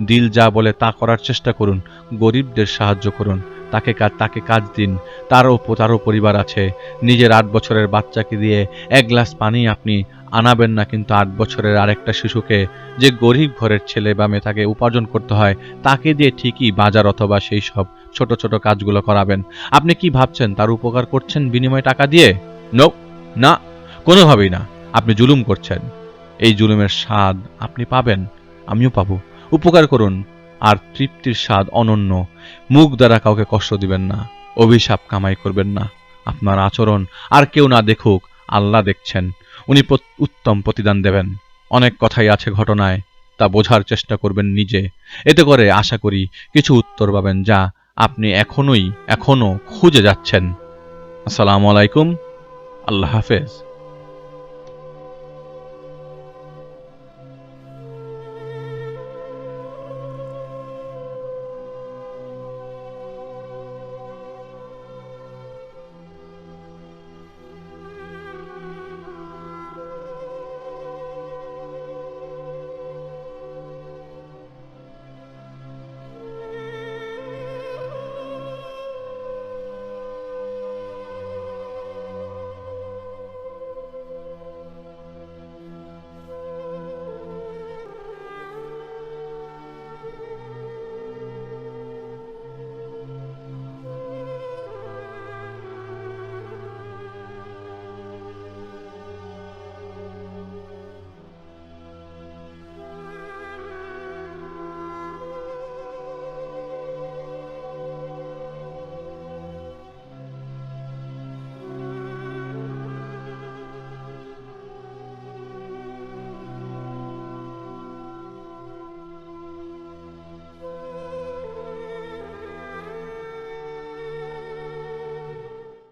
দিল যা বলে তা করার চেষ্টা করুন। গরিবদের সাহায্য করুন, তাকে কাজ দিন। তারও পরিবার আছে। নিজের 8 বছরের বাচ্চাকে দিয়ে 1 গ্লাস পানি আপনি আনাবেন না, কিন্তু 8 বছরের আরেকটা শিশুকে, যে গরিব ঘরের ছেলে বা মেয়ে, তাকে উপার্জন করতে হয়, তাকে দিয়ে ঠিকই বাজার অথবা সেই সব ছোট ছোট কাজগুলো করাবেন। আপনি কি ভাবছেন তার উপকার করছেন বিনিময়ে টাকা দিয়ে? নো, না, কোনোভাবেই না। আপনি জুলুম করছেন। এই জুলুমের স্বাদ আপনি পাবেন, আমিও পাবো। উপকার করুন, আর তৃপ্তির স্বাদ অনন্য। মুখ দ্বারা কাউকে কষ্ট দিবেন না, অভিশাপ কামাই করবেন না। আপনার আচরণ আর কেউ না দেখুক, আল্লাহ দেখছেন, উনি উত্তম প্রতিদান দেবেন। অনেক কথাই আছে ঘটনায়, তা বোঝার চেষ্টা করবেন নিজে। এতে করে আশা করি কিছু উত্তর পাবেন যা আপনি এখনো খুঁজে যাচ্ছেন। আসসালামু আলাইকুম, আল্লাহ হাফেজ।